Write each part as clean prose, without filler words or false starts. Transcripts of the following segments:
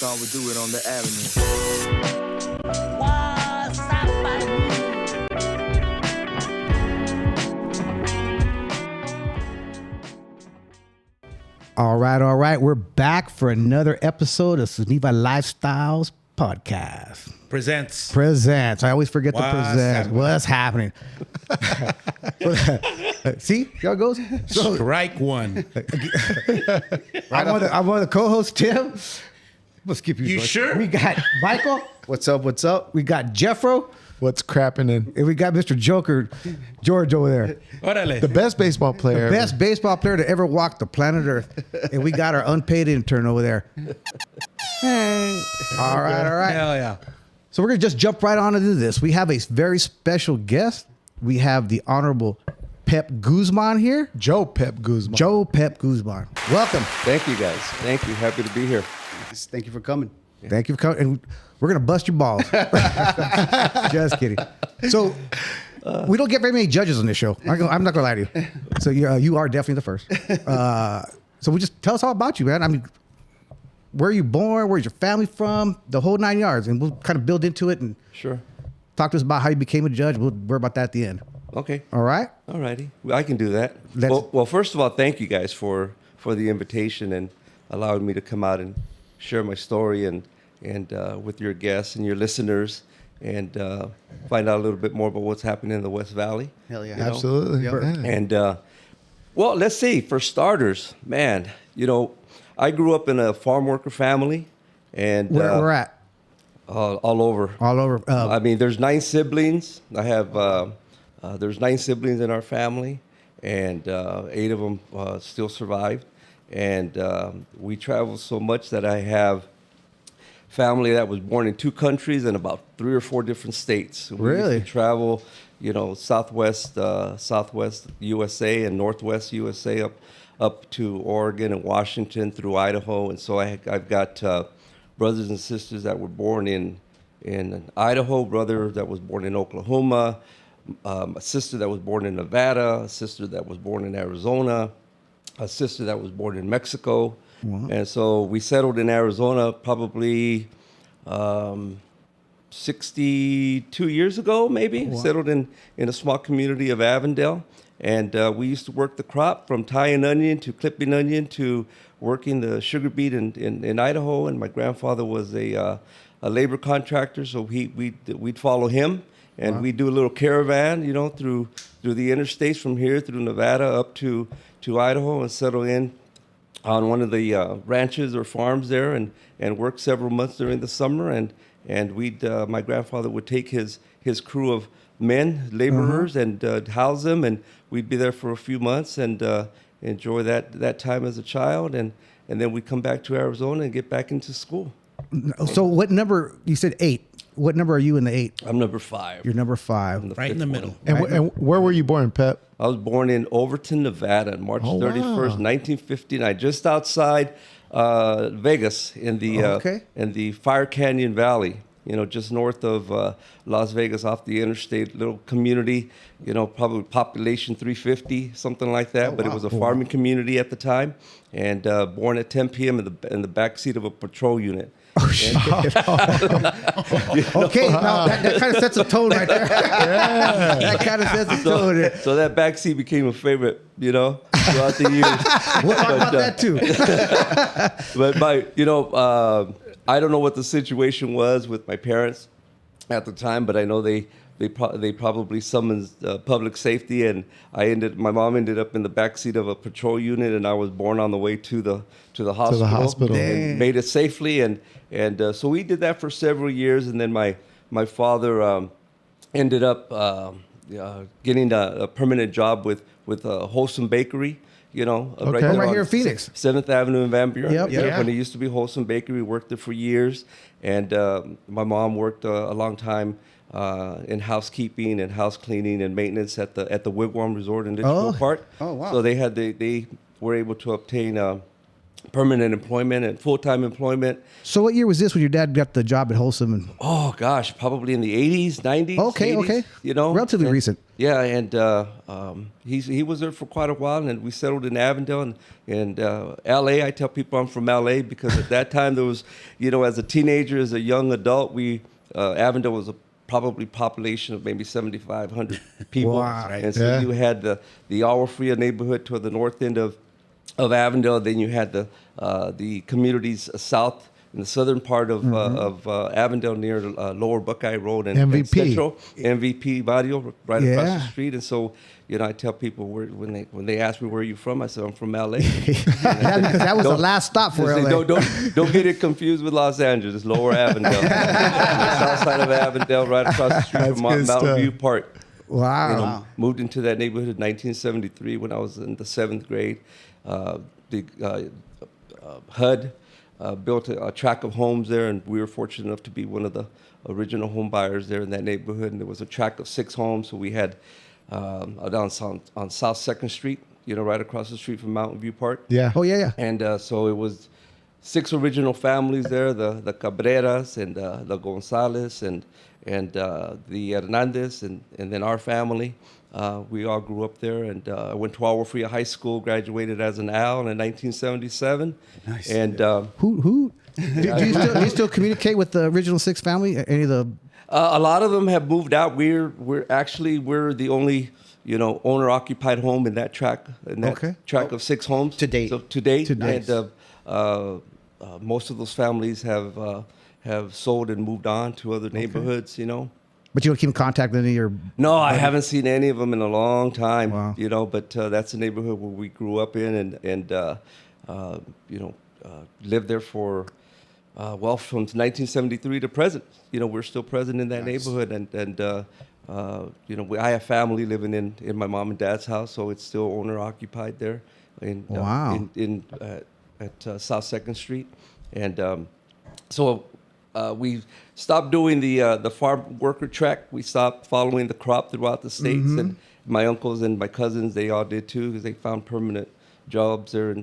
thought we'd do it on the avenue. Waas, Sappening. All right. We're back for another episode of SeunevA Lifestyles Podcast. Presents. I always forget to present. What's happening? See how it goes? So, Strike one. I'm one of the co-hosts, Tim. We'll skip you. You first. sure? We got Michael. What's up? We got Jeffro. What's crapping in? And we got Mr. Joker, George over there. Órale. The best baseball player. Best baseball player to ever walk the planet Earth. And we got our unpaid intern over there. Hey. All right. Hell yeah. So we're going to just jump right on into this. We have a very special guest. We have the Honorable Pepe Guzman here. Joe Pep Guzman. Welcome. Thank you, guys. Thank you. Happy to be here. Thank you for coming. Thank you for coming. And we're going to bust your balls. Just kidding. So we don't get very many judges on this show. I'm not going to lie to you. So you are definitely the first. So we just tell us all about you, man. I mean, where are you born? Where's your family from? The whole 9 yards. And we'll kind of build into it and Sure. talk to us about how you became a judge. We'll worry about that at the end. Okay. All right? All righty. I can do that. Let's- Well, first of all, thank you guys for the invitation and allowing me to come out and share my story and with your guests and your listeners and find out a little bit more about what's happening in the West Valley. Hell yeah. you know? Absolutely. Yep. Yeah. And well, let's see. For starters, man, I grew up in a farm worker family, and Where we're at. all over. All over. I mean, there's 9 siblings. I have there's 9 siblings in our family, and 8 of them still survived. And we travel so much that I have family that was born in 2 countries and about 3 or 4 different states. We Really? used to travel, southwest USA and northwest USA up to Oregon and Washington through Idaho. And so I've got brothers and sisters that were born in Idaho, brother that was born in Oklahoma, a sister that was born in Nevada, a sister that was born in Arizona, a sister that was born in Mexico. Wow. And so we settled in Arizona probably 62 years ago, maybe. Wow. Settled in a small community of Avondale. And we used to work the crop from tying onion to clipping onion to working the sugar beet in Idaho. And my grandfather was a labor contractor, so we'd follow him. And we'd do a little caravan, through the interstates from here through Nevada up to Idaho and settle in on one of the ranches or farms there and work several months during the summer. And my grandfather would take his crew of men, laborers, and house them, and we'd be there for a few months and enjoy that time as a child. And then we'd come back to Arizona and get back into school. So what number? You said 8. What number are you in the 8? I'm number 5. You're number 5. I'm the Right in fifth the one. middle. And where were you born, Pep? I was born in Overton, Nevada, on March 31st, 1959, just outside Vegas in the Fire Canyon Valley. Just north of Las Vegas, off the interstate, little community. Probably population 350, something like that. But it was a farming community at the time, and born at 10 p.m. in the back seat of a patrol unit. Oh, shit. Okay, now that kind of sets a tone right there. That kind of sets a tone there. So that backseat became a favorite, throughout the years. We'll talk about that too. But I don't know what the situation was with my parents at the time, but I know they probably summoned public safety, and my mom ended up in the backseat of a patrol unit, and I was born on the way to the hospital. And made it safely, and so we did that for several years, and then my father ended up getting a permanent job with a Wholesome Bakery. Okay. Right here in Phoenix. 7th Avenue in Van Buren. Yep. When it used to be Wholesome Bakery, worked there for years. And my mom worked a long time in housekeeping and house cleaning and maintenance at the Wigwam Resort in Litchfield Park. Oh, wow. So they were able to obtain permanent employment and full-time employment. So what year was this when your dad got the job at Wholesome? And Oh gosh, probably in the 80s, 90s. okay, 80s, okay, You know, relatively And- recent. Yeah, and he was there for quite a while, and we settled in Avondale and L.A. I tell people I'm from L.A. because at that time there was, you know, as a teenager, as a young adult, Avondale was a probably population of maybe 7,500 people, Wow. and so Yeah. you had the Agua Fria neighborhood toward the north end of Avondale. Then you had the communities south in the southern part of Avondale near Lower Buckeye Road and MVP. and Central MVP Barrio right across Yeah. the street. And so, you know, I tell people when they ask me where you from, I say I'm from LA. Yeah, because that was the last stop for They say, LA. don't get it confused with Los Angeles, Lower Avondale, the south side of Avondale, right across the street That's from good Mountain stuff. View Park. Wow. You know, moved into that neighborhood in 1973 when I was in the 7th grade. HUD built a tract of homes there, and we were fortunate enough to be one of the original home buyers there in that neighborhood. And there was a tract of 6 homes, so we had down on South 2nd Street, you know, right across the street from Mountain View Park. Yeah. Oh yeah, yeah. And so it was 6 original families there: the Cabreras and the Gonzalez and the Hernandez, and then our family. We all grew up there, and I went to Agua Fria High School, graduated as an AL in 1977. Nice. And Who? Do you still communicate with the original 6 family? Any of the? a lot of them have moved out. We're the only, you know, owner occupied home in that tract Okay. of 6 homes To date. So to date, To date. and most of those families have sold and moved on to other neighborhoods. You know. But you don't keep in contact with any of your? No, I haven't seen any of them in a long time. Wow. You know, but that's a neighborhood where we grew up in, and you know, lived there for from 1973 to present. You know, we're still present in that neighborhood, and you know, I have family living in my mom and dad's house, so it's still owner occupied there. Wow. At South 2nd Street, and so. We stopped doing the farm worker track. We stopped following the crop throughout the states, and my uncles and my cousins, they all did too, because they found permanent jobs there in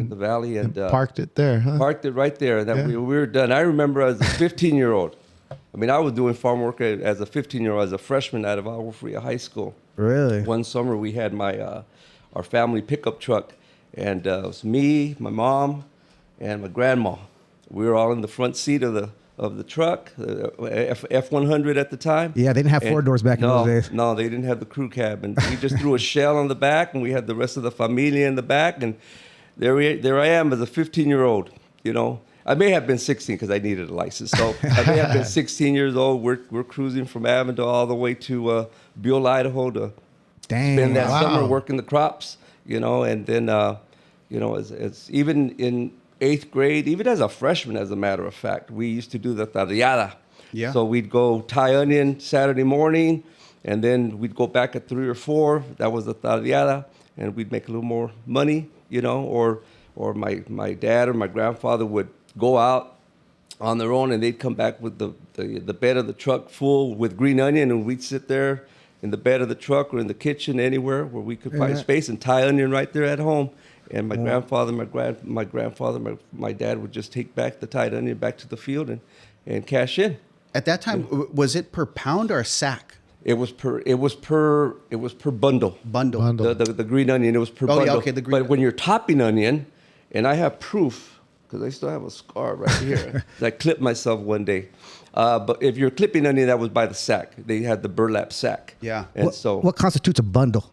the valley, and Parked it there, huh? parked it right there. That Yeah. we were done. I remember as a 15-year-old. I mean, I was doing farm work as a 15-year-old, as a freshman out of Agua Fria High School. Really? One summer we had our family pickup truck, and it was me, my mom, and my grandma. We were all in the front seat of the truck, F100 at the time. Yeah, they didn't have 4 doors back in those days. No, they didn't have the crew cab, and we just threw a shell on the back, and we had the rest of the familia in the back, and there I am as a 15-year-old. You know, I may have been 16 because I needed a license, so I may have been 16 years old. We're cruising from Avondale all the way to Buell, Idaho to Dang. spend that Wow. summer working the crops. You know, and then you know, as even in 8th grade, even as a freshman, as a matter of fact, we used to do the tardeada. Yeah. So we'd go tie onion Saturday morning, and then we'd go back at 3 or 4. That was the tardeada, and we'd make a little more money, you know. Or my dad or my grandfather would go out on their own, and they'd come back with the bed of the truck full with green onion, and we'd sit there in the bed of the truck or in the kitchen, anywhere where we could find Yeah. space, and tie onion right there at home. And my grandfather, my dad would just take back the tied onion back to the field and cash in. At that time, was it per pound or a sack? It was per bundle. Bundle. Bundle. The green onion, it was per Oh, yeah, bundle. okay, the green- But when you're topping onion, and I have proof because I still have a scar right here. I clipped myself one day. But if you're clipping onion, that was by the sack. They had the burlap sack. Yeah. And so What constitutes a bundle?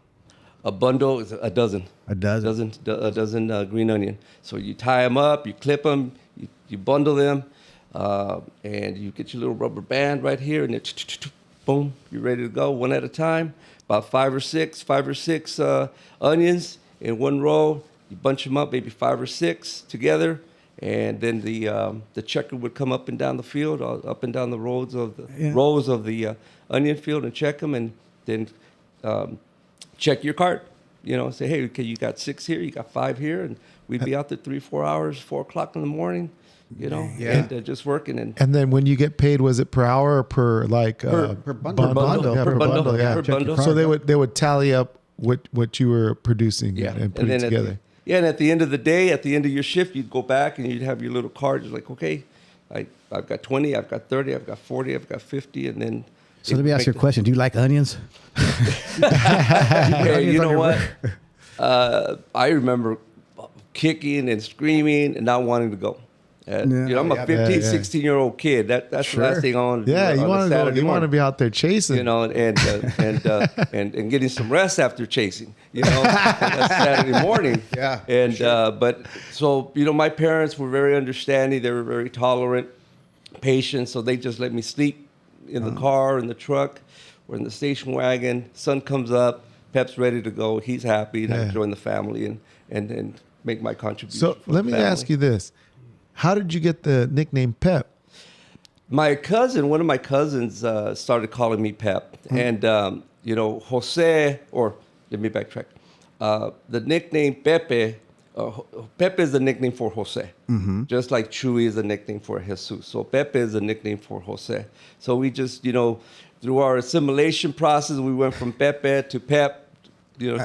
a bundle is a dozen. A dozen. A dozen green onion. So you tie them up, you clip them, you bundle them, and you get your little rubber band right here, and it, boom, you're ready to go one at a time. About five or six onions in one row. You bunch them up, maybe 5 or 6 together, and then the checker would come up and down the field, up and down the rows of the onion field, and check them, and then check your cart. You know, say, hey, okay, you got 6 here, you got 5 here, and we'd be out there 3, 4 hours, 4 o'clock in the morning. You know, Yeah. and just working and. And then when you get paid, was it per hour or per like Per bundle. bundle? Yeah, per bundle. Yeah. Per bundle. So they would tally up what you were producing Yeah, and putting then together. Yeah, and at the end of the day, at the end of your shift, you'd go back and you'd have your little card. It's like, okay, I've got 20, I've got 30, I've got 40, I've got 50, and then. So let me ask you a question. Do you like onions? Hey, you know what? I remember kicking and screaming and not wanting to go. I'm a 15, 16-year-old kid. That's the last thing I want to do. Yeah, you want to You want to be out there chasing. And getting some rest after chasing. That's Saturday morning. Yeah. And but so my parents were very understanding. They were very tolerant, patient. So they just let me sleep in the car, in the truck, or in the station wagon. Sun comes up, Pep's ready to go. He's happy, and I join the family and make my contribution. So let me ask you this. How did you get the nickname Pep? One of my cousins started calling me Pep. And, Jose, or let me backtrack. The nickname Pepe, Pepe is the nickname for Jose. Just like Chuy is a nickname for Jesus. So Pepe is a nickname for Jose. So we just, through our assimilation process, we went from Pepe to Pep,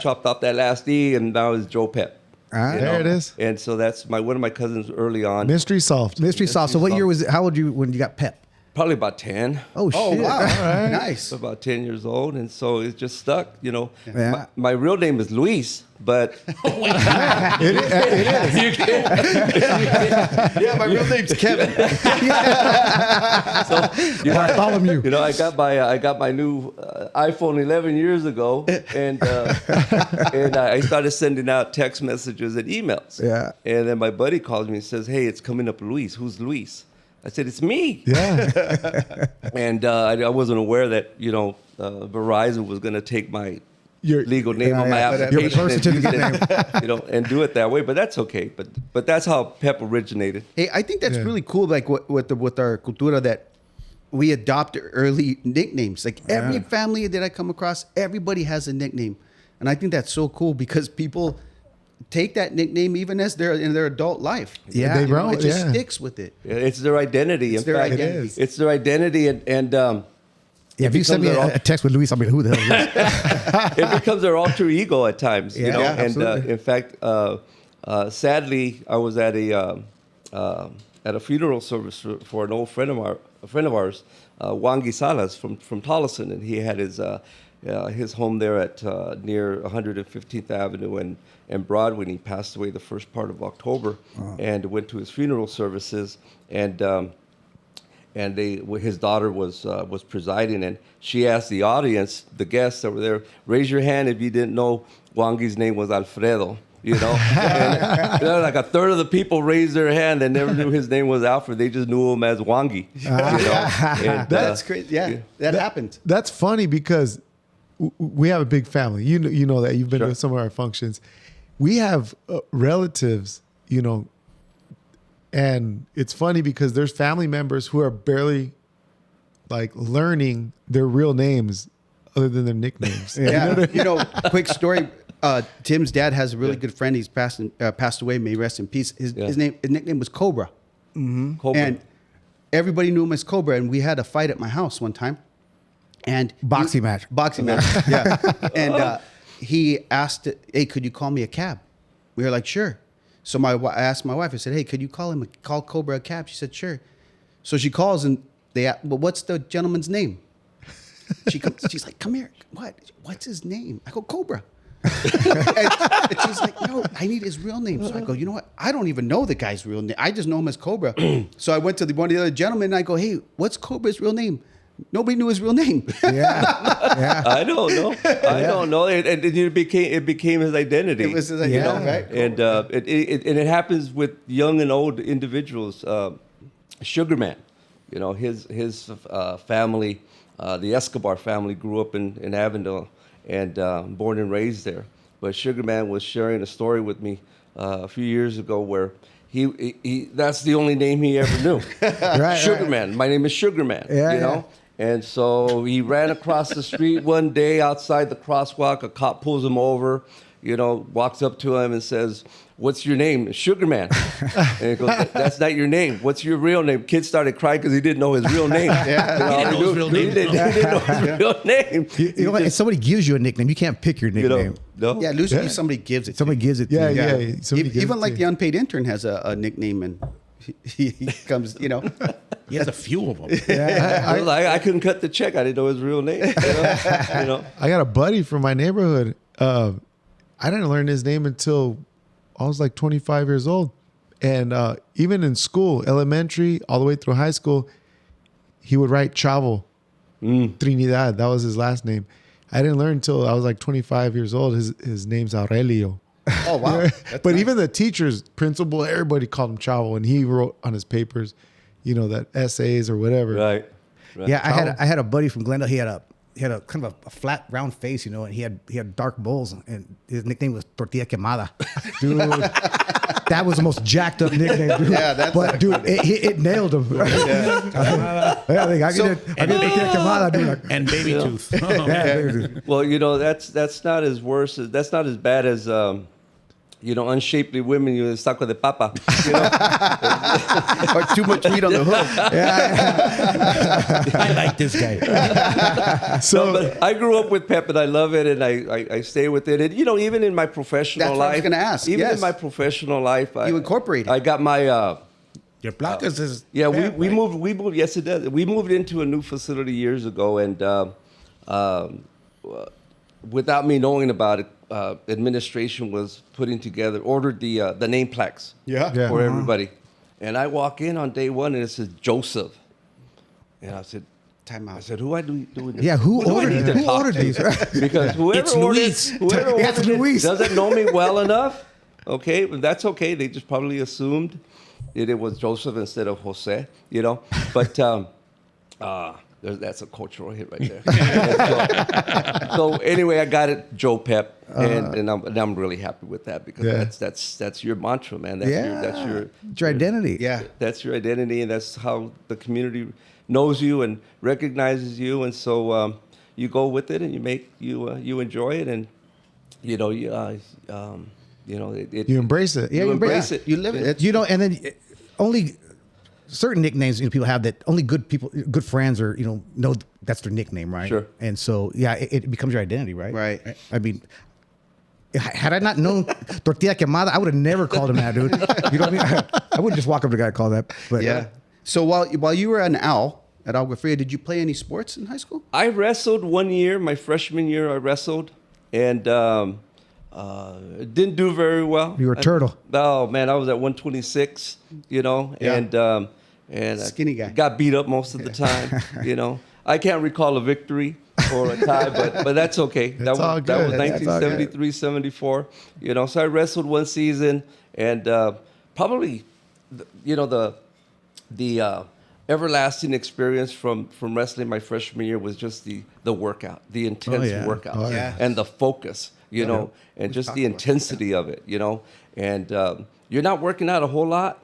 chopped off that last E, and now it's Joe Pep. There it is. And so that's one of my cousins early on. Mystery solved. Mystery solved. So what year was it? How old you when you got Pep? Probably about 10. Oh, shit. Oh, wow. All right. Nice. About 10 years old. And so it just stuck, Yeah. My real name is Luis, but... It is. Yeah, my real name's Kevin. Bartholomew. I got my new iPhone 11 years ago, and I started sending out text messages and emails. Yeah. And then my buddy calls me and says, "Hey, it's coming up Luis. Who's Luis?" I said, "It's me." Yeah. And I wasn't aware that Verizon was going to take my Your legal name on my application Your birth certificate and and do it that way. But that's okay. But that's how Pep originated. Hey, I think that's really cool. Like with our cultura, that we adopt early nicknames. Like every family that I come across, everybody has a nickname, and I think that's so cool because people take that nickname even as they're in their adult life. Yeah. They grow, It just yeah. sticks with it. It's their identity. It's their identity. is. It's their identity, and Yeah, if you send me a text with Luis, I'll be like, who the hell is this? it becomes their alter ego at times. Yeah, yeah, And absolutely. in fact, sadly, I was at a funeral service for an old friend of ours, Wangi Salas from Tolleson, and he had his home there at near 115th Avenue and Broadway. And he passed away the first part of October, and went to his funeral services, and his daughter was presiding, and she asked the audience, the guests that were there, raise your hand if you didn't know Wangi's name was Alfredo. And like a third of the people raised their hand and never knew his name was Alfred. They just knew him as Wangi. And, That's crazy. Yeah, that happened. That's funny because we have a big family. You know that. You've been to some of our functions. We have relatives, and it's funny because there's family members who are barely like learning their real names other than their nicknames. Yeah. Quick story. Tim's dad has a really good friend. He's passed away. May he rest in peace. His nickname was Cobra. Cobra. And everybody knew him as Cobra. And we had a fight at my house one time. And Boxing match. Yeah. And he asked, "Hey, could you call me a cab?" We were like, "Sure." So I asked my wife. I said, "Hey, could you call Cobra a cab?" She said, "Sure." So she calls and they ask, "Well, what's the gentleman's name?" She's like, "Come here. What's his name?" I go, "Cobra." and she's like, "No, I need his real name." So I go, "You know what? I don't even know the guy's real name. I just know him as Cobra." So I went to one of the other gentlemen and I go, "Hey, what's Cobra's real name?" Nobody knew his real name. Yeah. I don't know. I don't know. And it became his identity. It was his identity, right? And it happens with young and old individuals. Sugarman, his family, the Escobar family, grew up in Avondale and born and raised there. But Sugarman was sharing a story with me a few years ago where he that's the only name he ever knew. Right, Sugarman. right. My name is Sugarman. Yeah. And so he ran across the street one day outside the crosswalk. A cop pulls him over, walks up to him and says, "What's your name?" "Sugar Man." And he goes, "That's not your name. What's your real name?" Kid started crying because he didn't know his real name. He didn't know his real name. He didn't know his real name. You know what? If somebody gives you a nickname, you can't pick your nickname. No. Yeah, usually somebody gives it. Somebody gives it to Yeah, you. yeah. Somebody gives Even it like to the you. unpaid intern has a nickname, and he comes, He has a few of them. I couldn't cut the check. I didn't know his real name. I got a buddy from my neighborhood. I didn't learn his name until I was like 25 years old. And even in school, elementary, all the way through high school, he would write Chavo. Trinidad. That was his last name. I didn't learn until I was like 25 years old. His name's Aurelio. oh wow. That's But nice. even the teachers, principal, everybody called him Chavo. And he wrote on his papers, that essays or whatever. Right. Yeah, I had a buddy from Glendale. He had a kind of a flat, round face, and he had dark bowls, and his nickname was Tortilla Quemada. Dude, that was the most jacked up nickname, dude. Yeah, that's but dude, it nailed him. I get Tortilla Quemada, dude. Like, And baby tooth. yeah, dude. Well, that's not as worse. That's not as bad as unshapely women. Saco de papa. or too much meat on the hook. I like this guy. So, but I grew up with Pepe, and I love it, and I stay with it. And even in my professional That's what I life, was gonna ask, Even yes. in my professional life, You incorporate it. I got my. Your placas is Yeah, bad, we right? moved. Yes, it does. We moved into a new facility years ago, and without me knowing about it, administration was ordered the name plaques Yeah. for everybody. And I walk in on day one, and it says Joseph. And I said, Time I out. said, who I do this? Yeah, who do I ordered need it? to Who talk ordered to? these? Because whoever It's ordered, Luis. whoever That's ordered it Luis. doesn't know me well enough. Okay, but that's okay. They just probably assumed that it was Joseph instead of Jose. But that's a cultural hit right there. so anyway, I got it, Joe Pep, and I'm really happy with that because Yeah. that's your mantra, man. That's your It's your identity. Yeah. that's your identity, and that's how the community knows you and recognizes you, and so you go with it, and you enjoy it, and You embrace it. Yeah, you you embrace it. You live it. And then only certain nicknames people have that only good friends or know that's their nickname, right? Sure. And so it becomes your identity, right? Right. I mean, had I not known Tortilla Quemada, I would have never called him that, dude. You know what I mean? I wouldn't just walk up to the guy and call that. But Yeah. So while you were an owl at Agua Fria, did you play any sports in high school? I wrestled one year, my freshman year. I wrestled, and didn't do very well. You were a turtle. Oh man, I was at 126. Yeah. and Skinny guy. got beat up most of the time. I can't recall a victory or a tie, but that's okay. That all was, that was good. That's all 1973, 74. So I wrestled one season, and probably, the everlasting experience from wrestling my freshman year was just the workout, the intense yeah. workout, Oh, yeah. and the focus, and just the intensity of it, and you're not working out a whole lot,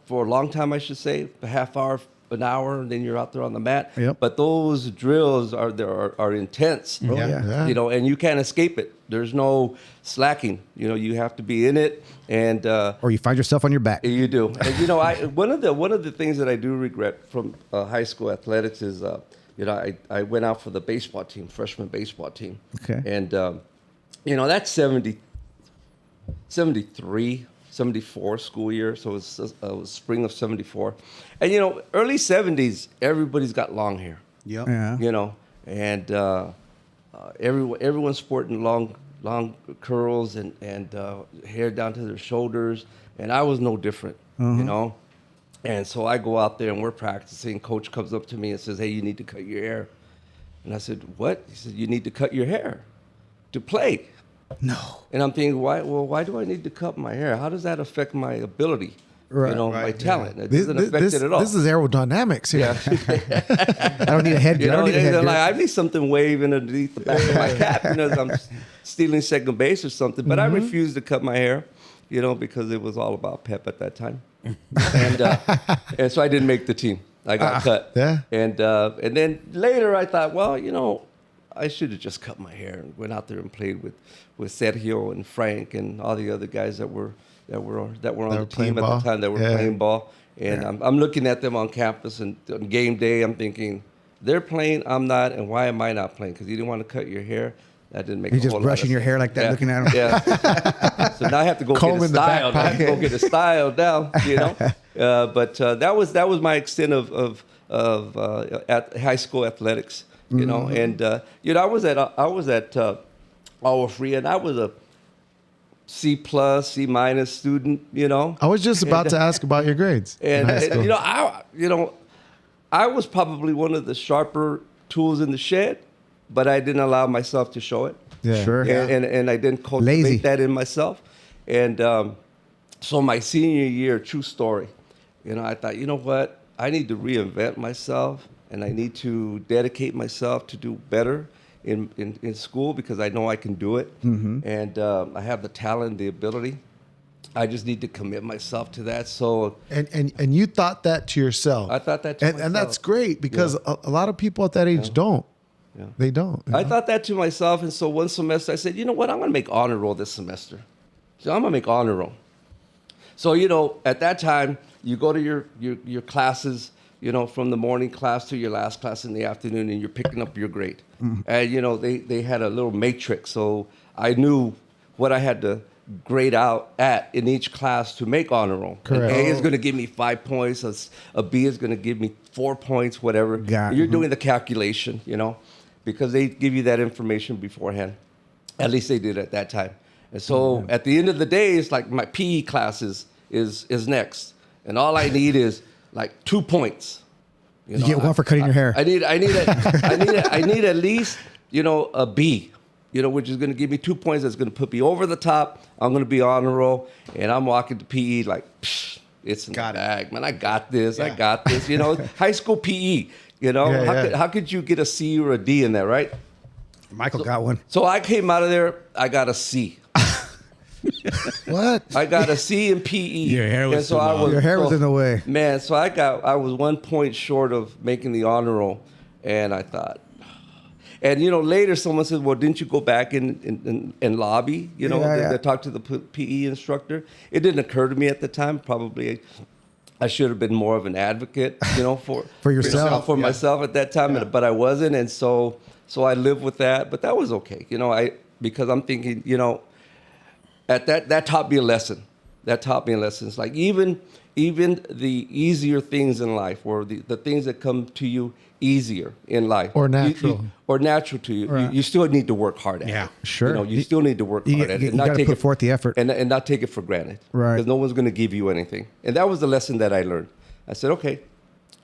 for a long time, I should say, a half hour, an hour, and then you're out there on the mat. Yep. But those drills are intense. Oh, yeah. Yeah. And you can't escape it. There's no slacking. You have to be in it, and or you find yourself on your back. you do. And one of the things that I do regret from high school athletics is I went out for the baseball team, freshman baseball team. Okay. And that's 73, 74 school year, so it was spring of 74. And early 70s, everybody's got long hair. Yep. Yeah. And everyone's sporting long curls and hair down to their shoulders, and I was no different, And so I go out there and we're practicing. Coach comes up to me and says, "Hey, you need to cut your hair." And I said, "What?" He said, "You need to cut your hair to play." No. And I'm thinking, why do I need to cut my hair? How does that affect my ability? Right. My talent. It This, doesn't affect it at all. this is aerodynamics here. Yeah. I don't need a headgear. I don't need a headgear. I need something waving underneath the back of my cap, as I'm stealing second base or something. But I refused to cut my hair, because it was all about Pep at that time. And so I didn't make the team. I got cut. Yeah. And then later I thought, I should have just cut my hair and went out there and played with Sergio and Frank and all the other guys that were on the team at the time that were playing ball. And I'm looking at them on campus, and on game day, I'm thinking, they're playing, I'm not, and why am I not playing? Because you didn't want to cut your hair. That didn't make. You're just brushing your hair like that, looking at them. Yeah. So now I have to go get it styled. I have to go get it styled down. But that was my extent of at high school athletics. And I was at Agua Fria, and I was a C+, C- student. I was just about to ask about your grades. And I was probably one of the sharper tools in the shed, but I didn't allow myself to show it. Yeah. Sure. And I didn't cultivate that in myself. And so my senior year, true story, I thought, you know what? I need to reinvent myself, and I need to dedicate myself to do better in school, because I know I can do it. Mm-hmm. And I have the talent, the ability. I just need to commit myself to that. So and you thought that to yourself. I thought that to myself. And that's great, because a lot of people at that age don't. Yeah. They don't. I thought that to myself, and so one semester I said, you know what, I'm going to make honor roll this semester. So I'm going to make honor roll. So, at that time, you go to your classes, from the morning class to your last class in the afternoon, and you're picking up your grade. Mm-hmm. And, they had a little matrix, so I knew what I had to grade out at in each class to make honor roll. Correct. An A is going to give me 5 points, a B is going to give me 4 points, whatever. You're doing the calculation, because they give you that information beforehand. At least they did at that time. And so at the end of the day, it's like my PE class is next. And all I need is like 2 points. You get one for cutting your hair. I need at least, a B, which is going to give me 2 points. That's going to put me over the top. I'm going to be on a roll. And I'm walking to PE like, it's in the bag, man. I got this. Yeah. I got this. High school PE. How could you get a C or a D in there, right? Michael got one. So I came out of there, I got a C. What? I got a C in PE. Your hair was Your hair was in the way. Man, so I was 1 point short of making the honor roll. And I thought, and later someone said, well, didn't you go back and lobby, to talk to the PE instructor? It didn't occur to me at the time. Probably I should have been more of an advocate, for yourself, for myself at that time, but I wasn't. And so I lived with that, but that was okay. Because I'm thinking, at that taught me a lesson. That taught me a lesson. It's like even the easier things in life, or the things that come to you easier in life, or natural, or natural to you, right. you still need to work hard at it. Yeah, sure. You still need to work hard at it. You got to put forth the effort, and not take it for granted. Right. Because no one's going to give you anything. And that was the lesson that I learned. I said, okay,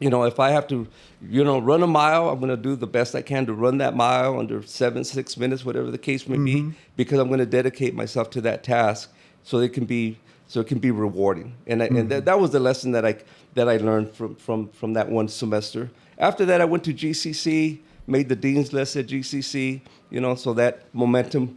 if I have to, run a mile, I'm going to do the best I can to run that mile under 6 minutes, whatever the case may be, because I'm going to dedicate myself to that task so it can be rewarding. And that was the lesson that I learned from that one semester. After that, I went to GCC, made the dean's list at GCC, so that momentum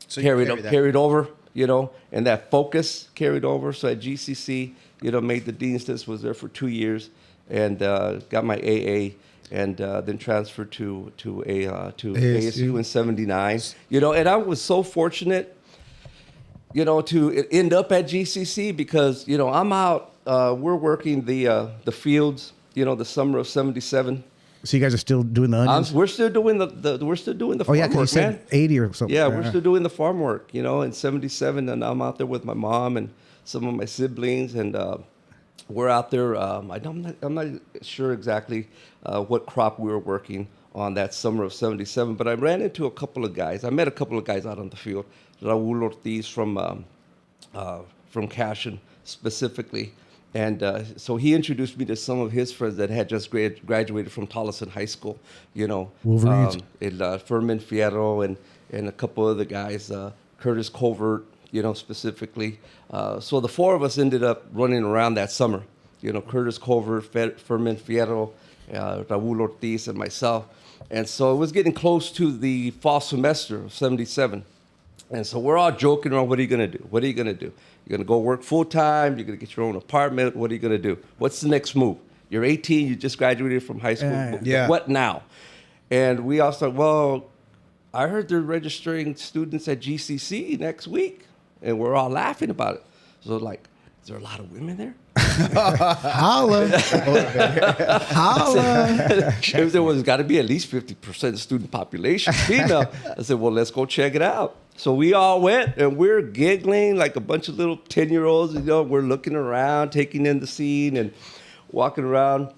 carried over, and that focus carried over. So at GCC, made the dean's list, was there for 2 years, and got my AA, and then transferred to ASU in '79. And I was so fortunate, to end up at GCC, because I'm out. We're working the fields. The summer of '77. So you guys are still doing the onions? We're still doing the farm work. Oh yeah, because you said 80 or something. Yeah, we're still doing the farm work. In '77, and I'm out there with my mom and some of my siblings, and we're out there. I'm not sure exactly what crop we were working on that summer of '77, but I ran into a couple of guys. I met a couple of guys out on the field. Raul Ortiz from Cashin specifically. And so he introduced me to some of his friends that had just graduated from Tolleson High School, Wolverines. Furman Fierro and a couple other guys, Curtis Covert, specifically. So the four of us ended up running around that summer, Curtis Covert, Furman Fierro, Raul Ortiz, and myself. And so it was getting close to the fall semester of '77. And so we're all joking around, what are you going to do? What are you going to do? You're going to go work full-time? You're going to get your own apartment? What are you going to do? What's the next move? You're 18, you just graduated from high school. Yeah. What now? And we all started, well, I heard they're registering students at GCC next week, and we're all laughing about it. So like, is there a lot of women there? Holla. Holla. There was got to be at least 50% student population female. I said, well, let's go check it out. So we all went, and we're giggling like a bunch of little 10-year-olds. You know, we're looking around, taking in the scene, and walking around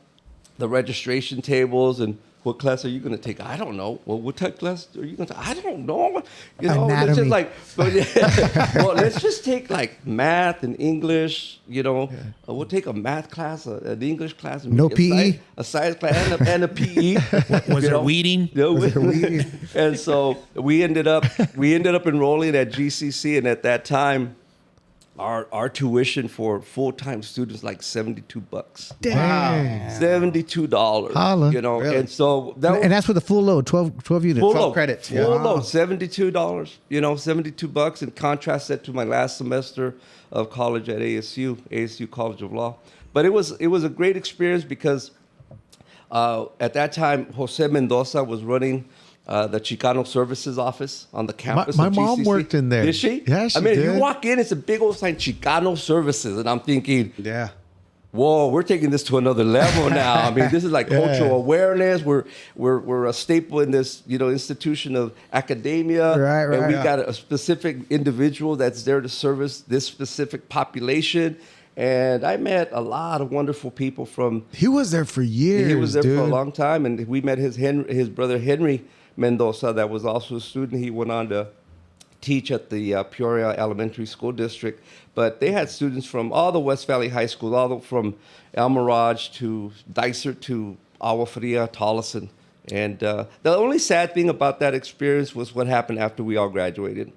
the registration tables. And what class are you going to take? I don't know. Well, what type of class are you going to take? I don't know. You know, it's just like, well, let's just take like math and English. You know, we'll take a math class, an English class, and No PE? a science class, and a PE. Was there weeding? And so we ended up enrolling at GCC, and at that time, our tuition for full-time students like $72. Dang. $72. Holla. You know, Really? and so that And that's with a full load, 12 units. full 12 load, credits, full yeah. load, $72. You know, $72. And contrast that to my last semester of college at ASU College of Law. But it was a great experience because at that time Jose Mendoza was running the Chicano Services Office on the campus. My of mom GCC. worked in there. Did she? Yeah, she I mean, did. you walk in, it's a big old sign, Chicano Services, and I'm thinking, Yeah. whoa, we're taking this to another level now. I mean, this is like cultural awareness. We're a staple in this, you know, institution of academia. Right, And we yeah. got a specific individual that's there to service this specific population. And I met a lot of wonderful people from. He was there for years. He was there dude. for a long time, and we met his brother Henry Mendoza, that was also a student. He went on to teach at the Peoria Elementary School District. But they had students from all the West Valley high schools, from El Mirage to Dysart to Agua Fria, Tolleson. And the only sad thing about that experience was what happened after we all graduated.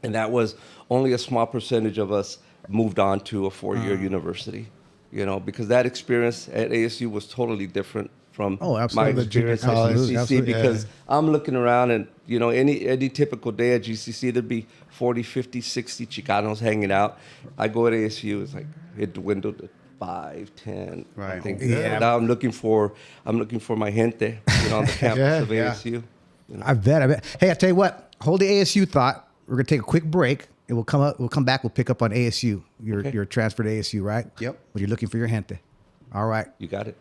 And that was only a small percentage of us moved on to a four-year university, you know, because that experience at ASU was totally different from my absolutely. The junior experience at college. GCC, Absolutely, because I'm looking around and, you know, any typical day at GCC, there'd be 40, 50, 60 Chicanos hanging out. I go at ASU, it's like it dwindled to 5, 10. Right. I think. Yeah. Now I'm looking for my gente, you know, on the campus of ASU. You know. I bet. Hey, I tell you what. Hold the ASU thought. We're gonna take a quick break. And we'll come back. We'll pick up on ASU. You're transferred to ASU, right? Yep. But you're looking for your gente. All right. You got it.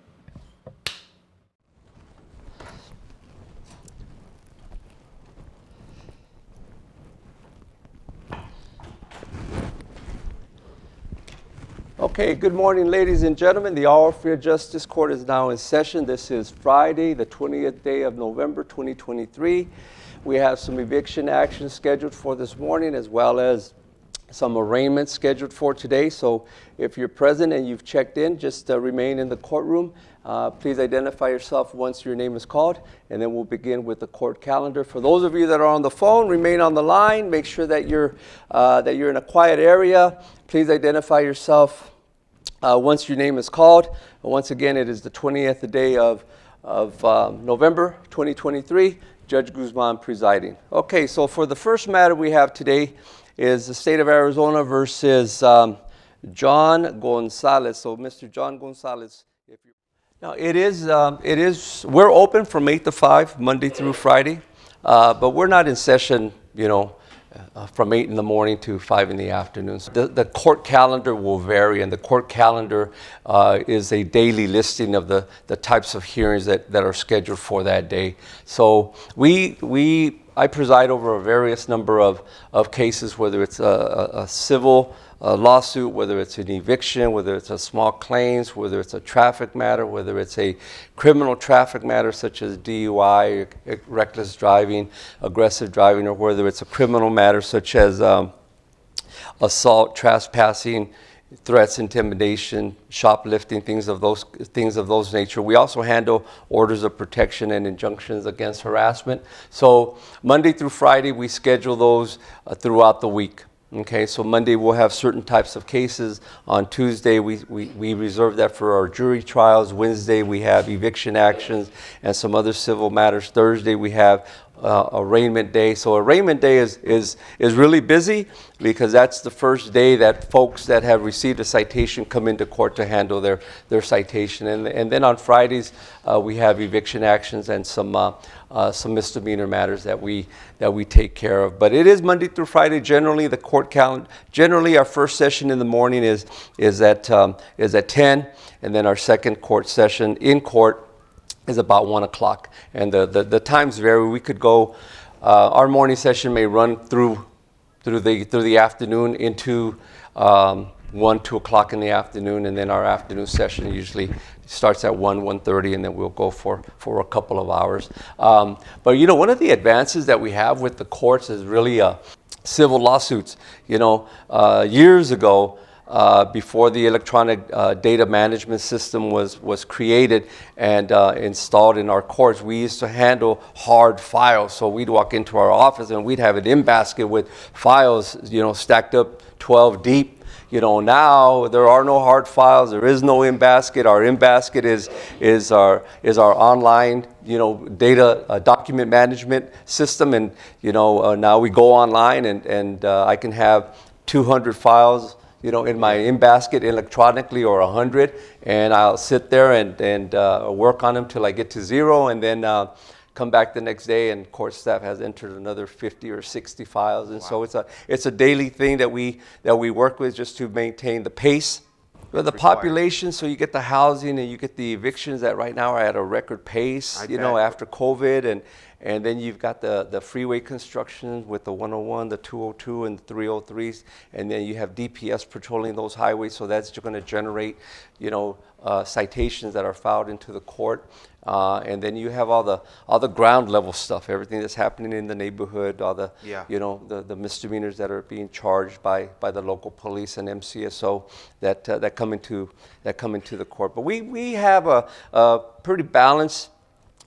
Okay, good morning, ladies and gentlemen. The Agua Fria Justice Court is now in session. This is Friday, the 20th day of November, 2023. We have some eviction actions scheduled for this morning, as well as some arraignments scheduled for today. So if you're present and you've checked in, just remain in the courtroom. Please identify yourself once your name is called, and then we'll begin with the court calendar. For those of you that are on the phone, remain on the line. Make sure that you're in a quiet area. Please identify yourself once your name is called. Once again, it is the 20th day of November 2023. Judge Guzman presiding. Okay, so for the first matter we have today is the state of Arizona versus John Gonzalez. So, Mr. John Gonzalez, if you now it is we're open from 8 to 5 Monday through Friday, but we're not in session, you know, from 8 in the morning to 5 in the afternoon. So the court calendar will vary, and the court calendar is a daily listing of the types of hearings that are scheduled for that day. So I preside over a various number of cases, whether it's a civil lawsuit, whether it's an eviction, whether it's a small claims, whether it's a traffic matter, whether it's a criminal traffic matter such as DUI, reckless driving, aggressive driving, or whether it's a criminal matter such as assault, trespassing, threats, intimidation, shoplifting, things of those nature. We also handle orders of protection and injunctions against harassment. So Monday through Friday, we schedule those throughout the week. Okay, so Monday we'll have certain types of cases. On Tuesday, we reserve that for our jury trials. Wednesday, we have eviction actions and some other civil matters. Thursday, we have arraignment day. So arraignment day is really busy because that's the first day that folks that have received a citation come into court to handle their citation. And then on Fridays, we have eviction actions and some misdemeanor matters that we take care of. But it is Monday through Friday. Generally, the court calendar. Generally, our first session in the morning is at 10, and then our second court session in court is about 1 o'clock. And the times vary. We could go. Our morning session may run through the afternoon into 1, 2 o'clock in the afternoon, and then our afternoon session usually starts at 1:30, and then we'll go for a couple of hours. But one of the advances that we have with the courts is really civil lawsuits. Years ago, before the electronic data management system was created and installed in our courts, we used to handle hard files. So we'd walk into our office and we'd have an in-basket with files, stacked up 12 deep. Now there are no hard files. There is no in-basket. Our in-basket is our online, data document management system. And now we go online and I can have 200 files, in my in-basket electronically, or 100, and I'll sit there and work on them till I get to 0, and then come back the next day, and court staff has entered another 50 or 60 files. And so it's a daily thing that we work with just to maintain the pace. The population, so you get the housing and you get the evictions that right now are at a record pace, after COVID, and then you've got the freeway construction with the 101, the 202, and the 303s, and then you have DPS patrolling those highways, so that's going to generate, citations that are filed into the court. And then you have all the ground level stuff, everything that's happening in the neighborhood, all the the misdemeanors that are being charged by the local police and MCSO that come into the court. But we have a pretty balanced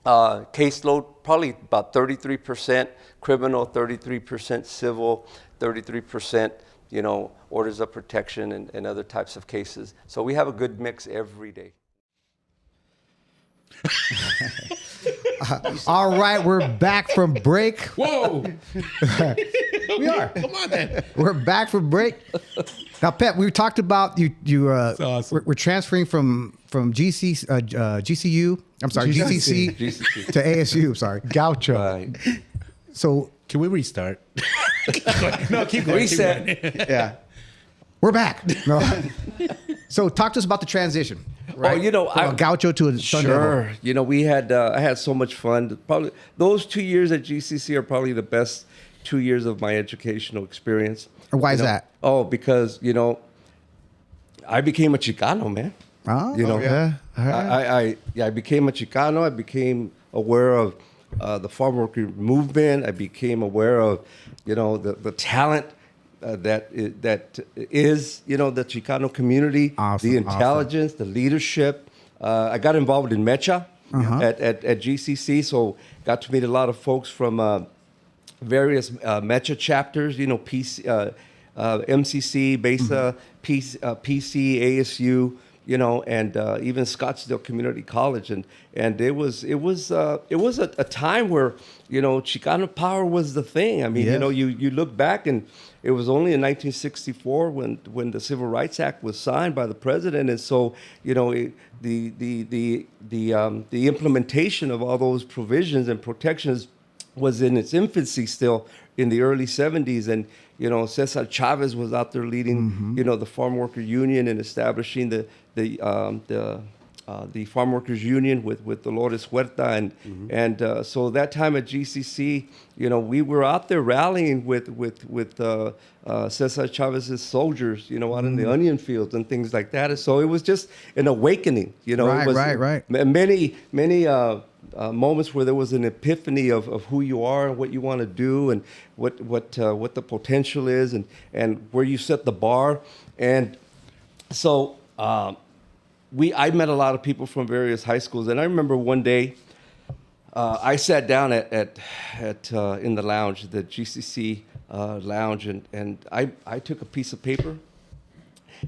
caseload, probably about 33% criminal, 33% civil, 33% orders of protection and other types of cases. So we have a good mix every day. All right, we're back from break. Whoa! We are. Come on, then. We're back from break. Now, Pep, we talked about you. Awesome. We're transferring from GCU. I'm sorry, GCC to ASU. Sorry, Gaucho. Right. So Can we restart? No, keep going. Reset. Keep going. Yeah. we're back. No. So talk to us about the transition. Right? From a Gaucho to a Sun Devil. Sure. We had I had so much fun. Probably those 2 years at GCC are probably the best 2 years of my educational experience. And why is that? Oh, because I became a Chicano, man. Oh, Yeah. I became a Chicano. I became aware of the farm worker movement. I became aware of the talent that is the Chicano community, Awesome, the intelligence, the leadership. I got involved in Mecha at GCC, so got to meet a lot of folks from various Mecha chapters. PC, MCC, BESA, PC, ASU. And even Scottsdale Community College, and it was a time where Chicano power was the thing. I mean, Yes. you look back, and it was only in 1964 when the Civil Rights Act was signed by the president, and so the implementation of all those provisions and protections was in its infancy still in the early 70s, and Cesar Chavez was out there leading the Farm Worker Union and establishing the Farm Workers Union with Dolores Huerta, and so that time at GCC, we were out there rallying with Cesar Chavez's soldiers, out in the onion fields and things like that. And so it was just an awakening, Right, it was right. many moments where there was an epiphany of who you are and what you want to do and what the potential is and where you set the bar. And so I met a lot of people from various high schools, and I remember one day I sat down at in the lounge, the GCC lounge, and I took a piece of paper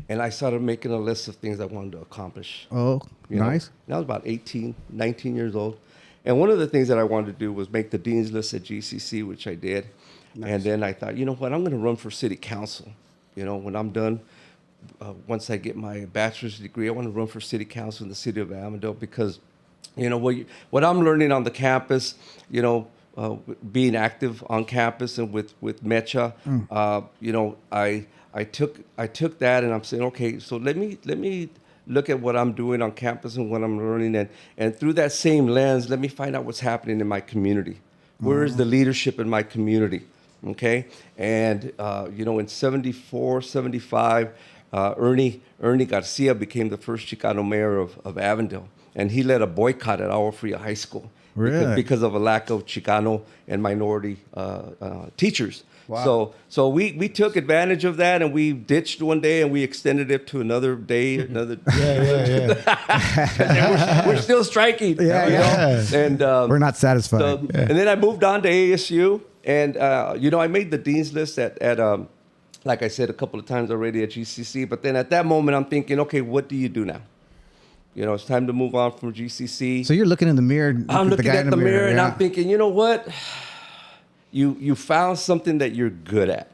and I started making a list of things I wanted to accomplish. Oh, nice. And I was about 18, 19 years old. And one of the things that I wanted to do was make the dean's list at GCC, which I did. Nice. And then I thought, you know what, I'm going to run for city council. You know, when I'm done, once I get my bachelor's degree, I want to run for city council in the city of Avondale because, you know, what I'm learning on the campus, you know, being active on campus and with Mecha, you know, I took that and I'm saying, okay, so let me look at what I'm doing on campus and what I'm learning, and through that same lens, let me find out what's happening in my community. Where is the leadership in my community? Okay, and you know, in 74, 75, Ernie Garcia became the first Chicano mayor of Avondale, and he led a boycott at Agua Fria High School because of a lack of Chicano and minority teachers. Wow. So we took advantage of that, and we ditched one day, and we extended it to another day, another. And we're still striking. And we're not satisfied. And then I moved on to ASU, and you know, I made the dean's list at like I said a couple of times already at GCC. But then at that moment, I'm thinking, okay, what do you do now? You know, it's time to move on from GCC. So you're looking in the mirror. I'm looking at the mirror, and I'm thinking, you know what? You found something that you're good at,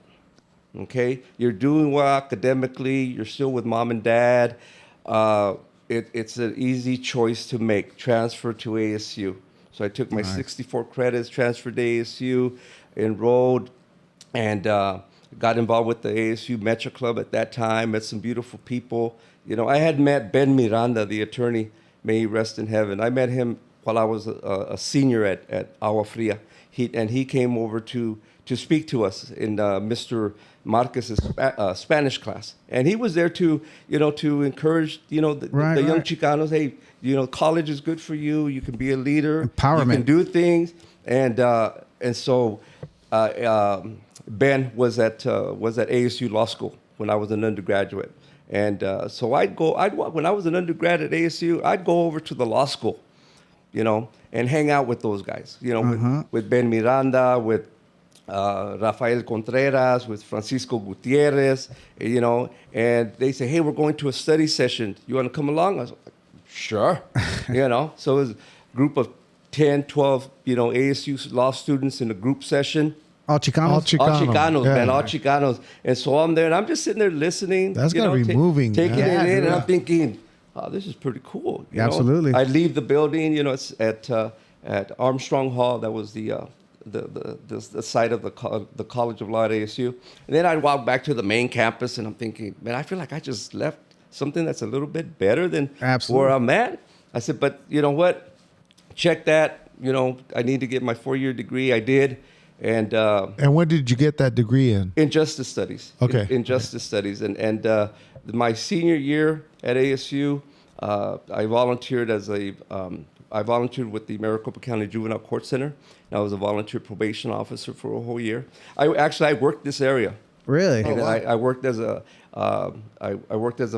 okay? You're doing well academically. You're still with mom and dad. It's an easy choice to make, transfer to ASU. So I took my 64 credits, transferred to ASU, enrolled, and got involved with the ASU Mecha Club at that time, met some beautiful people. You know, I had met Ben Miranda, the attorney, may he rest in heaven. I met him while I was a senior at Agua Fria. He came over to speak to us in Mr. Marquez's Spanish class, and he was there to encourage the young Chicanos. Hey, you know, college is good for you. You can be a leader. Empowerment. You can do things, and so Ben was at ASU Law School when I was an undergraduate, and so when I was an undergrad at ASU, I'd go over to the law school, you know, and hang out with those guys, you know, with Ben Miranda, with Rafael Contreras, with Francisco Gutierrez, you know, and they say, hey, we're going to a study session. You want to come along? I was like, sure, you know. So it was a group of 10, 12, you know, ASU law students in a group session. All Chicanos? All Chicanos, man, all Chicanos. And so I'm there, and I'm just sitting there listening. That's got to be moving. Taking it in, and I'm thinking, oh, this is pretty cool. You know? Absolutely. I leave the building, you know, it's at Armstrong Hall. That was the site of the College of Law at ASU. And then I'd walk back to the main campus, and I'm thinking, man, I feel like I just left something that's a little bit better than where I'm at. I said, but you know what? Check that. You know, I need to get my 4-year degree. I did. And when did you get that degree in? In justice studies. Okay. In justice studies. And my senior year at ASU, I volunteered I volunteered with the Maricopa County Juvenile Court Center. And I was a volunteer probation officer for a whole year. I worked this area. Really? And I worked as a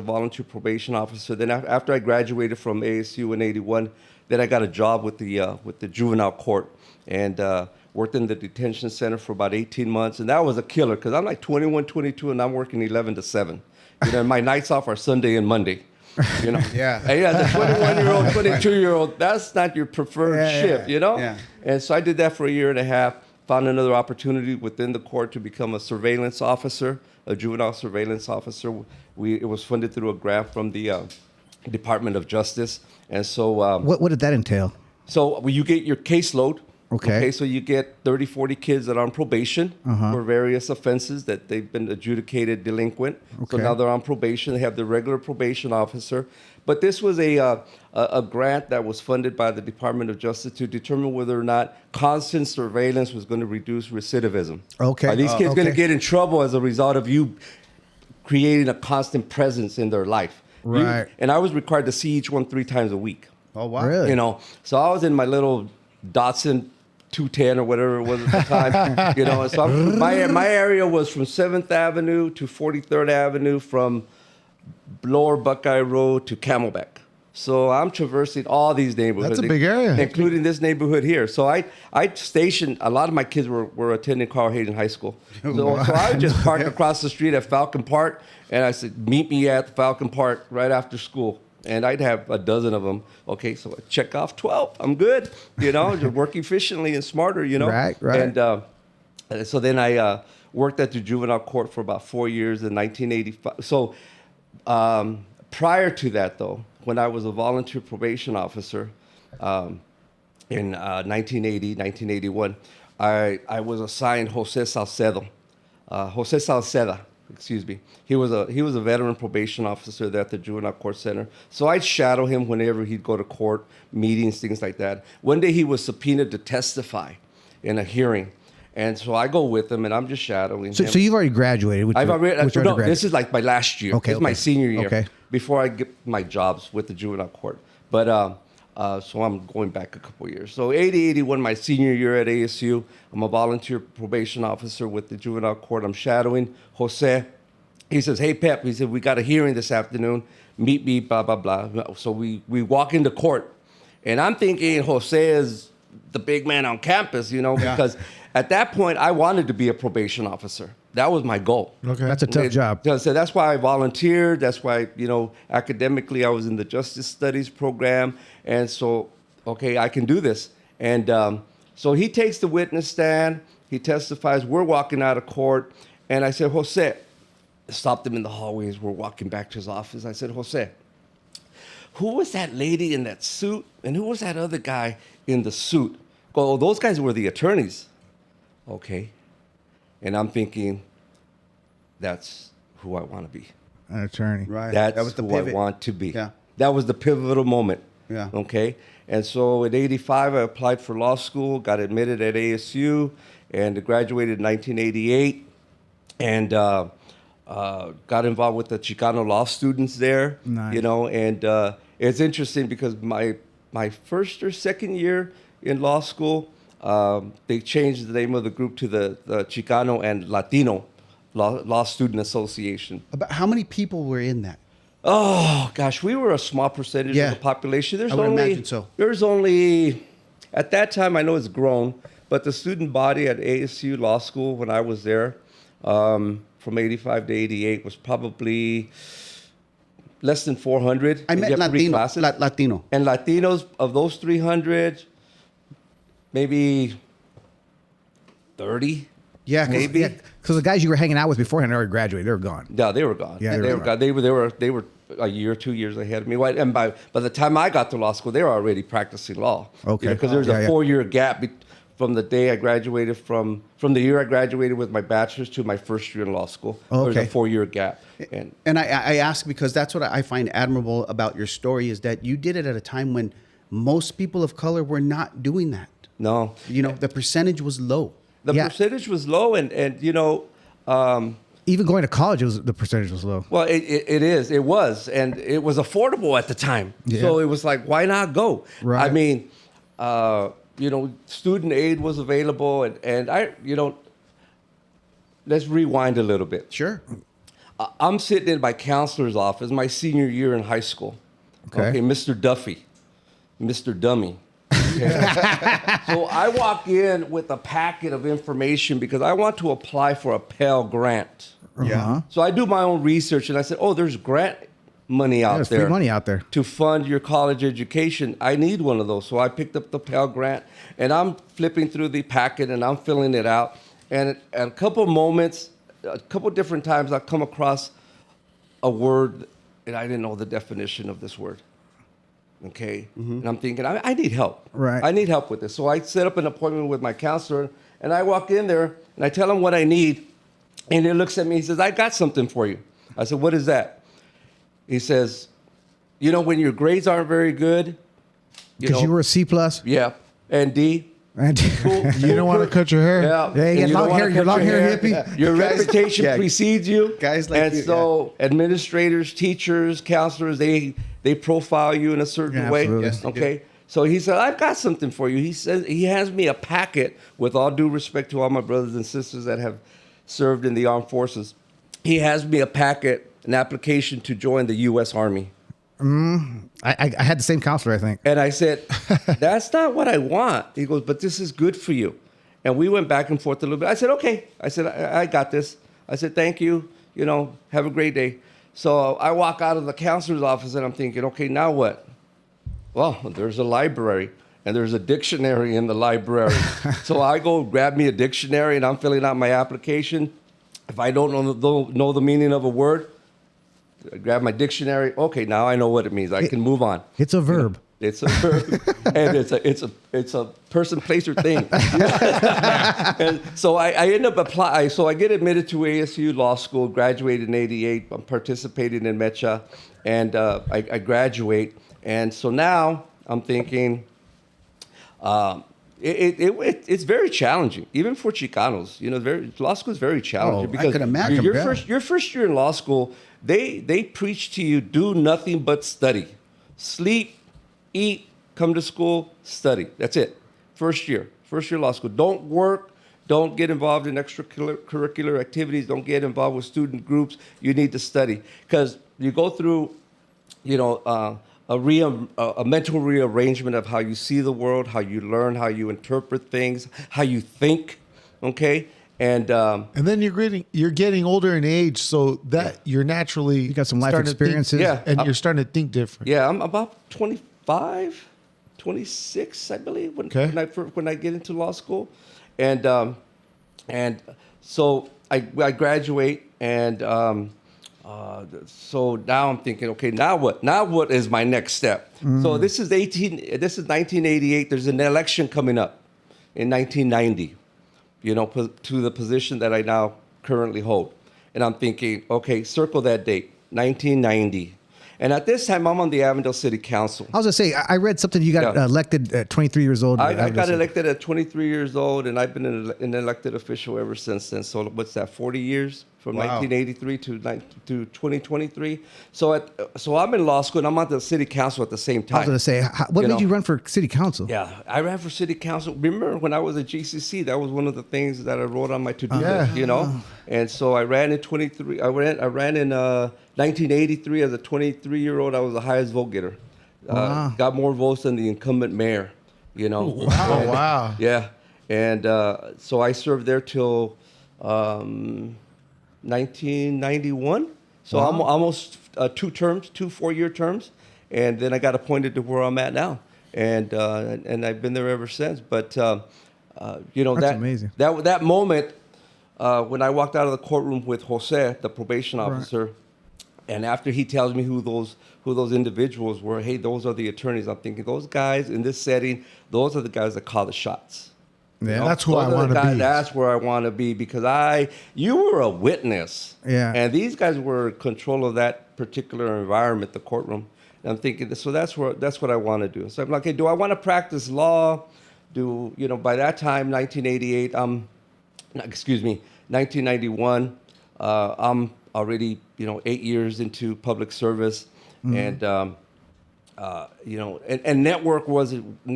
volunteer probation officer. Then after I graduated from ASU in '81, then I got a job with the Juvenile Court, and worked in the detention center for about 18 months. And that was a killer because I'm like 21, 22, and I'm working 11 to 7. You know, my nights off are Sunday and Monday. You know, the 21-year-old, 22-year-old, that's not your preferred shift, you know? Yeah. And so I did that for a year and a half, found another opportunity within the court to become a surveillance officer, a juvenile surveillance officer. It was funded through a grant from the Department of Justice. And so... what did that entail? So you get your caseload. Okay. So you get 30, 40 kids that are on probation for various offenses that they've been adjudicated delinquent. Okay. So now they're on probation. They have the regular probation officer. But this was a grant that was funded by the Department of Justice to determine whether or not constant surveillance was going to reduce recidivism. Okay. Are these kids going to get in trouble as a result of you creating a constant presence in their life? Right. And I was required to see each one 3 times a week. Oh, wow. Really? You know, so I was in my little Datsun 210 or whatever it was at the time, you know. So my area was from 7th Avenue to 43rd Avenue, from Lower Buckeye Road to Camelback. So I'm traversing all these neighborhoods. That's a big area. Including this neighborhood here. So I stationed, a lot of my kids were attending Carl Hayden High School. So I would just park across the street at Falcon Park, and I said, meet me at Falcon Park right after school. And I'd have a dozen of them. Okay, so I check off 12. I'm good. Just work efficiently and smarter, Right. And so then I worked at the Juvenile Court for about 4 years in 1985. So prior to that, though, when I was a volunteer probation officer in 1980, 1981, I was assigned Jose Salceda, excuse me. He was a veteran probation officer there at the Juvenile Court Center. So I'd shadow him whenever he'd go to court, meetings, things like that. One day he was subpoenaed to testify in a hearing. And so I go with him, and I'm just shadowing him. So you've already graduated. With your undergrad? This is like my last year. Okay, This is my senior year. Okay. Before I get my jobs with the Juvenile Court. But so I'm going back a couple of years. So 81, my senior year at ASU, I'm a volunteer probation officer with the Juvenile Court. I'm shadowing Jose. He says, "Hey, Pep," he said, "we got a hearing this afternoon. Meet me, blah, blah, blah." So we walk into court. And I'm thinking Jose is the big man on campus, because at that point, I wanted to be a probation officer. That was my goal. Okay. That's a tough job. So that's why I volunteered. That's why, academically, I was in the Justice Studies program. And so, okay, I can do this. And so he takes the witness stand. He testifies. We're walking out of court. And I said, "Jose," stopped him in the hallways. We're walking back to his office. I said, "Jose, who was that lady in that suit? And who was that other guy in the suit?" "Oh, those guys were the attorneys." "Okay." And I'm thinking, that's who I want to be. An attorney. Right. That's That was the who pivot. I want to be. Yeah. That was the pivotal moment. Yeah. Okay. And so in 85, I applied for law school, got admitted at ASU, and graduated in 1988. And got involved with the Chicano law students there. Nice. And it's interesting because my first or second year in law school, they changed the name of the group to the Chicano and Latino Law Student Association. About how many people were in that? Oh gosh, we were a small percentage Yeah. of the population. I would imagine so. There's only, at that time, I know it's grown, but the student body at ASU Law School when I was there, from 85 to 88, was probably less than 400. I You meant have three Latino. classes. Latino. And Latinos, of those 300, maybe 30. Yeah, 'cause- Maybe. Because the guys you were hanging out with beforehand already graduated. They were gone. No, they were gone. Yeah, they were gone. They were a year, 2 years ahead of me. And by the time I got to law school, they were already practicing law. Okay. Because there was a 4-year gap from the day I graduated from the year I graduated with my bachelor's to my first year in law school. Oh, There's okay. a 4-year gap. And I ask because that's what I find admirable about your story is that you did it at a time when most people of color were not doing that. No. The percentage was low. The Yeah. percentage was low, and Even going to college, the percentage was low. well, it was, and it was affordable at the time. Yeah. So it was like, why not go? Right. I mean, student aid was available, and let's rewind a little bit. Sure. I'm sitting in my counselor's office, my senior year in high school. Okay. Mr. Duffy, Mr. Dummy. Okay. So I walk in with a packet of information because I want to apply for a Pell Grant. Yeah. So I do my own research, and I said, "Oh, there's grant money out There's there. free money out there. To fund your college education. I need one of those." So I picked up the Pell Grant, and I'm flipping through the packet, and I'm filling it out. And at a couple moments, a couple different times, I come across a word, and I didn't know the definition of this word. Okay. And I'm thinking, I need help. Right. I need help with this. So I set up an appointment with my counselor, and I walk in there, and I tell him what I need. And he looks at me, he says, "I got something for you." I said, "What is that?" He says, "When your grades aren't very good, Because you were a C+. yeah, and D, And You don't want to cut your hair. yeah, Yeah, you and get you long don't wanna hair- you're cut long your hair hippie. Your Guys- reputation yeah. precedes you. Guys like and you, so administrators, teachers, counselors, they profile you in a certain Yeah, way. absolutely. Yes, they do. Okay. So he said, "I've got something for you." He says he hands me a packet. With all due respect to all my brothers and sisters that have served in the armed forces, he has me a packet, an application to join the U.S. Army. I had the same counselor, I think. And I said, "That's not what I want." He goes, "But this is good for you." And we went back and forth a little bit. I said, "Okay." I said, I got this." I said, "Thank you. Have a great day." So I walk out of the counselor's office and I'm thinking, okay, now what? Well, there's a library and there's a dictionary in the library. So I go grab me a dictionary and I'm filling out my application. If I don't know the meaning of a word, I grab my dictionary. Okay, now I know what it means. I can move on. It's a verb. It's a verb, and it's a person, place, or thing. And so I end up applying. So I get admitted to ASU Law School. Graduated in '88. I'm participating in MECHA, and I graduate. And so now I'm thinking, it's very challenging, even for Chicanos. Law school is very challenging I could imagine. your first year in law school, they preach to you, do nothing but study, sleep, eat, come to school, study. That's it. First year law school. Don't work. Don't get involved in extracurricular activities. Don't get involved with student groups. You need to study because you go through, a mental rearrangement of how you see the world, how you learn, how you interpret things, how you think. Okay. And then you're getting older in age, so that you're naturally You got some life starting to think- experiences. and you're starting to think different. yeah, I'm about 25, 26, I believe, when I get into law school, and so I graduate, and so now I'm thinking, okay, now what? Now what is my next step? So this is 1988. There's an election coming up in 1990. To the position that I now currently hold. And I'm thinking, okay, circle that date, 1990. And at this time, I'm on the Avondale City Council. I was going to say, I read something you got elected at 23 years old. I got elected at 23 years old, and I've been an elected official ever since then. So what's that, 40 years? From 1983 to 2023. So I'm in law school, and I'm on the city council at the same time. I was going to say, what made you run for city council? Yeah, I ran for city council. Remember when I was at GCC, that was one of the things that I wrote on my to-do list, And so I ran in 23. I ran in 1983 as a 23-year-old. I was the highest vote getter. Got more votes than the incumbent mayor, Wow. Yeah. And so I served there till 1991. So almost 2 4-year terms. And then I got appointed to where I'm at now. And I've been there ever since. But, That's amazing. That moment when I walked out of the courtroom with Jose, the probation officer, and after he tells me who those individuals were, hey, those are the attorneys. I'm thinking those guys in this setting, those are the guys that call the shots. Yeah, that's who I want to be. That's where I want to be because you were a witness. Yeah. And these guys were in control of that particular environment, the courtroom. And I'm thinking, so that's what I want to do. So I'm like, okay, do I want to practice law? By that time, 1991, I'm already, 8 years into public service. And, and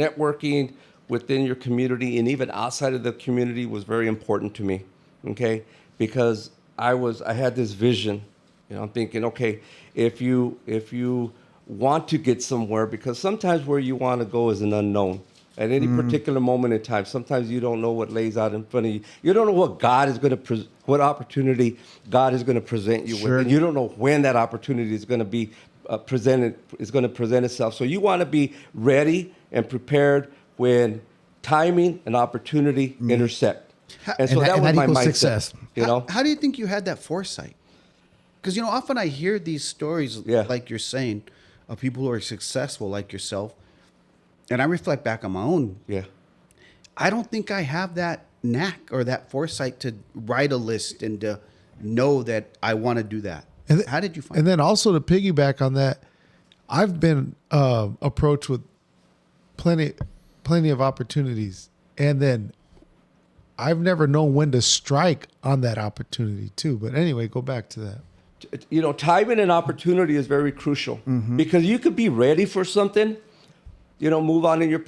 networking within your community and even outside of the community was very important to me, okay? Because I had this vision, I'm thinking, okay, if you want to get somewhere, because sometimes where you want to go is an unknown. At any particular moment in time, sometimes you don't know what lays out in front of you. You don't know what opportunity God is going to present you with, and you don't know when that opportunity is going to be present itself. So you want to be ready and prepared when timing and opportunity intersect. And so that was my mindset. Success. How do you think you had that foresight? Because, often I hear these stories, like you're saying, of people who are successful like yourself. And I reflect back on my own. Yeah. I don't think I have that knack or that foresight to write a list and to know that I want to do that. How did you find And then also to piggyback on that, I've been approached with plenty of opportunities, and then I've never known when to strike on that opportunity too. But anyway, go back to that. Timing and opportunity is very crucial because you could be ready for something, move on in your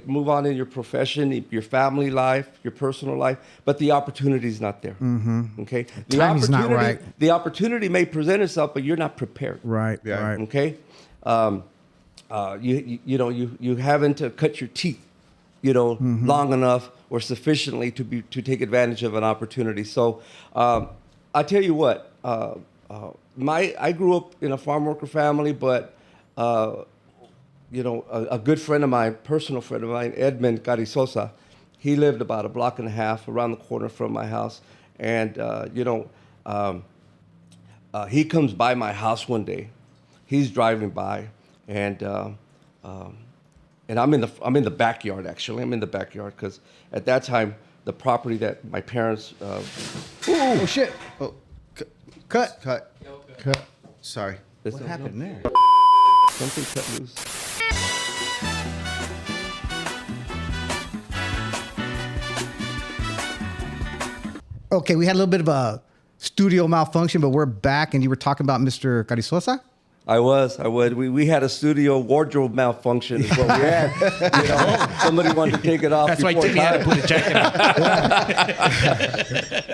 move on in your profession, your family life, your personal life, but the opportunity is not there. Okay, the timing's not right. The opportunity may present itself, but you're not prepared. Right. Right. Okay. You haven't cut your teeth, long enough or sufficiently to take advantage of an opportunity. So I tell you what, I grew up in a farm worker family, but a good friend of mine, personal friend of mine, Edmund Carizosa, he lived about a block and a half around the corner from my house, and he comes by my house one day. He's driving by, and I'm in the backyard. Actually, I'm in the backyard because at that time the property that my parents. Oh shit! Oh, Cut. Cut. Sorry. What happened there? Something cut loose. Okay, we had a little bit of a studio malfunction, but we're back, and you were talking about Mr. Carizosa. I was. We had a studio wardrobe malfunction is what we had. Somebody wanted to take it off. That's why Timmy had to put a jacket on.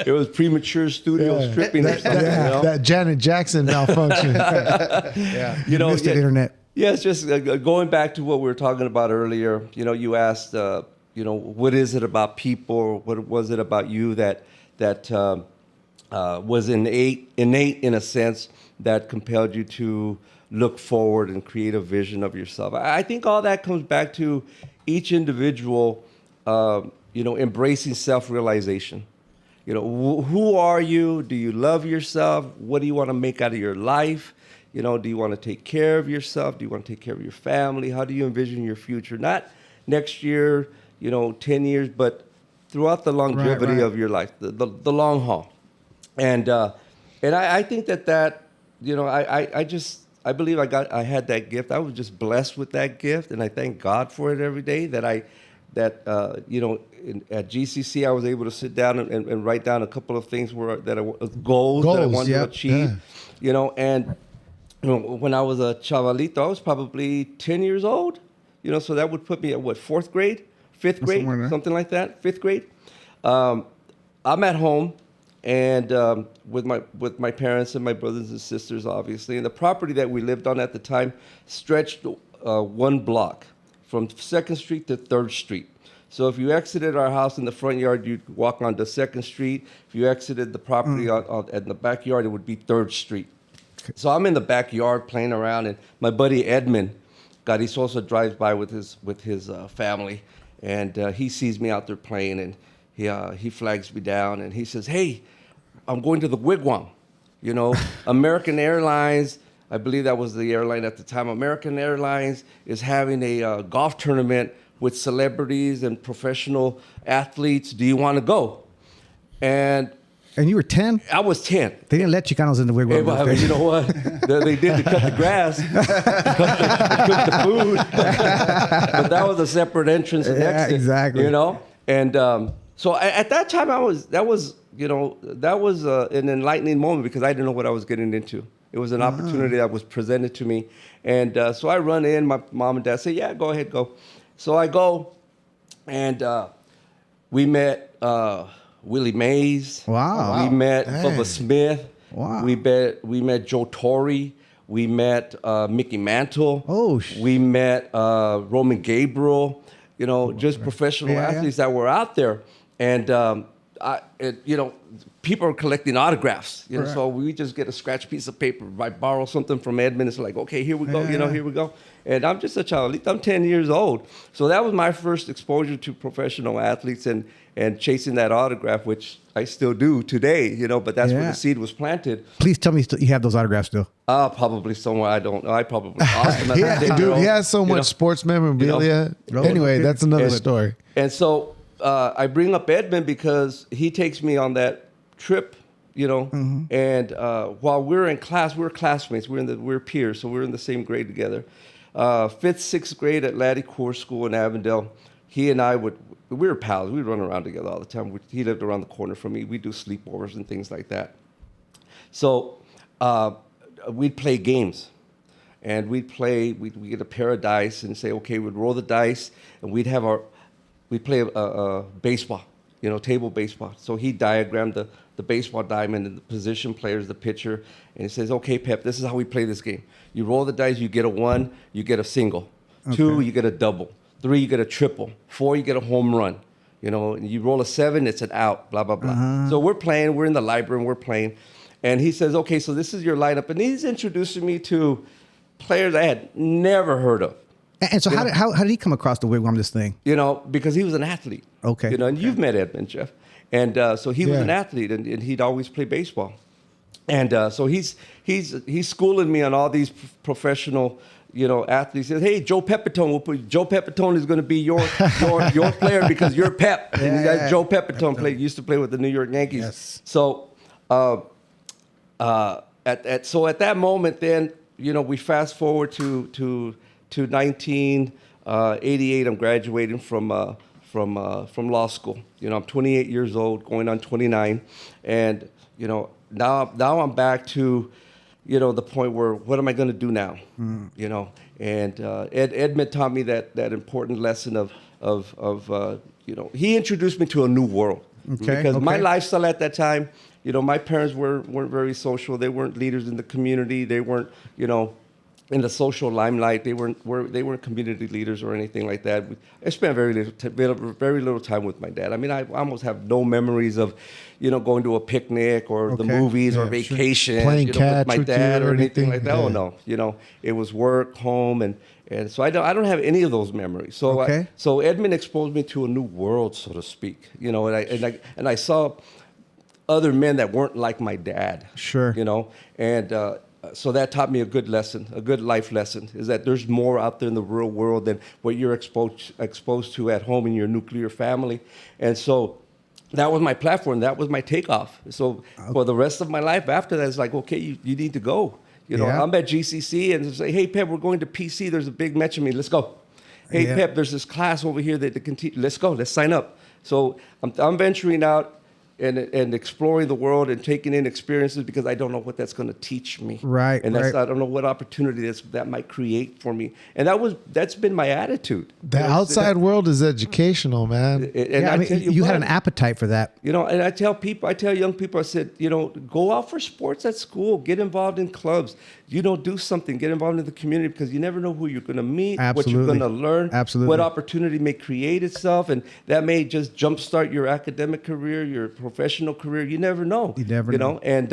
It was premature studio stripping or something. That Janet Jackson malfunction. Missed the internet. Yeah, it's just going back to what we were talking about earlier. You asked, what is it about people? What was it about you that was innate in a sense that compelled you to look forward and create a vision of yourself? I think all that comes back to each individual, embracing self-realization. Who are you? Do you love yourself? What do you want to make out of your life? Do you want to take care of yourself? Do you want to take care of your family? How do you envision your future? Not next year, 10 years, but throughout the longevity of your life, the long haul. And I think that I believe I had that gift. I was just blessed with that gift, and I thank God for it every day. At GCC I was able to sit down and write down a couple of things goals that I wanted to achieve. And when I was a chavalito, I was probably 10 years old. So that would put me at what, 4th grade, 5th grade, something like that, 5th grade. I'm at home. And with my parents and my brothers and sisters, obviously. And the property that we lived on at the time stretched one block from 2nd Street to 3rd Street. So if you exited our house in the front yard, you'd walk onto 2nd Street. If you exited the property in the backyard, it would be 3rd Street. So I'm in the backyard playing around, and my buddy Edmund Carizosa drives by with his family, and he sees me out there playing, and he flags me down, and he says, "Hey, I'm going to the Wigwam." American Airlines, I believe that was the airline at the time. American Airlines is having a golf tournament with celebrities and professional athletes. Do you want to go? And you were 10? I was 10. They didn't let Chicanos in the wigwam. Hey, but you know what? They did to cut the grass, cook the food. But that was a separate entrance and exit. Exactly. And so at that time, that was an enlightening moment because I didn't know what I was getting into. It was an opportunity that was presented to me. And so I run in, my mom and dad say, "Yeah, go ahead, go." So I go, and we met Willie Mays. Wow. We met Bubba Smith. Wow. We met Joe Torre. We met Mickey Mantle. Oh, we met Roman Gabriel. Just professional athletes that were out there. And people are collecting autographs. So we just get a scratch piece of paper. I borrow something from Edmund. It's like, okay, here we go. Here we go. And I'm just a child. I'm 10 years old. So that was my first exposure to professional athletes and chasing that autograph, which I still do today. But that's where the seed was planted. Please tell me you have those autographs still. Probably somewhere. I don't know. I probably lost them. Dude, he has so much sports memorabilia. Anyway, that's another story. And so I bring up Edmund because he takes me on that trip, and while we're in class, we're classmates. We're peers, so we're in the same grade together. 5th, 6th grade at Laddie Core School in Avondale. He and I we were pals. We'd run around together all the time. He lived around the corner from me. We'd do sleepovers and things like that. So we'd play games. And we'd get a pair of dice and say, okay, we'd roll the dice, and we'd play a baseball, table baseball. So he diagrammed the baseball diamond and the position players, the pitcher, and he says, okay, Pep, this is how we play this game. You roll the dice, you get a 1, you get a single. Okay. 2, you get a double. 3, you get a triple. 4, you get a home run. And you roll a 7, it's an out, blah, blah, blah. So we're playing, we're in the library and we're playing. And he says, okay, so this is your lineup. And he's introducing me to players I had never heard of. And so how did he come across the wigwam, this thing? You know, because he was an athlete. Okay. You know, and you've met Edmund, Jeff. And so he was an athlete, and he'd always play baseball. And so he's schooling me on all these professional, you know, athletes. He says, hey, Joe Pepitone, Joe Pepitone is going to be your player because you're Pep. And Joe Pepitone used to play with the New York Yankees. Yes. So at that moment, then, you know, we fast forward to 1988. I'm graduating from law school. You know, I'm 28 years old, going on 29, and you know, now I'm back to, you know, the point where what am I going to do now? You know, and Edmund taught me that important lesson of you know, he introduced me to a new world. Because my lifestyle at that time, you know, my parents weren't very social. They weren't leaders in the community. They weren't, you know, in the social limelight. They weren't community leaders or anything like that. I spent very little time with my dad. I mean, I almost have no memories of, you know, going to a picnic or the movies or vacation, playing you know, catch with my dad or anything like that. Yeah. Oh no, you know, it was work, home, and so I don't have any of those memories. So so Edmund exposed me to a new world, so to speak. You know, and I saw other men that weren't like my dad. Sure. You know, and so that taught me a good lesson, a good life lesson, is that there's more out there in the real world than what you're exposed to at home in your nuclear family. And so that was my platform. That was my takeoff. So for the rest of my life after that, it's like, okay, you need to go. You know, I'm at GCC and say, hey, Pep, we're going to PC. There's a big match of me. Let's go. Hey, Pep, there's this class over here that can teach. Let's go. Let's sign up. So I'm venturing out and exploring the world and taking in experiences because I don't know what that's going to teach me. Right. And I don't know what opportunity that might create for me. And that's been my attitude. The outside world is educational, man. And I mean, you had an appetite for that. You know, and I tell young people, I said, you know, go out for sports at school, get involved in clubs, you know, do something, get involved in the community because you never know who you're going to meet, what you're going to learn, what opportunity may create itself. And that may just jumpstart your academic career, your professional career. You never know. You never know. And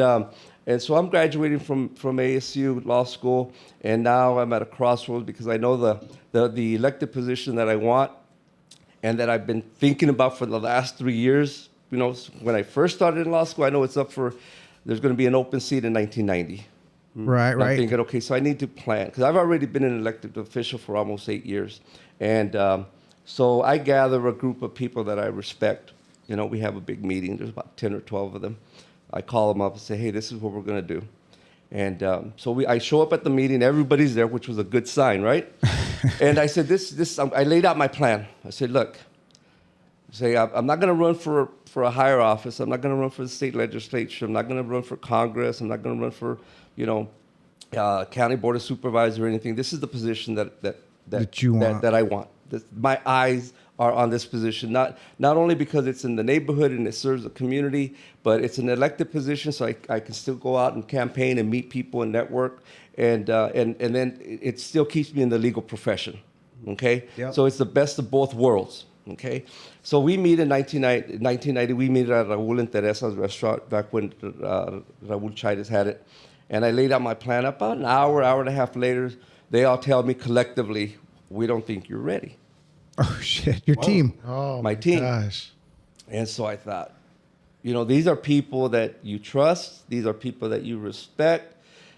so I'm graduating from ASU Law School, and now I'm at a crossroads because I know the elected position that I want and that I've been thinking about for the last 3 years. You know, when I first started in law school, I know there's going to be an open seat in 1990. Right. I'm thinking, okay, so I need to plan because I've already been an elected official for almost 8 years. And so I gather a group of people that I respect. You know, we have a big meeting. There's about 10 or 12 of them. I call them up and say, hey, this is what we're going to do. And so I show up at the meeting. Everybody's there, which was a good sign, right? And I said, I laid out my plan. I said, look, I'm not going to run for a higher office. I'm not going to run for the state legislature. I'm not going to run for Congress. I'm not going to run for, you know, county board of supervisor or anything. This is the position that you want. That I want. My eyes are on this position, not only because it's in the neighborhood and it serves the community, but it's an elected position, so I can still go out and campaign and meet people and network, and then it still keeps me in the legal profession. Okay, so it's the best of both worlds. Okay, so we meet in 1990. We meet at Raul and Teresa's restaurant back when Raul Chaires had it, and I laid out my plan. About an hour and a half later, they all tell me collectively, "We don't think you're ready." Oh shit! Your team. Oh my team. Gosh. And so I thought, you know, these are people that you trust. These are people that you respect.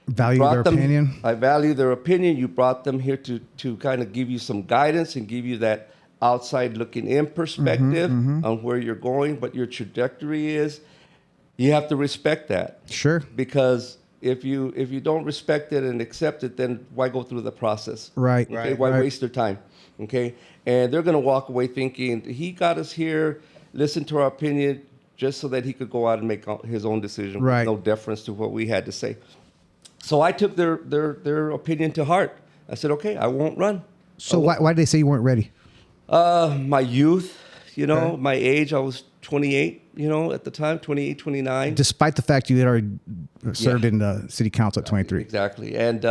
Value their opinion. I value their opinion. You brought them here to kind of give you some guidance and give you that outside looking in perspective on where you're going, what your trajectory is. You have to respect that. Sure. Because if you don't respect it and accept it, then why go through the process? Right. Okay? Why waste their time? Okay. And they're going to walk away thinking he got us here, listen to our opinion, just so that he could go out and make his own decision with no deference to what we had to say. So I took their opinion to heart. I said, okay, I won't run. So why did they say you weren't ready? My youth, you know, my age. I was 28, you know, at the time, 28, 29. Despite the fact you had already served in the city council at 23. Exactly. And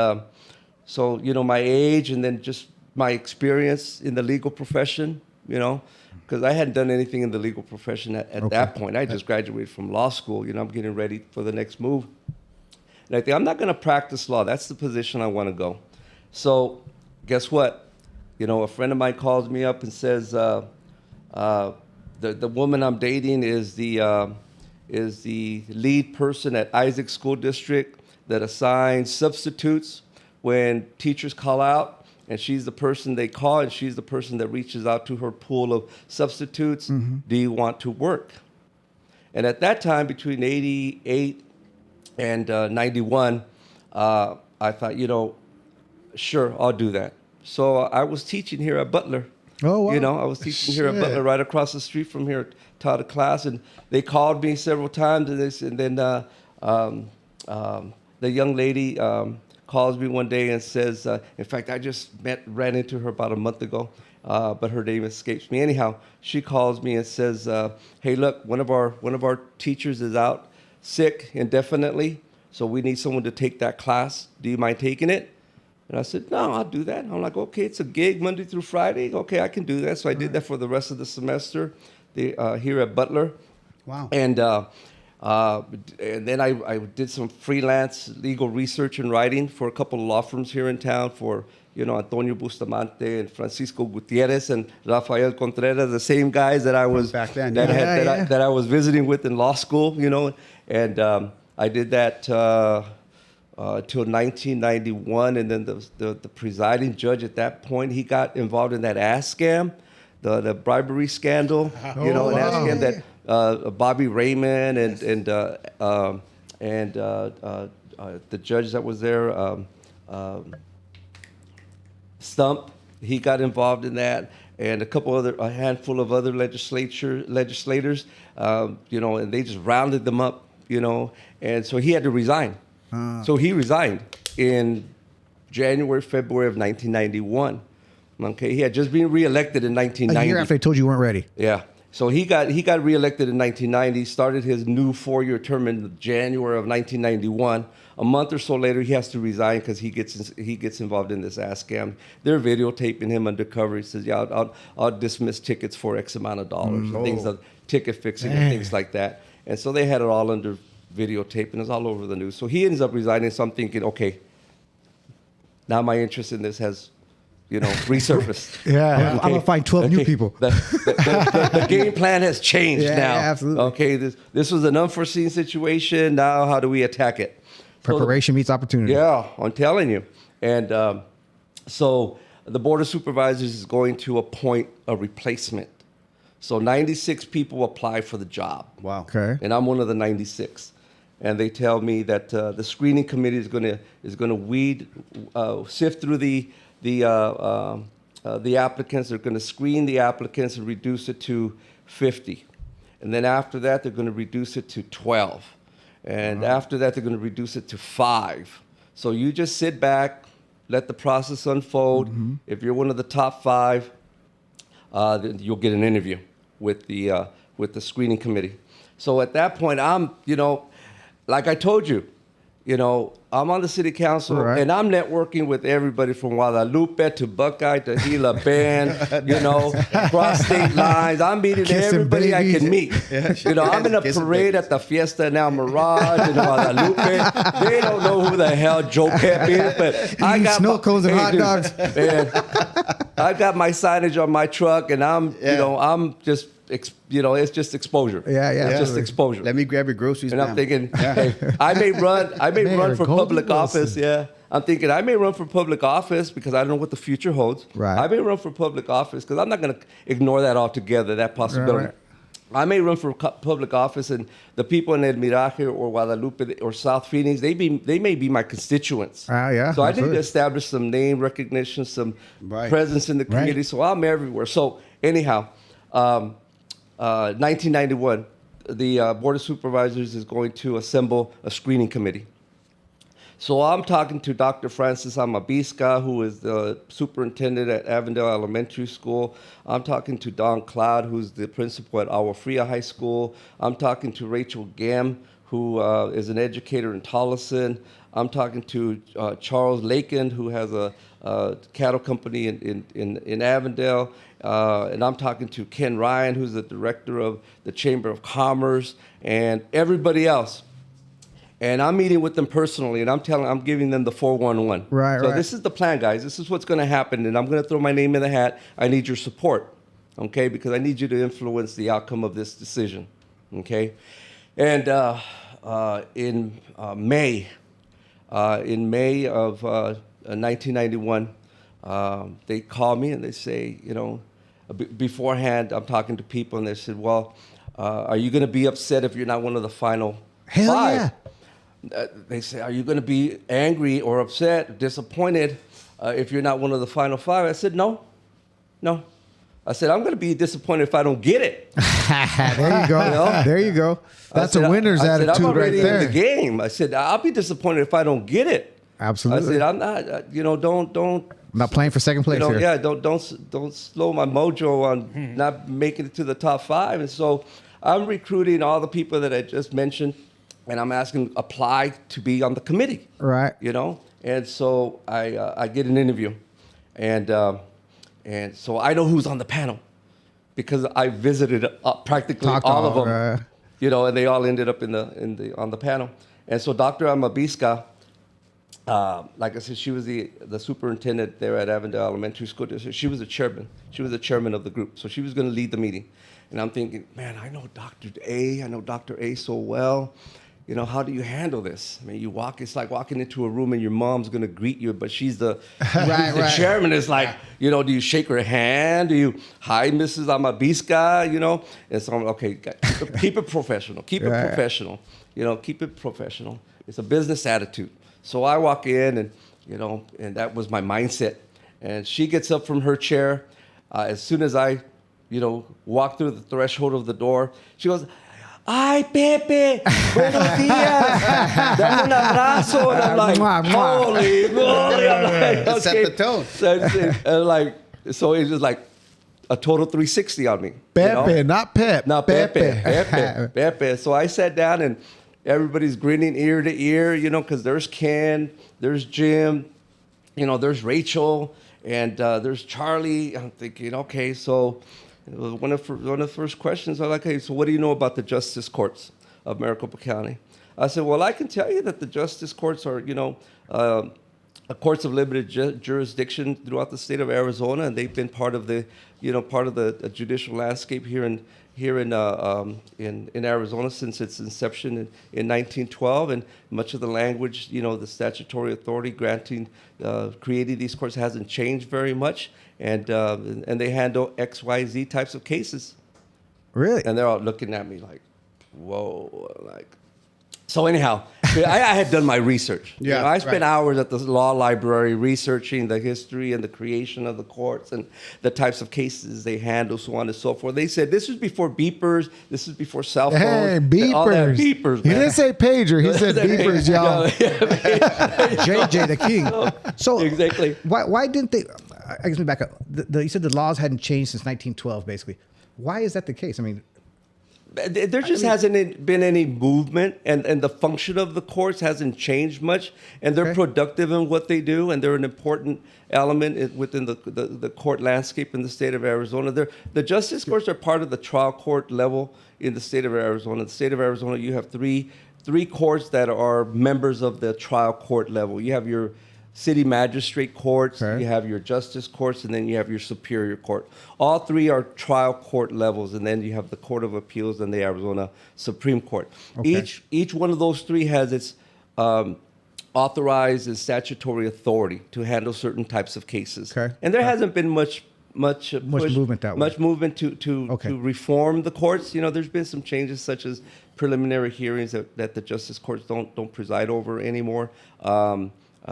so, you know, my age and then just my experience in the legal profession, you know, because I hadn't done anything in the legal profession at that point. I just graduated from law school. You know, I'm getting ready for the next move. And I think, I'm not going to practice law. That's the position I want to go. So guess what? You know, a friend of mine calls me up and says, the woman I'm dating is the lead person at Isaac School District that assigns substitutes when teachers call out, and she's the person they call, and she's the person that reaches out to her pool of substitutes. Do you want to work? And at that time, between 88 and 91, I thought, you know, sure, I'll do that. So I was teaching here at Butler. Oh, wow. You know, I was teaching here at Butler, right across the street from here, taught a class, and they called me several times, and then the young lady calls me one day and says, in fact, I just ran into her about a month ago, but her name escapes me. Anyhow, she calls me and says, hey, look, one of our teachers is out sick indefinitely, so we need someone to take that class. Do you mind taking it? And I said, no, I'll do that. I'm like, okay, it's a gig Monday through Friday. Okay, I can do that. So I did that for the rest of the semester here at Butler. Wow. And then I did some freelance legal research and writing for a couple of law firms here in town for, you know, Antonio Bustamante and Francisco Gutierrez and Rafael Contreras, the same guys that I was Back then, that I was visiting with in law school, you know. And I did that till 1991, and then the presiding judge at that point, he got involved in that ass scam, the bribery scandal, you know, an ass scam that Bobby Raymond and the judge that was there, Stump, he got involved in that, and a handful of other legislators, you know, and they just rounded them up, you know, and so he had to resign. So he resigned in January, February of 1991. Okay, he had just been reelected in 1990. A year after they told you weren't ready. Yeah. So he got reelected in 1990, started his new 4-year term in January of 1991. A month or so later, he has to resign because he gets involved in this ass scam. They're videotaping him undercover. He says, yeah, I'll dismiss tickets for X amount of dollars, and things like ticket fixing and things like that. And so they had it all under videotape, and it's all over the news. So he ends up resigning. So I'm thinking, okay, now my interest in this has, you know, resurfaced. I'm going to find 12 new people. The game plan has changed now. Yeah, absolutely. Okay, this was an unforeseen situation. Now how do we attack it? Preparation meets opportunity. Yeah, I'm telling you. And so the Board of Supervisors is going to appoint a replacement. So 96 people apply for the job. Wow. Okay. And I'm one of the 96. And they tell me that the screening committee is going to sift through the applicants. They're going to screen the applicants and reduce it to 50. And then after that, they're going to reduce it to 12. And after that, they're going to reduce it to 5. So you just sit back, let the process unfold. If you're one of the top 5, then you'll get an interview with the screening committee. So at that point, I'm, you know, like I told you, you know, I'm on the city council, and I'm networking with everybody from Guadalupe to Buckeye to Gila Bend, you know, cross state lines. I'm meeting everybody I can meet. You know, I'm in a parade at the Fiesta in El Mirage in Guadalupe. They don't know who the hell Joe Pepe is, but I got snow cones and hot dogs. Man, I got my signage on my truck, and I'm, you know, I'm just, you know, it's just exposure. It's just exposure. Let me grab your groceries. And I'm thinking, hey, I may run for public office. Yeah, I'm thinking I may run for public office because I don't know what the future holds. Right. I may run for public office because I'm not going to ignore that altogether. That possibility. Right. I may run for public office, and the people in El Mirage or Guadalupe or South Phoenix, they may be my constituents. So I need to establish some name recognition, some presence in the community. So I'm everywhere. So anyhow. 1991, the Board of Supervisors is going to assemble a screening committee. So I'm talking to Dr. Francis Amabisca, who is the superintendent at Avondale Elementary School. I'm talking to Don Cloud, who's the principal at Agua Fria High School. I'm talking to Rachel Gam, who is an educator in Tolleson. I'm talking to Charles Lakin, who has a cattle company in Avondale. And I'm talking to Ken Ryan, who's the director of the Chamber of Commerce, and everybody else. And I'm meeting with them personally, and I'm giving them the 411. Right, so right. this is the plan, guys. This is what's going to happen, and I'm going to throw my name in the hat. I need your support, okay? Because I need you to influence the outcome of this decision, okay? And in May of 1991, they call me and they say, beforehand, I'm talking to people, and they said, well, are you going to be upset if you're not one of the final Hell five? yeah. They say, are you going to be angry or upset, disappointed if you're not one of the final five? I said, no. I said, I'm going to be disappointed if I don't get it. There you go. There you go. That's a winner's I said, attitude I'm already right there. in the game. I said, I'll be disappointed if I don't get it. Absolutely. I said, I'm not, don't. I'm not playing for second place here. Yeah, don't slow my mojo on not making it to the top five. And so I'm recruiting all the people that I just mentioned, and I'm asking apply to be on the committee. Right. And so I get an interview, and so I know who's on the panel because I visited practically Talked to all of all, them. And they all ended up on the panel. And so Dr. Amabiska, like I said, she was the superintendent there at Avondale Elementary School District. She was the chairman. She was the chairman of the group. So she was going to lead the meeting. And I'm thinking, man, I know Dr. A so well. How do you handle this? I mean, it's like walking into a room and your mom's going to greet you, but she's the chairman. Is like, do you shake her hand? Do you, hi, Mrs. Amabiska, And so I'm, okay, keep it professional. Keep it professional. Keep it professional. It's a business attitude. So I walk in and that was my mindset. And she gets up from her chair. As soon as I, walk through the threshold of the door, she goes, ay, Pepe, buenos dias, dame un abrazo. And I'm like, holy moly. I'm like, okay. Set the tone. So it's just like a total 360 on me. Pepe, not Pep. No, Pepe. So I sat down and everybody's grinning ear to ear, because there's Ken, there's Jim, there's Rachel, and there's Charlie. I'm thinking, okay, so one of the first questions, I'm like, hey, so what do you know about the justice courts of Maricopa County? I said, well, I can tell you that the justice courts are, courts of limited jurisdiction throughout the state of Arizona, and they've been part of the, judicial landscape here in Arizona since its inception in 1912, and much of the language, the statutory authority creating these courts hasn't changed very much, and they handle XYZ types of cases. Really? And they're all looking at me like, whoa, like. So anyhow, I had done my research. Yeah, I spent hours at the law library researching the history and the creation of the courts and the types of cases they handle, so on and so forth. They said this was before beepers, this is before cell phones. Hey, all that beepers. Beepers, He man. didn't say pager. He said beepers, y'all. JJ the king. So Exactly. Why didn't they? I guess let me back up. You said the laws hadn't changed since 1912, basically. Why is that the case? I mean, there just hasn't been any movement, and the function of the courts hasn't changed much, and they're productive in what they do, and they're an important element within the court landscape in the state of Arizona. The justice courts are part of the trial court level in the state of Arizona. In the state of Arizona, you have three courts that are members of the trial court level. You have your city magistrate courts, you have your justice courts, and then you have your superior court. All three are trial court levels, and then you have the Court of Appeals and the Arizona Supreme Court. Okay. Each one of those three has its authorized and statutory authority to handle certain types of cases. Okay. And there hasn't been much movement that way. much movement to reform the courts. There's been some changes, such as preliminary hearings that the justice courts don't preside over anymore.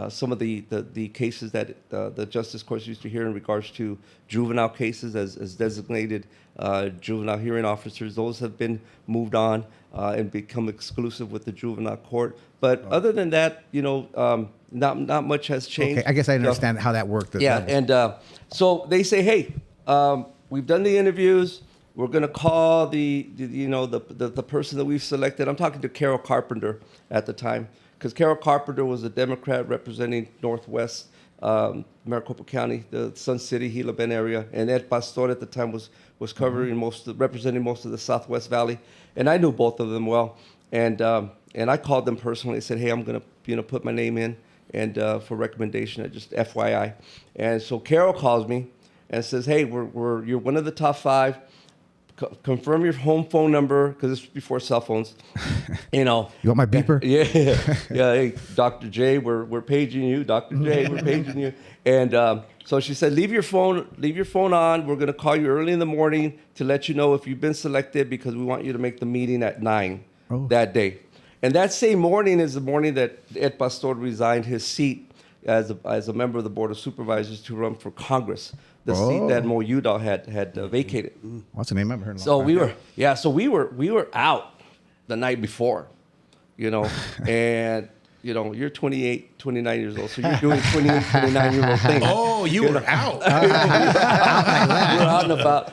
Some of the cases that the justice courts used to hear in regards to juvenile cases as designated juvenile hearing officers, those have been moved on and become exclusive with the juvenile court. But other than that, not much has changed. okay, I guess I understand how that worked. And so they say, hey, we've done the interviews. We're going to call the person that we've selected. I'm talking to Carol Carpenter at the time, because Carol Carpenter was a Democrat representing Northwest Maricopa County, the Sun City, Gila Bend area, and Ed Pastor at the time was covering representing most of the Southwest Valley, and I knew both of them well, and I called them personally. I said, hey, I'm going to put my name in and for recommendation, just FYI. And so Carol calls me and says, hey, you're one of the top 5. Confirm your home phone number, because this was before cell phones. You want my beeper? Yeah. Hey, Dr. J, we're paging you. Dr. J, we're paging you. And so she said, leave your phone on. We're going to call you early in the morning to let you know if you've been selected, because we want you to make the meeting at 9 that day. And that same morning is the morning that Ed Pastor resigned his seat as a member of the Board of Supervisors to run for Congress. The seat that Mo Udall had vacated. What's the name? I haven't heard. So we were out the night before, and you're 28, 29 years old, so you're doing 28, 29-year-old things. Oh, you were out. We're out and about.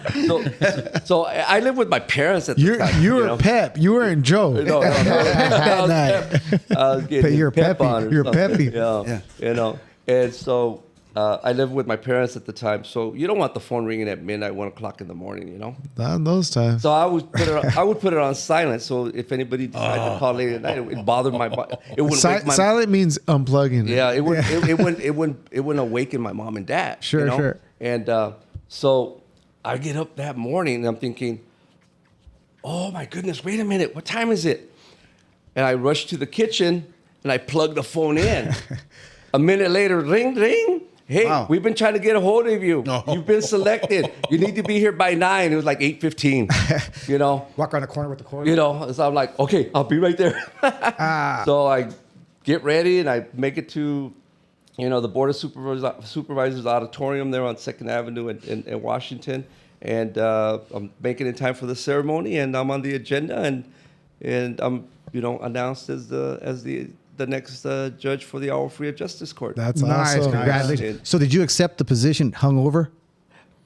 So I lived with my parents at the time. You were Pep. You were in Joe. No. I was getting You're Pep Pepe. on or You're something. Pepe. Yeah. And so I lived with my parents at the time, so you don't want the phone ringing at midnight, 1 o'clock in the morning, Not in those times. So I would put it on silent, so if anybody decided to call late at night, it bothered my body. It wouldn't wake my Silent means unplugging. Yeah, it wouldn't awaken my mom and dad. Sure. And so I get up that morning and I'm thinking, oh my goodness, wait a minute, what time is it? And I rush to the kitchen and I plug the phone in. A minute later, ring, ring. Hey, we've been trying to get a hold of you. No. You've been selected. You need to be here by 9. It was like 8:15. Walk around the corner with the cord. So I'm like, okay, I'll be right there. So I get ready and I make it to, the Board of Supervisors auditorium there on 2nd Avenue in Washington, and I'm making it time for the ceremony, and I'm on the agenda, and I'm announced as the next judge for the Agua Fria Justice Court. That's nice. awesome. Congratulations. So did you accept the position hungover?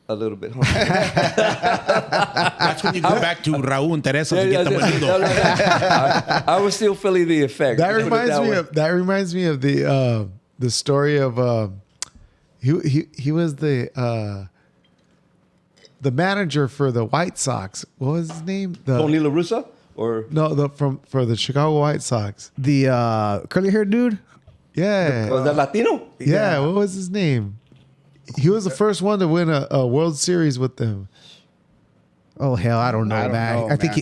A little bit. That's when you go back to Raúl and Teresa to get the menudo. I was still feeling the effect. That reminds me of the story of he was the manager for the White Sox. What was his name? Tony La Russa? Or for the Chicago White Sox. The curly haired dude? Yeah. was that Latino? Yeah, what was his name? He was the first one to win a World Series with them. Oh hell, I don't know, I don't man. know, I think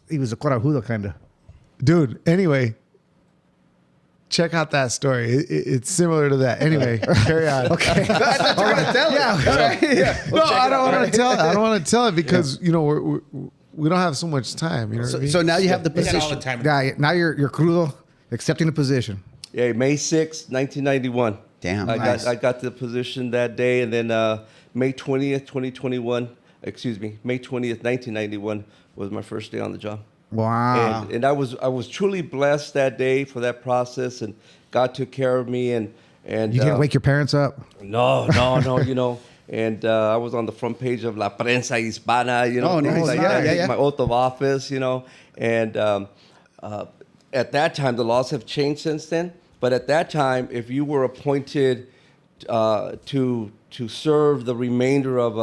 he was a corajudo kind of. Dude, anyway, check out that story. It's similar to that. Anyway, carry on. Okay. You're gonna tell it. No, I don't want to tell it. I don't want to tell it because we don't have so much time. You know what I mean? So now you have the We got all position. the time. Yeah, now you're crudo accepting the position. Yeah, May 6, 1991. Damn, I got the position that day, and then May 20th, 2021. May 20th, 1991 was my first day on the job. Wow. And I was truly blessed that day for that process, and God took care of me. And You didn't wake your parents up? No. And I was on the front page of La Prensa Hispana, Oh, things nice. like that. Yeah. My oath of office, And at that time, the laws have changed since then. But at that time, if you were appointed to serve the remainder of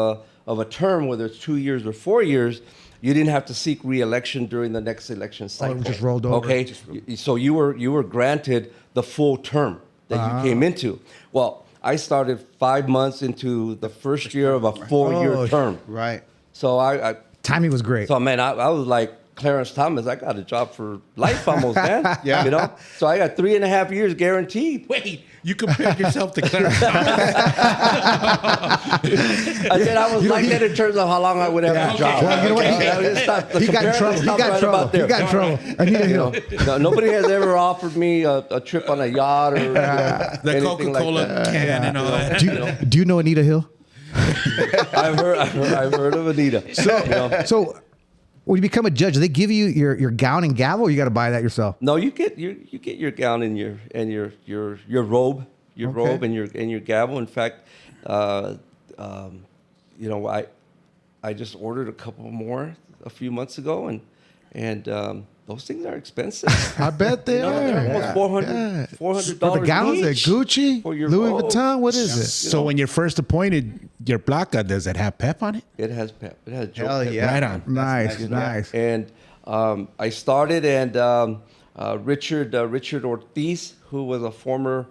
a term, whether it's 2 years or 4 years, you didn't have to seek re-election during the next election cycle. it just rolled over. Okay, so you were granted the full term that you came into. Well, I started 5 months into the first year of a 4-year term. Right. So I Timing was great. so man, I was like Clarence Thomas. I got a job for life almost, man. Yeah. So I got 3.5 years guaranteed. Wait, you compared yourself to Clarence Thomas? I said I was like that in terms of how long I would have a job. Well, you know what? He He got in trouble. He got in trouble. Anita Hill. No, nobody has ever offered me a trip on a yacht or The anything Coca-Cola like that. can and all that. Do you know Anita Hill? I've heard of Anita. So when you become a judge, do they give you your gown and gavel, or you got to buy that yourself? No, you get your gown and your robe, robe and your gavel. In fact, I just ordered a couple more a few months ago, and those things are expensive. I bet they They're are. almost Yeah. $400 gowns? Is it each. Gucci? For your Louis robe. Vuitton? What is it? So when you're first appointed, your placa, does it have Pep on it? It has Pep. It has Joe Hell Pep. yeah. Right on. Nice. And I started, and Richard Ortiz, who was a former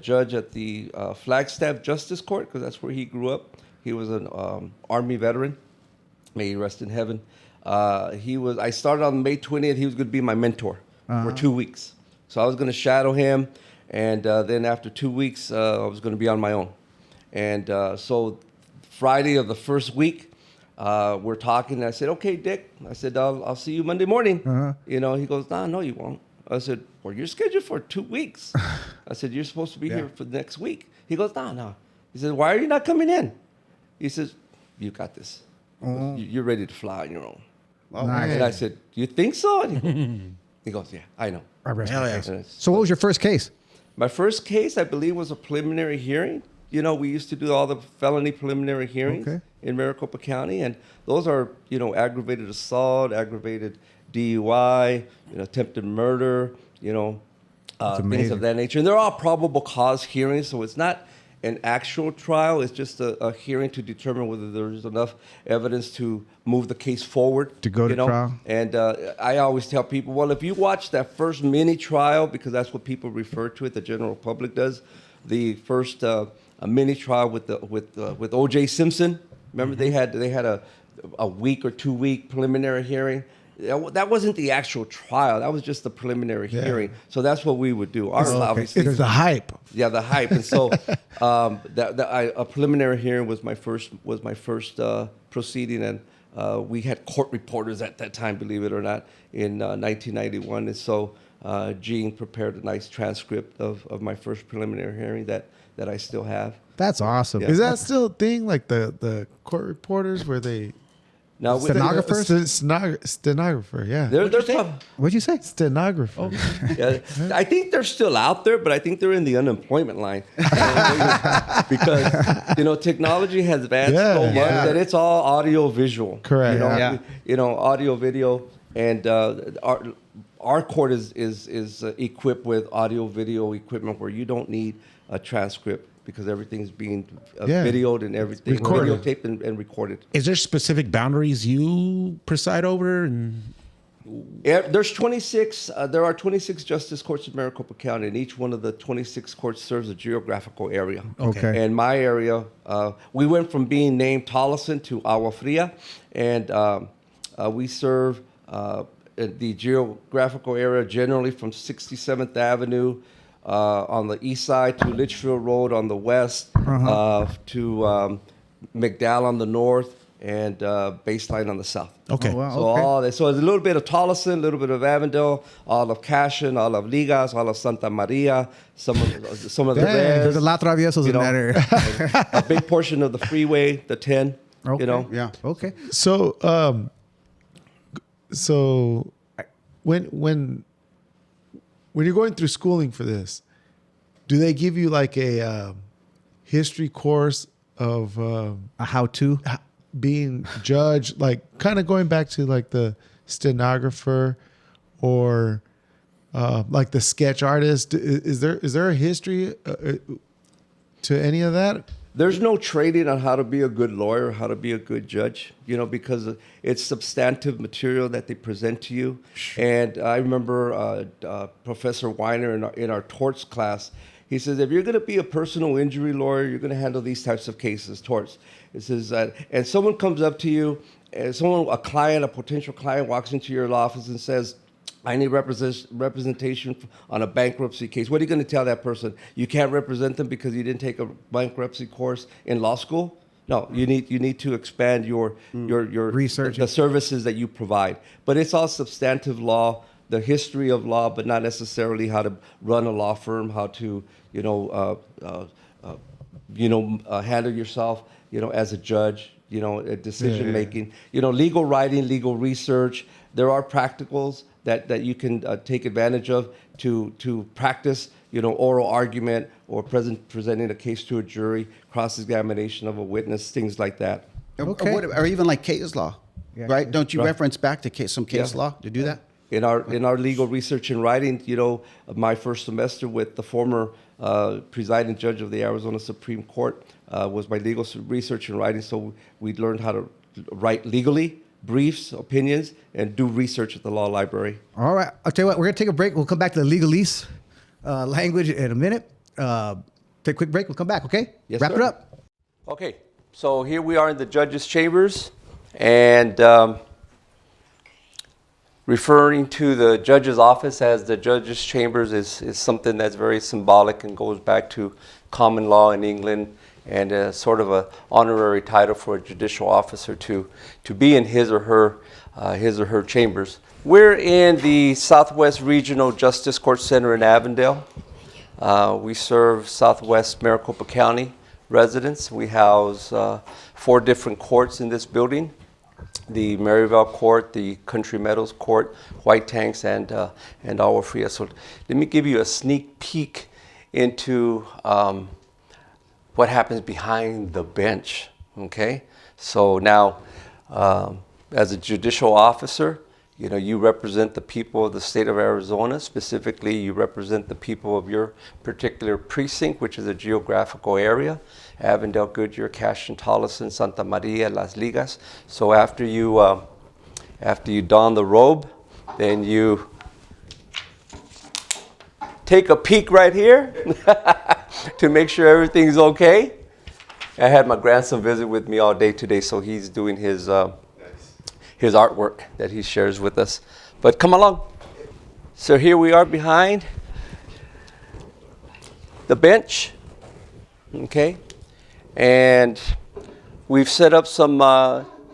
judge at the Flagstaff Justice Court, because that's where he grew up. He was an Army veteran. May he rest in heaven. I started on May 20th. He was going to be my mentor for 2 weeks. So I was going to shadow him, and then after 2 weeks, I was going to be on my own. And so Friday of the first week, we're talking. And I said, "Okay, Dick." I said, "I'll see you Monday morning." You know, he goes, "No, you won't." I said, "Well, you're scheduled for 2 weeks." I said, "You're supposed to be here for the next week." He goes, "No." He said, "Why are you not coming in?" He says, "You got this. You're ready to fly on your own." Nice. And I said, "You think so?" And he goes, "Yeah, I know." I rest my case. And So what was your first case? my first case, I believe, was a preliminary hearing. You know, we used to do all the felony preliminary hearings in Maricopa County, and those are, you know, aggravated assault, aggravated DUI, you know, attempted murder, you know, things of that nature. And they're all probable cause hearings, so it's not an actual trial. It's just a hearing to determine whether there's enough evidence to move the case forward. To go to trial. And I always tell people, well, if you watch that first mini trial, because that's what people refer to it, the general public does, the first mini trial with O.J. Simpson. Remember, they had a week or 2 week preliminary hearing. That wasn't the actual trial. That was just the preliminary hearing. So that's what we would do. Obviously, It's the hype. yeah, the hype. And so a preliminary hearing was my first proceeding, and we had court reporters at that time, believe it or not, in 1991. And so Gene prepared a nice transcript of my first preliminary hearing that I still have. That's awesome. Yeah. Is that still a thing? Like the court reporters where they Now, with stenographer, yeah. they're tough. What'd you say? Stenographer. Yeah, I think they're still out there, but I think they're in the unemployment line because technology has advanced so much that it's all audio visual. Correct. Audio video, and our court is equipped with audio video equipment where you don't need a transcript because everything's being videoed and everything videotaped and recorded. Is there specific boundaries you preside over? And There's 26. There are 26 justice courts in Maricopa County, and each one of the 26 courts serves a geographical area. Okay. And my area, we went from being named Tolleson to Agua Fria, and we serve the geographical area generally from 67th Avenue on the east side to Litchfield Road on the west, to McDowell on the north, and Baseline on the south. okay. Oh, wow. So all that. So it's a little bit of Tolleson, a little bit of Avondale, all of Cashin, all of Ligas, all of Santa Maria, some of the There's Reds, a lot of traviesos in that area. a big portion of the freeway, the 10. Okay. Yeah. Okay. So, when you're going through schooling for this, do they give you like a history course of A how-to? being judged, like kind of going back to like the stenographer or like the sketch artist? Is there a history to any of that? There's no training on how to be a good lawyer, how to be a good judge, because it's substantive material that they present to you. And I remember Professor Weiner in our torts class, he says, if you're going to be a personal injury lawyer, you're going to handle these types of cases, torts. It says, and someone comes up to you, and a potential client walks into your law office and says, I need representation on a bankruptcy case. What are you going to tell that person? You can't represent them because you didn't take a bankruptcy course in law school? No, you need to expand your Research. the services that you provide. But it's all substantive law, the history of law, but not necessarily how to run a law firm, how to handle yourself, as a judge, decision making, legal writing, legal research. There are practicals that you can take advantage of to practice, oral argument or presenting a case to a jury, cross-examination of a witness, things like that. Okay. Or even like case law, right? Don't you reference back to some case law to do that? In our legal research and writing, my first semester with the former presiding judge of the Arizona Supreme Court was my legal research and writing. So we learned how to write legally, briefs, opinions, and do research at the law library. All right. I'll tell you what, we're going to take a break. We'll come back to the legalese language in a minute. Take a quick break. We'll come back, okay? Yes, Wrap sir. it up. Okay, so here we are in the judge's chambers, and referring to the judge's office as the judge's chambers is something that's very symbolic and goes back to common law in England, and sort of a honorary title for a judicial officer to be in his or her chambers. We're in the Southwest Regional Justice Court Center in Avondale. We serve Southwest Maricopa County residents. We house 4 different courts in this building: the Maryvale Court, the Country Meadows Court, White Tanks, and Agua Fria. So let me give you a sneak peek into what happens behind the bench, okay? So now, as a judicial officer, you know, you represent the people of the state of Arizona. Specifically, you represent the people of your particular precinct, which is a geographical area: Avondale, Goodyear, Cashin, Tolleson, Santa Maria, Las Ligas. So after you don the robe, then you take a peek right here to make sure everything's okay. I had my grandson visit with me all day today, so he's doing his artwork that he shares with us. But come along. So here we are behind the bench, okay? And we've set up some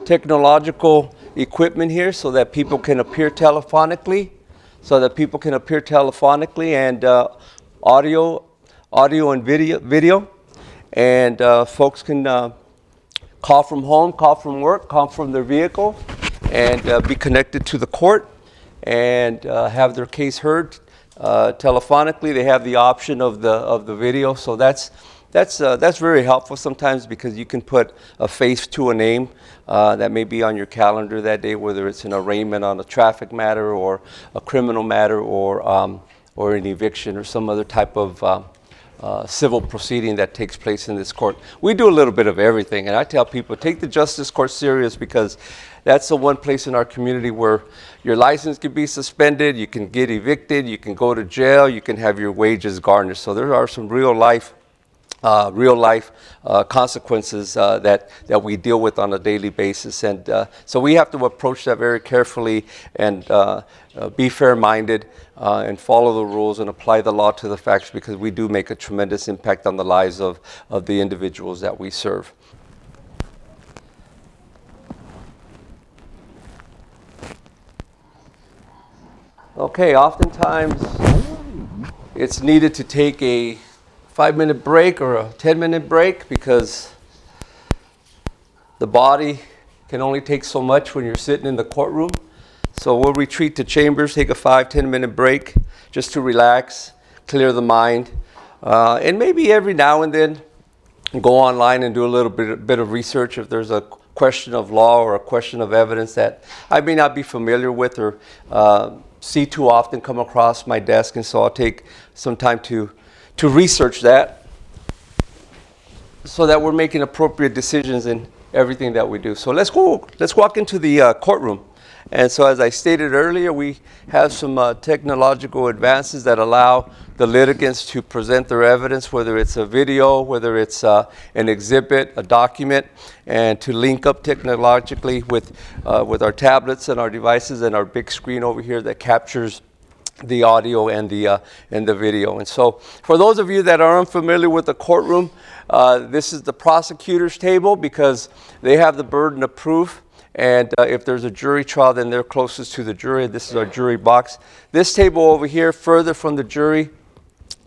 technological equipment here so that people can appear telephonically, and audio and video. And folks can call from home, call from work, call from their vehicle, and be connected to the court and have their case heard telephonically. They have the option of the video, so that's very helpful sometimes, because you can put a face to a name that may be on your calendar that day, whether it's an arraignment on a traffic matter or a criminal matter or an eviction or some other type of civil proceeding that takes place in this court. We do a little bit of everything, and I tell people, take the Justice Court serious, because that's the one place in our community where your license can be suspended, you can get evicted, you can go to jail, you can have your wages garnished. So there are some real life consequences that we deal with on a daily basis, and so we have to approach that very carefully and be fair-minded and follow the rules and apply the law to the facts, because we do make a tremendous impact on the lives of the individuals that we serve. Okay, oftentimes it's needed to take a 5-minute break or a 10-minute break, because the body can only take so much when you're sitting in the courtroom. So we'll retreat to chambers, take a 5-10-minute break just to relax, clear the mind, and maybe every now and then go online and do a little bit of research if there's a question of law or a question of evidence that I may not be familiar with or see too often come across my desk. And so I'll take some time to research that so that we're making appropriate decisions in everything that we do. So let's walk into the courtroom. And so, as I stated earlier, we have some technological advances that allow the litigants to present their evidence, whether it's a video, whether it's an exhibit, a document, and to link up technologically with our tablets and our devices and our big screen over here that captures the audio and the video. And so, for those of you that are unfamiliar with the courtroom, this is the prosecutor's table, because they have the burden of proof. And if there's a jury trial, then they're closest to the jury. This is our jury box. This table over here, further from the jury,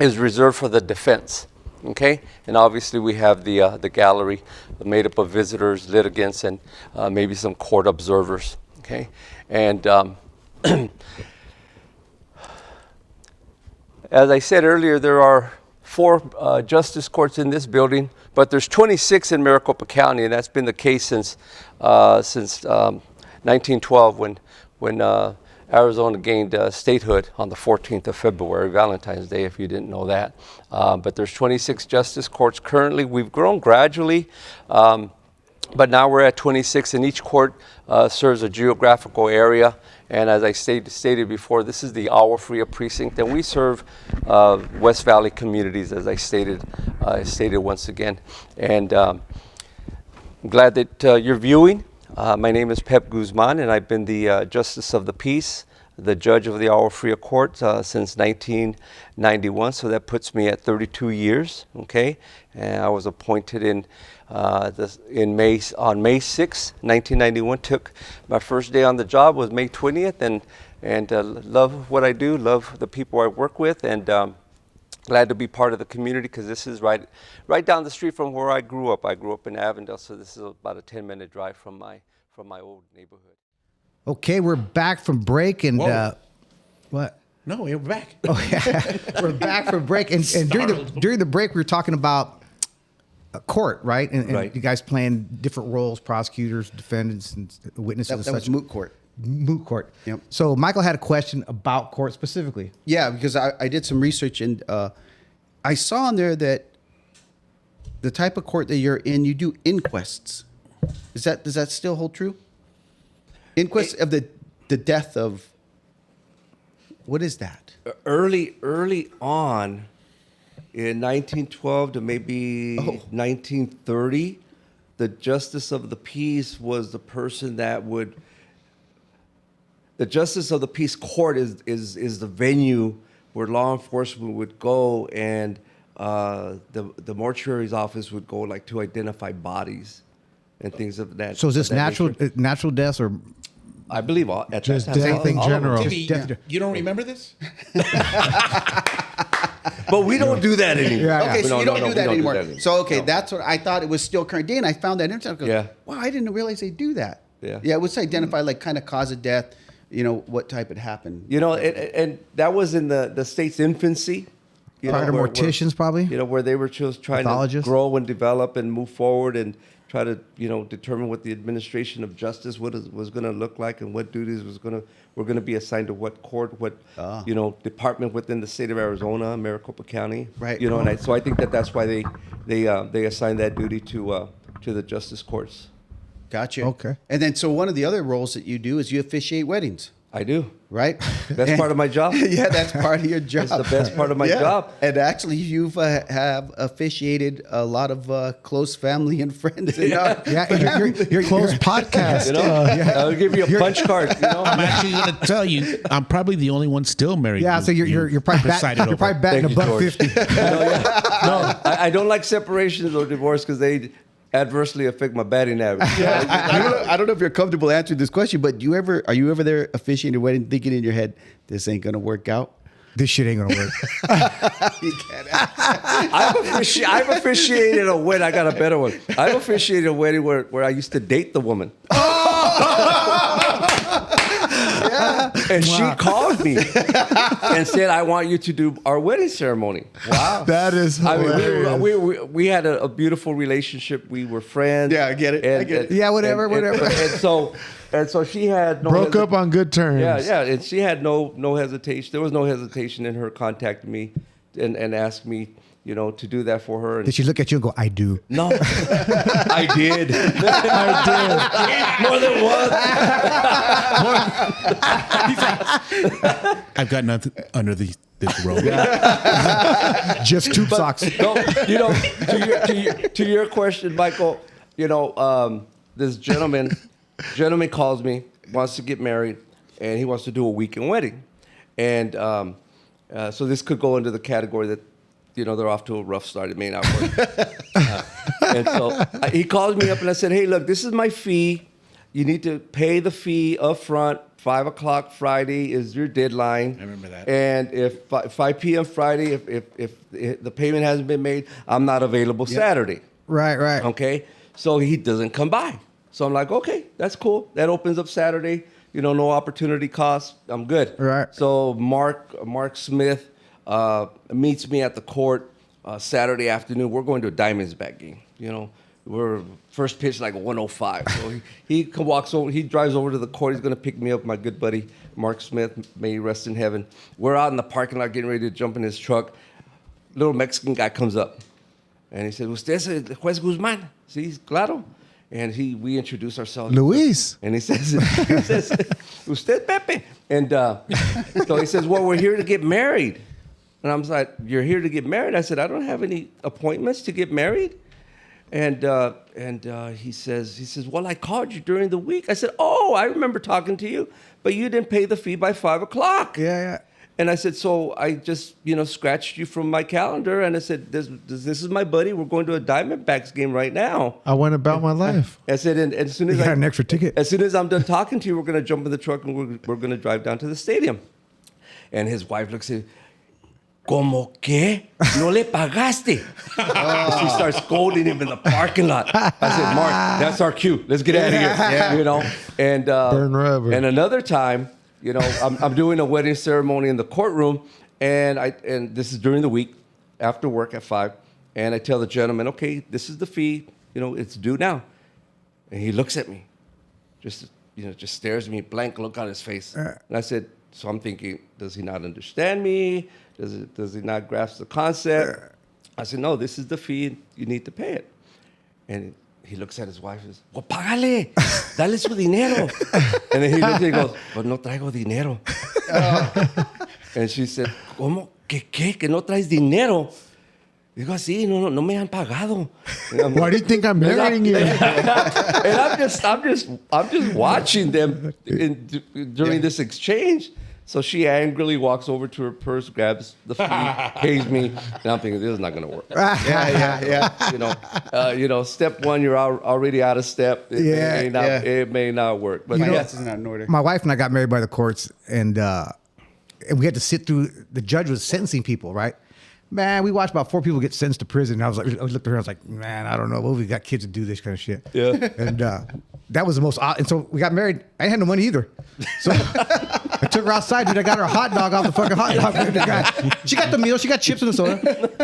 is reserved for the defense. Okay? And obviously we have the gallery made up of visitors, litigants, and maybe some court observers. Okay? And as I said earlier, there are 4 justice courts in this building, but there's 26 in Maricopa County, and that's been the case since 1912, when Arizona gained statehood on the 14th of February, Valentine's Day, if you didn't know that. But there's 26 justice courts currently. We've grown gradually. But now we're at 26, and each court serves a geographical area. And as I stated before, this is the Agua Fria Precinct, and we serve West Valley communities, as I stated once again. And I'm glad that you're viewing. My name is Pepe Guzman, and I've been the Justice of the Peace, the judge of the Agua Fria Court since 1991. So that puts me at 32 years. Okay, and I was appointed on May 6, 1991. Took my first day on the job was May 20th, and love what I do, love the people I work with, and glad to be part of the community because this is right down the street from where I grew up. I grew up in Avondale, so this is about a 10-minute drive from my old neighborhood. Okay, we're back from break, and what? No, we're back. Oh yeah, we're back from break, and during the break we were talking about court, right? And Right. you guys playing different roles: prosecutors, defendants, and witnesses. That and was such. moot court. Moot court. Yep. So Michael had a question about court specifically. Yeah, because I did some research and I saw on there that the type of court that you're in, you do inquests. Does that still hold true? Inquests of the death of, what is that? Early on, in 1912 to maybe 1930, the Justice of the Peace was the person that would. The Justice of the Peace Court is the venue where law enforcement would go, and the mortuary's office would go like to identify bodies and things of that. So is this of that nature. natural deaths or I believe all at Just that time, death in all of them. general. Timmy, Death- you don't remember this? But we don't do that anymore. Yeah, Okay, so No, you no, don't no, do we that don't anymore. anymore. So okay, No. that's what I thought it was still current day, and I found that interesting. I go, Yeah. wow, I didn't realize they do that. Yeah. Yeah, it was to identify like kind of cause of death, what type it happened. You know, and that was in the state's infancy. prior to where- morticians, probably? where they were just trying to Pathologists? grow and develop and move forward and try to, determine what the administration of justice was going to look like and what duties were going to be assigned to what court, what, department within the state of Arizona, Maricopa County. Right. And so I think that's why they assigned that duty to the justice courts. Gotcha. Okay. And then so one of the other roles that you do is you officiate weddings, I do. right? That's part of my job. Yeah, that's part of your job. That's the best part of my Yeah. job. And actually, you've have officiated a lot of close family and friends. And, Yeah, you're Close podcast. I'll give you a punch card. I'm actually going to tell you, I'm probably the only one still married. yeah. So you're probably presided over. batting Thank you, above George. 50. No, I don't like separations or divorce because they adversely affect my batting average. I don't know if you're comfortable answering this question, but are you ever there officiating a wedding, thinking in your head, this ain't gonna work out? This shit ain't gonna work. I've officiated a wedding. I got a better one. I've officiated a wedding where I used to date the woman. And she called me and said, "I want you to do our wedding ceremony." Wow, That is hilarious. I mean, we had a beautiful relationship. We were friends. Yeah, I get it. I get it. Yeah, whatever. And so she had no Broke up on good terms. Yeah, and she had no hesitation. There was no hesitation in her contacting me and asked me, to do that for her. And Did she look at you and go, "I do"? no, I did. More than once. I've got nothing under this robe. Just tube socks. No, to your question, Michael, this gentleman calls me, wants to get married, and he wants to do a weekend wedding. And so this could go into the category that, they're off to a rough start. It may not work. And so he called me up and I said, "Hey, look, this is my fee. You need to pay the fee up front. 5 o'clock Friday is your deadline. I remember that. And if 5 p.m. Friday, if the payment hasn't been made, I'm not available Saturday." Right. Okay, so he doesn't come by. So I'm like, okay, that's cool. That opens up Saturday. No opportunity cost. I'm good. Right. So Mark Smith meets me at the court Saturday afternoon. We're going to a Diamondback game. We're first pitch like 105. So he walks over. He drives over to the court. He's going to pick me up. My good buddy Mark Smith, may he rest in heaven. We're out in the parking lot getting ready to jump in his truck. Little Mexican guy comes up, and he said, "Usted es el juez Guzman?" Sí, claro. And we introduce ourselves. Luis. And he says, "Usted Pepe." And so he says, "Well, we're here to get married." And I'm like, "You're here to get married?" I said, "I don't have any appointments to get married." And he says, "Well, I called you during the week." I said, "Oh, I remember talking to you, but you didn't pay the fee by 5:00. Yeah. And I said, "So I just, scratched you from my calendar." And I said, "This is my buddy. We're going to a Diamondbacks game right now." I went about my life. I said, and as soon You as got an extra ticket. as soon as I'm done talking to you, we're going to jump in the truck and we're going to drive down to the stadium. And his wife looks at him, "Como que no le pagaste?" She starts scolding him in the parking lot. I said, "Mark, that's our cue. Let's get out of here." And Burn rubber. And another time, I'm doing a wedding ceremony in the courtroom, and this is during the week, after work at 5, and I tell the gentleman, "Okay, this is the fee. It's due now." And he looks at me, just stares at me, blank look on his face. And I said, so I'm thinking, does he not understand me? Does he not grasp the concept? I said, "No, this is the fee. You need to pay it." And he looks at his wife and says, "Well, págale, dale su dinero." And then he looks and he goes, "Pues no traigo dinero." And she said, "¿Cómo? ¿Que no traes dinero?" Digo, "Sí, no me han pagado." Why do you think I'm marrying you? And I'm just watching them during this exchange. So she angrily walks over to her purse, grabs the fee, pays me, and I'm thinking, this is not going to work. Step one, you're already out of step. It may not work. But Yes, it's not in order. My wife and I got married by the courts, and we had to sit through. The judge was sentencing people, right? Man, we watched about 4 people get sentenced to prison. I looked at her, I was like, "Man, I don't know. Well, we got kids to do this kind of shit." Yeah. And that was the most odd. And so we got married. I didn't have no money either. So I took her outside, dude. I got her a hot dog off the fucking hot dog. She got the meal. She got chips and a soda.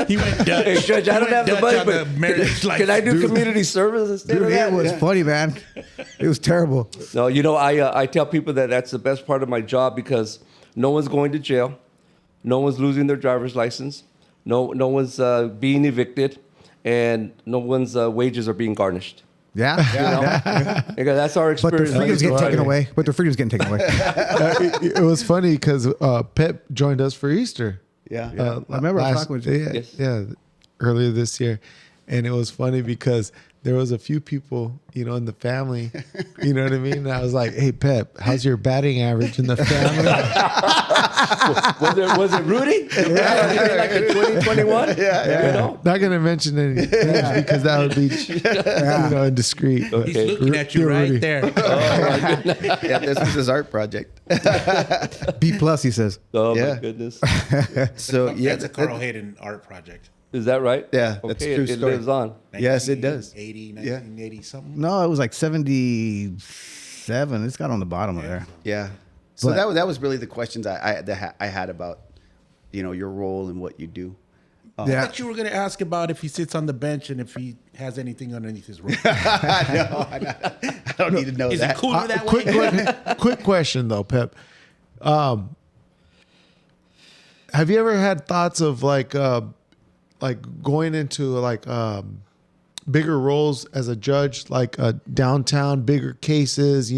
He went Dutch. Hey, Judge, I don't have the money, but can I do community service instead Dude, of that? it was funny, man. It was terrible. No, I tell people that that's the best part of my job because no one's going to jail. No one's losing their driver's license. No one's being evicted. And no one's wages are being garnished. Yeah. Because that's our But their experience. freedom's getting taken away. It was funny because Pep joined us for Easter. Yeah. I remember I was talking with you. Yes. Earlier this year. And it was funny because there was a few people, in the family, you know what I mean? And I was like, "Hey, Pep, how's your batting average in the family?" was it Rudy? Like in 2021? Yeah. Not going to mention any names because that would be, indiscreet. He's Okay. looking at you Rudy. right there. Yeah, this was his art project. B+, he says. Oh, Yeah. my goodness. So yeah, That's a Carl Hayden art project. Is that right? Yeah, that's a true it story. lives on. Yes, it does. 1980 something. No, it was like 77. It's got on the bottom of there. Yeah. So But- that was really the questions I had about, your role and what you do. I thought you were going to ask about if he sits on the bench and if he has anything underneath his robe. I don't need to know Is that. it cooler that way? Quick question though, Pep. Have you ever had thoughts of like going into bigger roles as a judge, like downtown, bigger cases,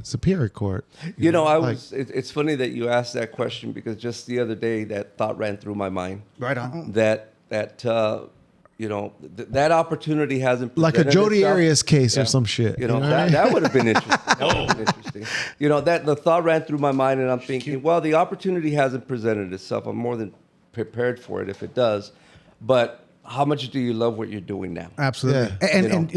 Superior Court. It's funny that you asked that question because just the other day that thought ran through my mind. Right on. That opportunity hasn't Like a presented Jody itself. Arias case Yeah. or some shit. You know, what I mean? that would have been interesting. That would have been interesting. That the thought ran through my mind, and I'm thinking, well, the opportunity hasn't presented itself. I'm more than prepared for it if it does. But how much do you love what you're doing now? Absolutely. Yeah. And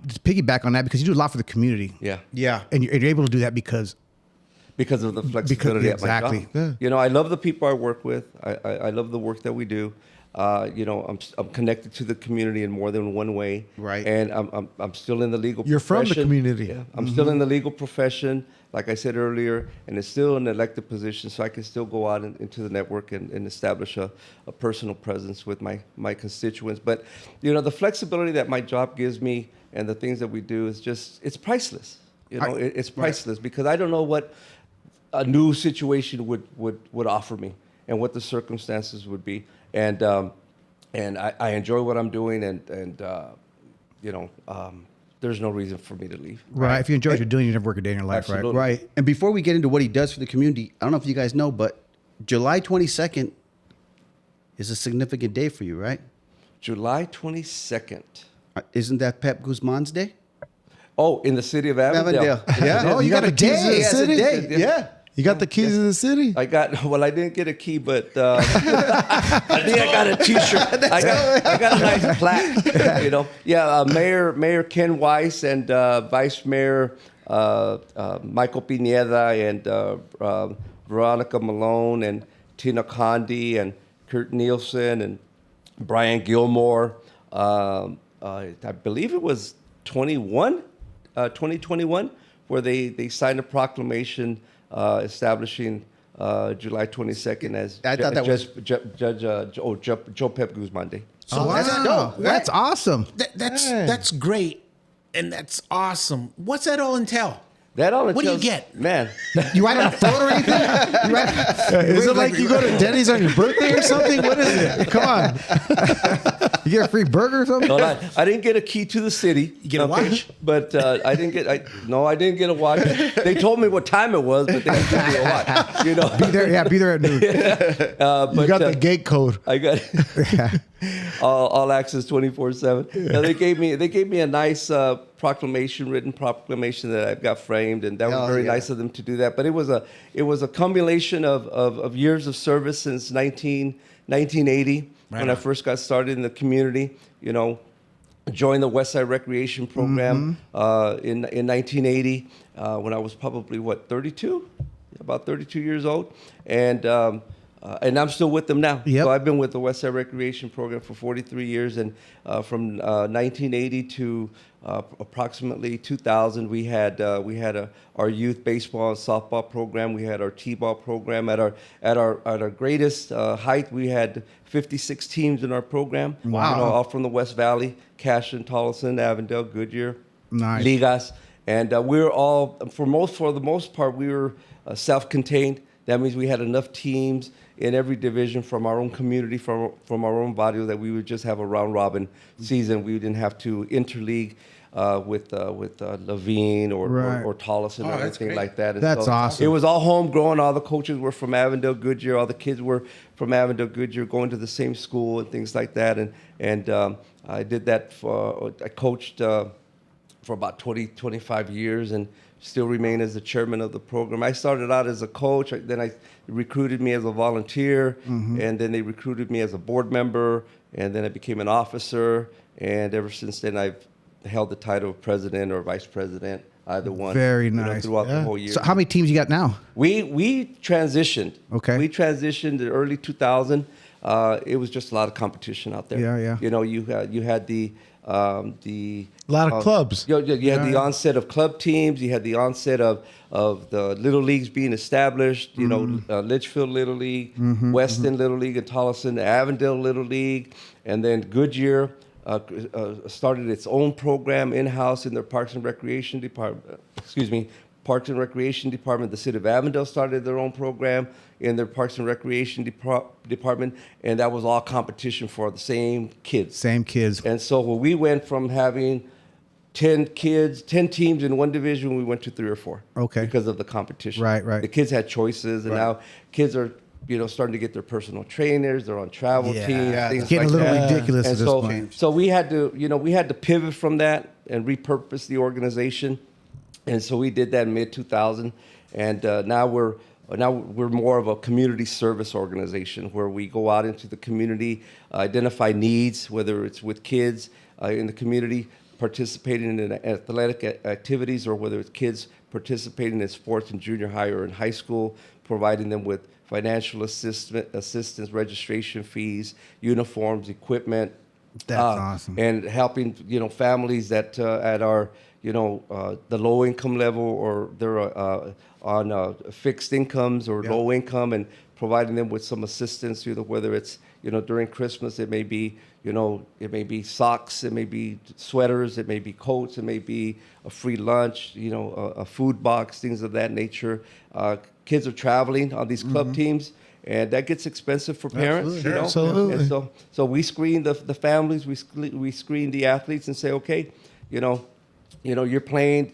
just piggyback on that because you do a lot for the community. Yeah. Yeah. And you're able to do that because Because of the flexibility at my exactly. job. Yeah. I love the people I work with. I love the work that we do. I'm connected to the community in more than one way. Right. And I'm still in the legal You're from profession. the community. Yeah. I'm still in the legal profession, like I said earlier, and it's still an elected position, so I can still go out into the network and establish a personal presence with my constituents. But, the flexibility that my job gives me and the things that we do is just, it's priceless. It's priceless because I don't know what a new situation would offer me and what the circumstances would be. And I enjoy what I'm doing, and there's no reason for me to leave. Right. If you enjoy what you're doing, you never work a day in your life, Absolutely. Right. And before we get into what he does for the community, I don't know if you guys know, but July 22nd is a significant day for you, right? July 22nd. Isn't that Pep Guzman's day? Oh, in the city of Avondale. Yeah. Oh, you got a the keys to day. the Yes, a city? day. Yeah. You got the keys to the city? I didn't get a key, but I think I got a T-shirt. I got a nice plaque, Yeah, Mayor Ken Weiss and Vice Mayor Michael Pineda and Veronica Malone and Tina Condi and Kurt Nielsen and Brian Gilmore. I believe it was 2021, where they signed a proclamation establishing July 22nd as I thought that was Joe Pep Guzman Day. So Wow. That's awesome. that's great, and that's awesome. What's that all entail? That all What do you entails- get? Man, You write on a float or anything? You write- Is it like you go to Denny's on your birthday or something? What is it? Come on. You get a free burger or something? no, I didn't get a key to the city. You get a watch? But I didn't get a watch. They told me what time it was, but they didn't give me a watch. Be there at noon. But, You got the gate code. I got all access 24/7. Yeah, they gave me a nice written proclamation that I've got framed, and that was very nice of them to do that. But it was a combination of years of service since 1980 when I first got started in the community. Joined the West Side Recreation Program in 1980 when I was probably 32, about 32 years old, and I'm still with them now. Yep. So I've been with the West Side Recreation Program for 43 years, and from 1980 to approximately 2000, we had our youth baseball and softball program. We had our t-ball program. At our greatest height, we had 56 teams in our program. Wow. All from the West Valley: Cashin, Tolleson, Avondale, Goodyear, Nice. Ligas, and we're all for the most part we were self-contained. That means we had enough teams in every division from our own community, from our own barrio, that we would just have a round robin season. We didn't have to interleague with Levine or Tolleson or that's anything great. like that. And That's awesome. It was all homegrown. All the coaches were from Avondale, Goodyear. All the kids were from Avondale, Goodyear, going to the same school and things like that. And I did that I coached for about 25 years and still remain as the chairman of the program. I started out as a coach, then I recruited me as a volunteer, and then they recruited me as a board member, and then I became an officer, and ever since then I've held the title of president or vice president, either one. Very nice. Throughout the whole year. So how many teams you got now? We transitioned. Okay. We transitioned in early 2000. It was just a lot of competition out there. Yeah. You had the A lot of clubs. You had the onset of club teams. You had the onset of the little leagues being established. Litchfield Little League, Weston Little League, and Tolleson, Avondale Little League, and then Goodyear started its own program in-house in their Parks and Recreation Department. Parks and Recreation Department. The city of Avondale started their own program in their Parks and Recreation Department, and that was all competition for the same kids. Same kids. And so when we went from having 10 teams in one division, we went to 3 or 4. Okay. Because of the competition. Right. The kids had choices, and now kids are, starting to get their personal trainers. They're on travel teams, things It's getting like a little that. ridiculous And at this point. so we had to pivot from that and repurpose the organization. And so we did that in mid-2000, and now we're more of a community service organization where we go out into the community, identify needs, whether it's with kids in the community participating in athletic activities, or whether it's kids participating in sports in junior high or in high school, providing them with financial assistance, registration fees, uniforms, equipment. That's awesome. And helping families that at our the low income level, or they're on fixed incomes or low income, and providing them with some assistance, whether it's during Christmas, it may be socks, it may be sweaters, it may be coats, it may be a free lunch, a food box, things of that nature. Kids are traveling on these club teams, and that gets expensive for parents. You know? Absolutely. And so we screen the families, we screen the athletes, and say, okay, you're playing,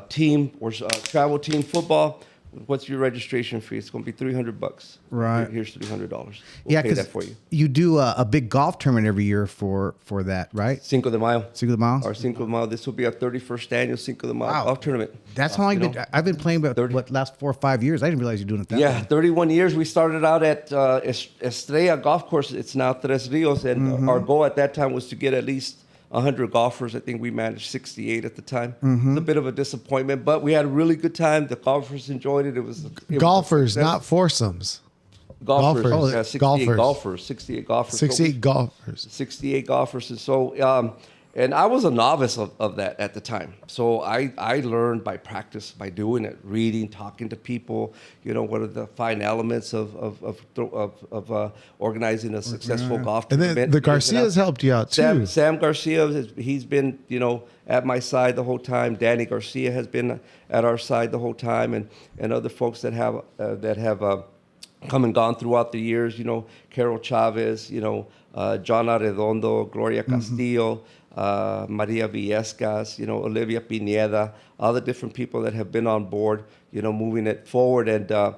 team or travel team football. What's your registration fee? It's going to be $300. Right. Here's $300. We'll Yeah, pay that for you. you do a big golf tournament every year for that, right? Cinco de Mayo. Cinco de Mayo? Our Cinco de Mayo. This will be our 31st annual Cinco de Mayo Wow. golf tournament. That's how long I've been playing, but 30. last 4 or 5 years? I didn't realize you're doing it that Yeah, long. 31 years. We started out at Estrella Golf Course. It's now Tres Rios, and our goal at that time was to get at least 100 golfers. I think we managed 68 at the time. It's a bit of a disappointment, but we had a really good time. The golfers enjoyed it. It was Golfers, a success. not foursomes. golfers. golfers. Yeah, 68 Golfers. golfers. 68 golfers. 68 golfers. 68 golfers. And so, and I was a novice of that at the time. So I learned by practice, by doing it, reading, talking to people, what are the fine elements of organizing a successful golf And tournament. then the Garcias helped you out too. Sam Garcia, he's been, at my side the whole time. Danny Garcia has been at our side the whole time, and other folks that have come and gone throughout the years. Carol Chavez, John Arredondo, Gloria Castillo, Maria Villescas, Olivia Pineda, all the different people that have been on board, moving it forward. And now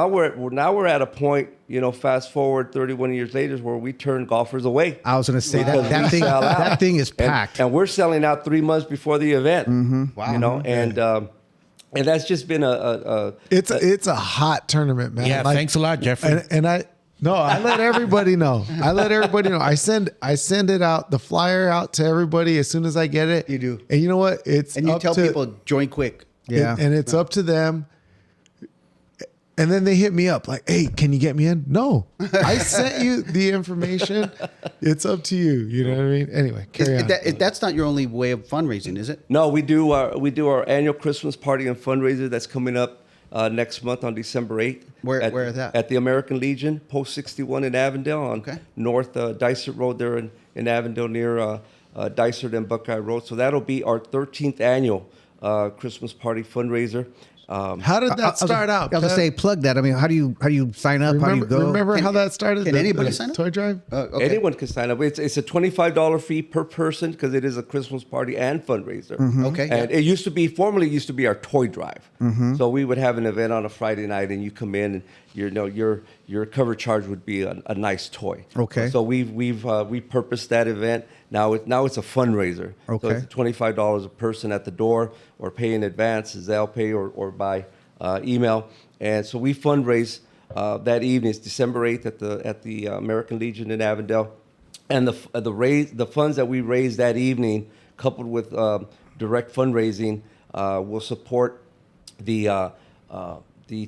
we're at a point, fast forward 31 years later, where we turn golfers away. I was going to say Because that we sell out. that thing is packed. And we're selling out 3 months before the event. Wow. And that's just been a It's a hot tournament, man. Yeah, thanks a lot, Jeffrey. And I let everybody know. I send it out, the flyer out to everybody as soon as I get it. You do. And you know what? And you tell people, join quick. Yeah. And it's up to them. And then they hit me up like, hey, can you get me in? No, I sent you the information. It's up to you. You know what I mean? Anyway, carry on. That's not your only way of fundraising, is it? No, we do our annual Christmas party and fundraiser that's coming up next month on December 8th. Where is that? At the American Legion, Post 61 in Avondale on North Dysart Road there in Avondale near Dysart and Buckeye Road. So that'll be our 13th annual Christmas party fundraiser. How did that start out? I was going to say, plug that. I mean, how do you sign up? How do you go? Remember how that started? Can anybody sign up? Toy drive? Okay. Anyone can sign up. It's a $25 fee per person because it is a Christmas party and fundraiser. Okay. And it formerly used to be our toy drive. So we would have an event on a Friday night, and you come in, and your cover charge would be a nice toy. Okay. So we purposed that event. Now it's a fundraiser. Okay. So it's $25 a person at the door, or pay in advance, Zelle pay, or by email. And so we fundraise that evening. It's December 8th at the American Legion in Avondale, and the funds that we raise that evening, coupled with direct fundraising, will support the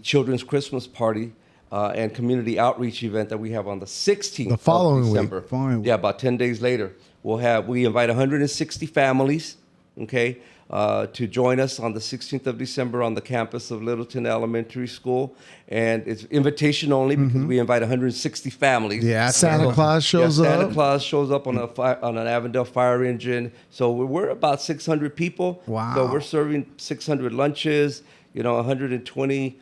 Children's Christmas Party and community outreach event that we have on the 16th The following of week. December. Following week. Yeah, about 10 days later. We invite 160 families, to join us on the 16th of December on the campus of Littleton Elementary School. And it's invitation only because we invite 160 families. Yeah, Santa Claus shows up. Santa Claus shows up on an Avondale fire engine. So we're about 600 people. Wow. So we're serving 600 lunches, 160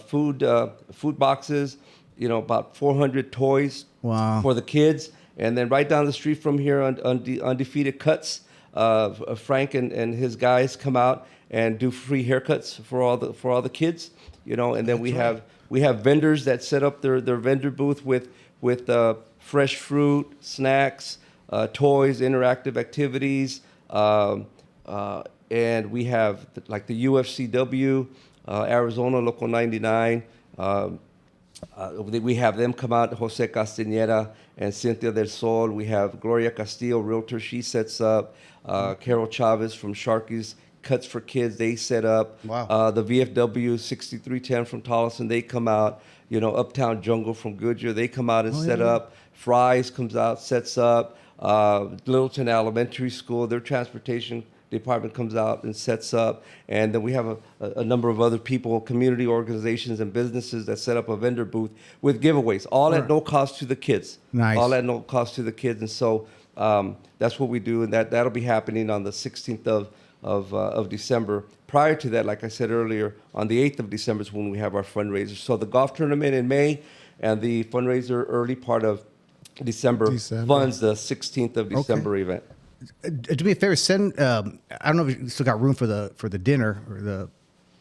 food boxes, about 400 toys Wow. for the kids. And then right down the street from here on Undefeated Cuts, Frank and his guys come out and do free haircuts for all the kids, and then we have vendors that set up their vendor booth with fresh fruit, snacks, toys, interactive activities, and we have like the UFCW, Arizona Local 99. We have them come out, Jose Castañeda and Cynthia del Sol. We have Gloria Castillo, realtor. She sets up. Carol Chavez from Sharky's Cuts for Kids. They set up. Wow. The VFW 6310 from Tolleson. They come out. Uptown Jungle from Goodyear. They come out and set up. Fry's comes out, sets up. Littleton Elementary School, their transportation department comes out and sets up. And then we have a number of other people, community organizations and businesses that set up a vendor booth with giveaways, all at no cost to the kids. Nice. All at no cost to the kids. And so that's what we do. And that'll be happening on the 16th of December. Prior to that, like I said earlier, on the 8th of December is when we have our fundraiser. So the golf tournament in May and the fundraiser early part of December. Funds the 16th of December event. Do me a favor, send. I don't know if you still got room for the dinner or the.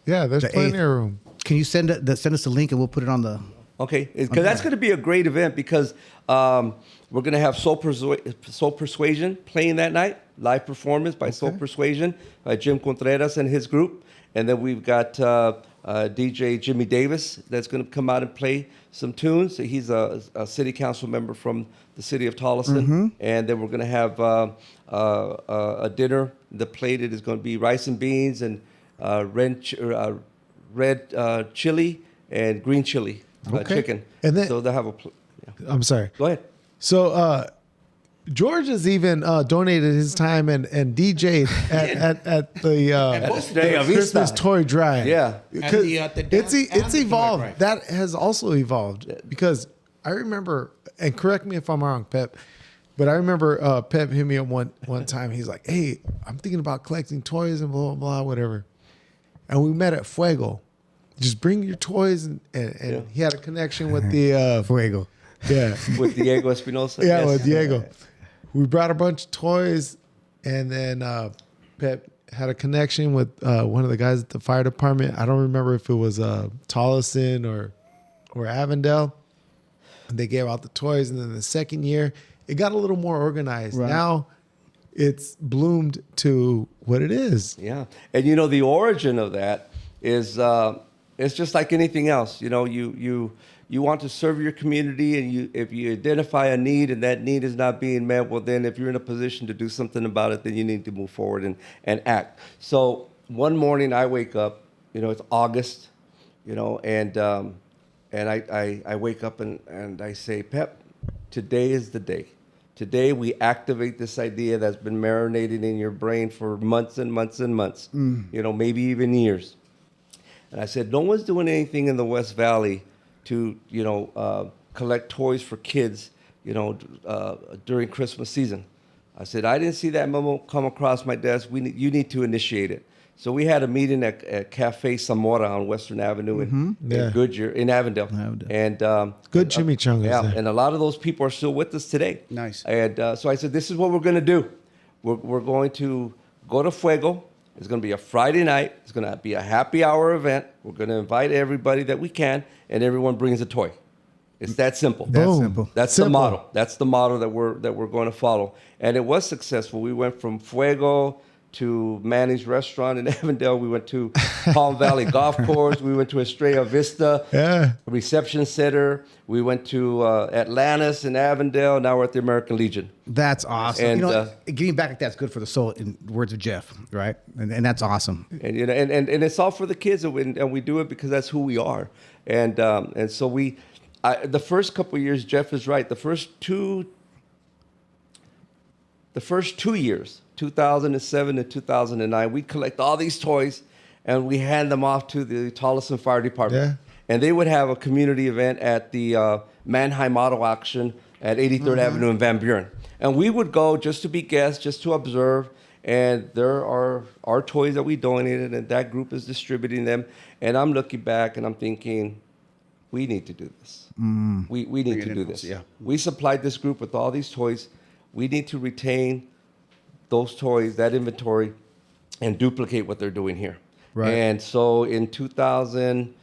Yeah, there's the plenty 8th. of room. Can you send us the link and we'll put it on the. Okay, because that's going to be a great event because we're going to have Soul Persuasion playing that night, live performance by Soul Persuasion by Jim Contreras and his group. And then we've got DJ Jimmy Davis that's going to come out and play some tunes. He's a city council member from the city of Tolleson. And then we're going to have a dinner. The plated is going to be rice and beans and red chili and green chili chicken. And then- so they'll have I'm sorry. Go ahead. So George has even donated his time and DJ'd at the Christmas toy drive. Yeah. Because At the dance and it's the evolved. toy drive. That has also evolved because I remember, and correct me if I'm wrong, Pep, but I remember Pep hit me up one time. He's like, "Hey, I'm thinking about collecting toys and blah blah blah, whatever." And we met at Fuego. Just bring your toys, and he had a connection with the Fuego. Yeah. With Diego Espinosa. Yeah, yes. with Diego. We brought a bunch of toys, and then Pep had a connection with one of the guys at the fire department. I don't remember if it was Tolleson or Avondale. And they gave out the toys, and then the second year, it got a little more organized. Right. Now, it's bloomed to what it is. Yeah, and the origin of that is it's just like anything else. You want to serve your community, and if you identify a need and that need is not being met, well, then if you're in a position to do something about it, then you need to move forward and act. So one morning I wake up, it's August, and I wake up and I say, Pep, today is the day. Today we activate this idea that's been marinating in your brain for months and months and months, maybe even years. And I said, no one's doing anything in the West Valley to, collect toys for kids, during Christmas season. I said, I didn't see that memo come across my desk. You need to initiate it. So we had a meeting at Cafe Zamora on Western Avenue in Goodyear, in Avondale. And Good chimichangas there. and a lot of those people are still with us today. Nice. And so I said, this is what we're going to do. We're going to go to Fuego. It's going to be a Friday night. It's going to be a happy hour event. We're going to invite everybody that we can, and everyone brings a toy. It's that simple. Boom. simple. That's Simple. the model. That's the model that we're going to follow. And it was successful. We went from Fuego to Manny's Restaurant in Avondale. We went to Palm Valley Golf Course. We went to Estrella Vista Reception Center. We went to Atlantis in Avondale. Now we're at the American Legion. That's awesome. And, Getting back at that's good for the soul, in words of Jeff, right? And that's awesome. And and it's all for the kids, and we do it because that's who we are. And so the first couple of years, Jeff is right. The first two years, 2007 and 2009, we collect all these toys and we hand them off to the Tolleson Fire Department. Yeah. And they would have a community event at the Mannheim Auto Auction at 83rd Avenue in Van Buren. And we would go just to be guests, just to observe. And there are our toys that we donated, and that group is distributing them. And I'm looking back and I'm thinking, we need to do this. We need to do this. Yeah. We supplied this group with all these toys. We need to retain those toys, that inventory, and duplicate what they're doing here. Right. And so in 2011,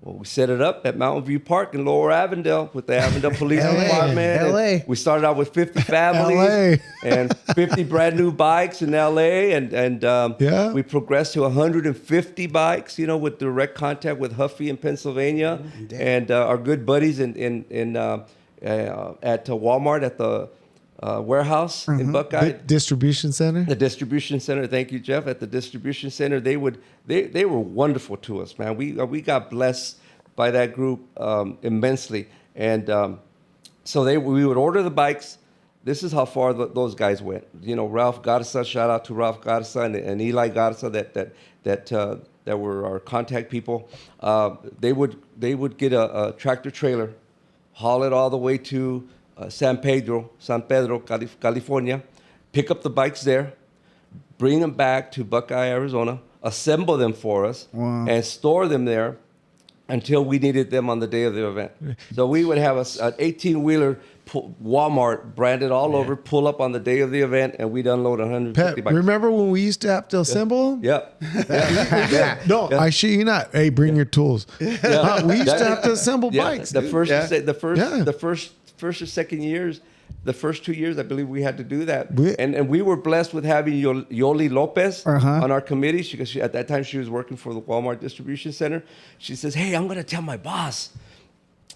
well, we set it up at Mountain View Park in Lower Avondale with the Avondale Police LA. Department. And LA. we started out with 50 families LA. and 50 brand new bikes in LA. And Yeah. we progressed to 150 bikes, with direct contact with Huffy in Pennsylvania. And our good buddies at Walmart at the warehouse in Buckeye. Distribution center. The distribution center, thank you, Jeff. At the distribution center, they were wonderful to us, man. We got blessed by that group immensely, and so we would order the bikes. This is how far those guys went. Ralph Garza, shout out to Ralph Garza and Eli Garza that were our contact people. They would get a tractor trailer, haul it all the way to San Pedro, California, pick up the bikes there, bring them back to Buckeye, Arizona, assemble them for us, and store them there until we needed them on the day of the event. So we would have an 18-wheeler Walmart branded all over, pull up on the day of the event, and we'd unload 150 Pep, bikes. remember when we used to have to assemble them? Yep. No, I shit you not. Hey, bring your tools. We used to have to assemble bikes. The first, Yeah. the first or second years, the first 2 years, I believe we had to do that. We- And we were blessed with having Yoli Lopez on our committee. Because at that time she was working for the Walmart Distribution Center. She says, "Hey, I'm going to tell my boss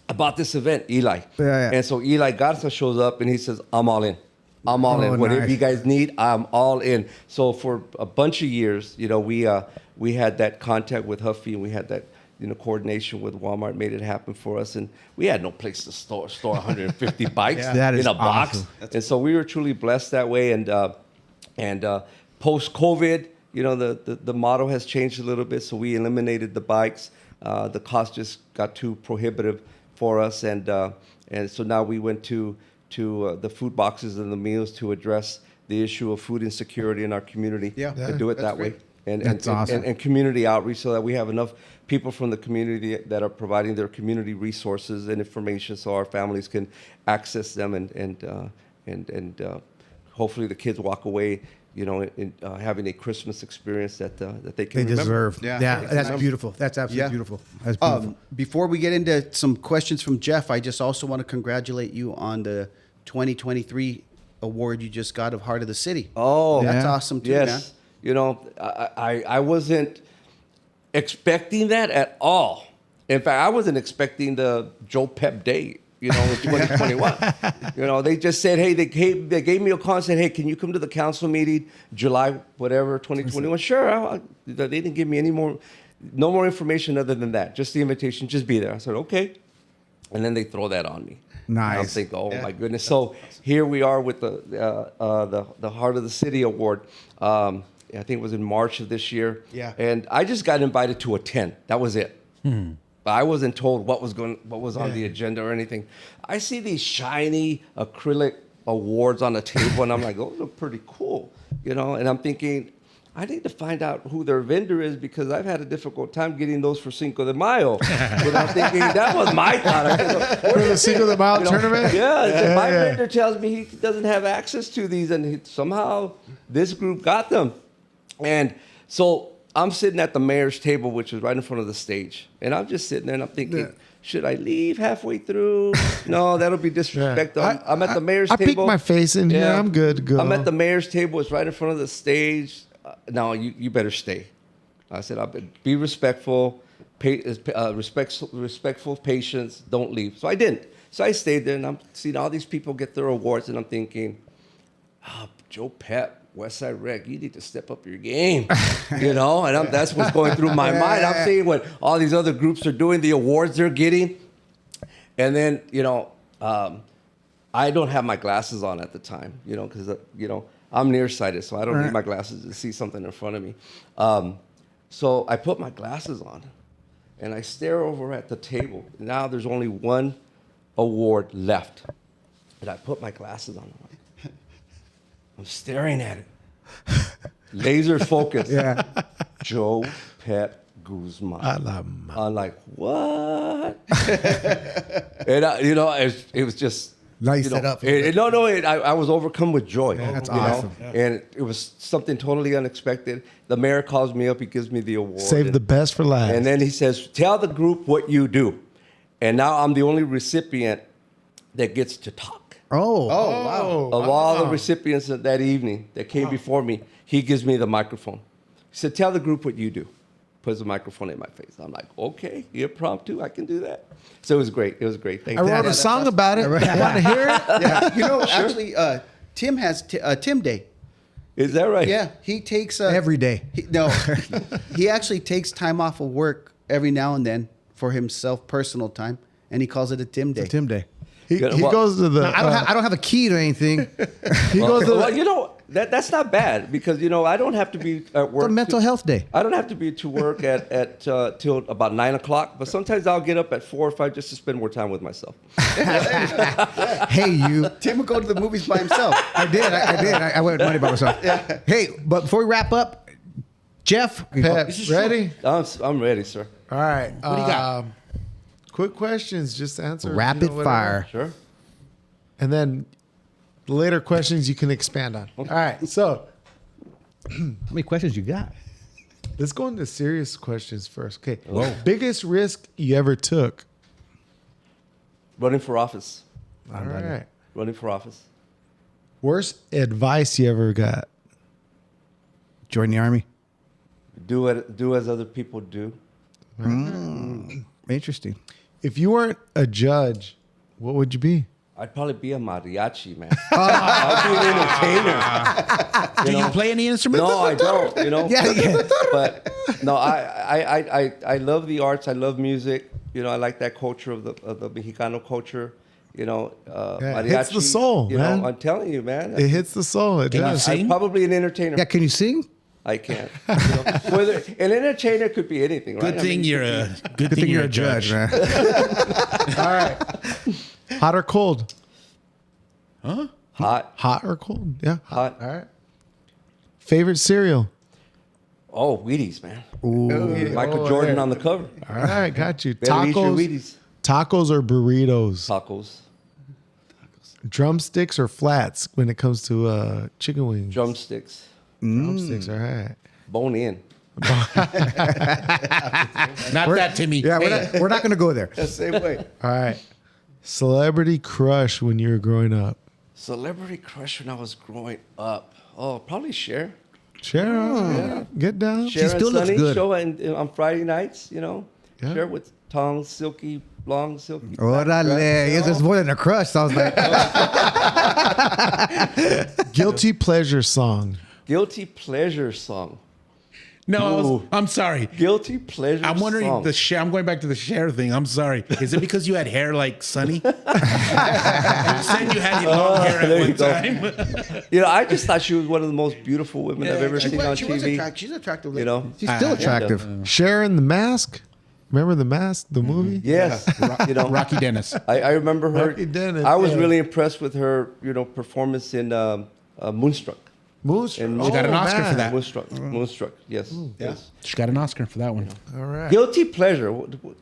about this event, Eli." And so Eli Garza shows up and he says, "I'm all in. I'm all in. Whatever you guys need, I'm all in." So for a bunch of years, we had that contact with Huffy, and we had that coordination with Walmart, made it happen for us. And we had no place to store 150 bikes That is in a box. awesome. And so we were truly blessed that way. And post-COVID, the model has changed a little bit. So we eliminated the bikes. The cost just got too prohibitive for us. And so now we went to the food boxes and the meals to address the issue of food insecurity in our community. To do it that way. That's awesome. And community outreach, so that we have enough people from the community that are providing their community resources and information, so our families can access them, and hopefully the kids walk away, having a Christmas experience that they can remember. deserve. Yeah. That's beautiful. That's absolutely beautiful. That's beautiful. Before we get into some questions from Jeff, I just also want to congratulate you on the 2023 award you just got of Heart of the City. Oh, That's awesome too, yes. man. I wasn't expecting that at all. In fact, I wasn't expecting the Joe Pep Day, in 2021. They just said, hey, they gave me a call and said, hey, can you come to the council meeting, July, whatever, 2021? Sure. They didn't give me no more information other than that, just the invitation, just be there. I said, okay. And then they throw that on me. Nice. And I'm thinking, oh my goodness. So here we are with the Heart of the City Award. I think it was in March of this year. Yeah. And I just got invited to attend. That was it. I wasn't told what was on the agenda or anything. I see these shiny acrylic awards on the table, and I'm like, those look pretty cool, And I'm thinking, I need to find out who their vendor is, because I've had a difficult time getting those for Cinco de Mayo. I'm thinking, that was my thought. For the Cinco de Mayo tournament? Yeah, my vendor tells me he doesn't have access to these, and somehow this group got them. And so I'm sitting at the mayor's table, which is right in front of the stage. And I'm just sitting there and I'm thinking, should I leave halfway through? No, that'll be disrespectful. I'm at the mayor's I table. peek my face in here. I'm good. Go. I'm at the mayor's table. It's right in front of the stage. No, you better stay. I said, be respectful, respectful patience. Don't leave. So I didn't. So I stayed there, and I'm seeing all these people get their awards, and I'm thinking, Joe Pep, Westside Rec, you need to step up your game, and that's what's going through my mind. I'm seeing what all these other groups are doing, the awards they're getting, and then I don't have my glasses on at the time, because I'm nearsighted, so I don't need my glasses to see something in front of me. So I put my glasses on, and I stare over at the table. Now there's only one award left, and I put my glasses on. I'm staring at it. Laser focus. Yeah. Joe Pep Guzman. I'm like, what? And it was just Nice setup. I was overcome with joy. That's awesome. And it was something totally unexpected. The mayor calls me up. He gives me the award. Save the best for last. And then he says, tell the group what you do. And now I'm the only recipient that gets to talk. Oh, wow. Of all the recipients of that evening that came before me, he gives me the microphone. He said, tell the group what you do. Puts the microphone in my face. I'm like, okay, impromptu, I can do that. So it was great. It was great. Thank I you. wrote a song about it. Want to hear it? Yeah. Actually, Tim has Tim Day. Is that right? Yeah, he takes every day. He actually takes time off of work every now and then for himself, personal time, and he calls it a Tim Day. He Well, goes to the. I don't have a key to anything. He goes to. Well, that's not bad because I don't have to be at It's work. a mental health day. I don't have to be to work at till about 9 o'clock, but sometimes I'll get up at 4 or 5 just to spend more time with myself. Hey, you. Tim would go to the movies by himself. I did. I went money by myself. Hey, but before we wrap up, Jeff. Pep, ready? I'm ready, sir. All right. What do you got? Quick questions. Just answer. Rapid whatever. fire. Sure. And then the later questions you can expand on. All right. So How many questions you got? let's go into serious questions first. Okay. Biggest risk you ever took? Running for office. All right. Running for office. Worst advice you ever got? Join the army. Do as other people do. Interesting. If you weren't a judge, what would you be? I'd probably be a mariachi, man. I'd be an entertainer. Do you play any instruments? No, I don't. Yeah. But no, I love the arts. I love music. I like that culture of the Mexicano culture. Mariachi. It hits the soul, man. I'm telling you, man. It hits the soul. It Can you does. sing? I'm probably an entertainer. Yeah, can you sing? I can't. Whether an entertainer could be anything, right? Good thing you're a Good thing you're a judge, man. All right. Hot or cold? Hot. Hot or cold? Yeah. Hot. All right. Favorite cereal? Oh, Wheaties, man. Ooh. Michael Jordan on the cover. All right, got you. Better eat your Tacos. Wheaties. Tacos or burritos? Tacos. Drumsticks or flats when it comes to chicken wings? Drumsticks. Drumsticks. All right. Bone in. Not that, Timmy. Yeah, we're not going to go there. The same way. All right. Celebrity crush when you were growing up? Celebrity crush when I was growing up. Oh, probably Cher. Cher, get down. Cher still and looks Sonny good. show on Friday nights, Yeah. Cher with tongs, silky, long, silky. Órale. Yes, it's more than a crush. Sounds like. Guilty pleasure song. Guilty pleasure song. No, I'm sorry. Guilty pleasure I'm wondering song. I'm going back to the Cher thing. I'm sorry. Is it because you had hair like Sonny? You said you had long hair there at you one go. time. I just thought she was one of the most beautiful women I've ever seen on TV. She's attractive. She's still attractive. Cher in The Mask. Remember The Mask, the movie? Yes, Rocky Dennis. I remember her. Rocky Dennis, I was yeah. really impressed with her, performance in Moonstruck. Moonstruck. And She got an Oscar for that. Moonstruck. Yes. Yes. She got an Oscar for that one. All right. Guilty pleasure.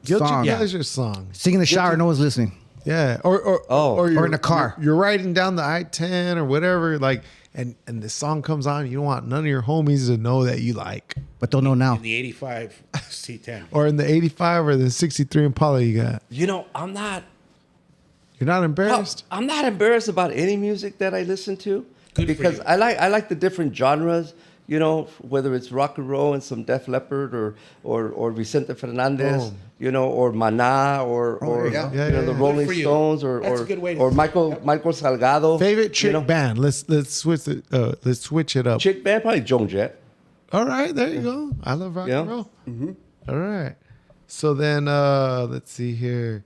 Guilty Song. pleasure song. Sing in the shower, no one's listening. Yeah. Or Or in the car. You're riding down the I-10 or whatever, and the song comes on, you don't want none of your homies to know that you like. But don't know now. In the 85 C10. Or in the 85 or the 63 Impala you got. I'm not. You're not embarrassed? I'm not embarrassed about any music that I listen to. Good for because you. I like the different genres, whether it's rock and roll and some Def Leppard or Vicente Fernandez, or Maná or the Rolling for you. Stones That's a good way to or say it. Michael Salgado. Favorite chick band? Let's switch it up. Chick band, probably Joan Jett. All right, there you go. I love rock and roll. Mm-hmm. All right. So then let's see here.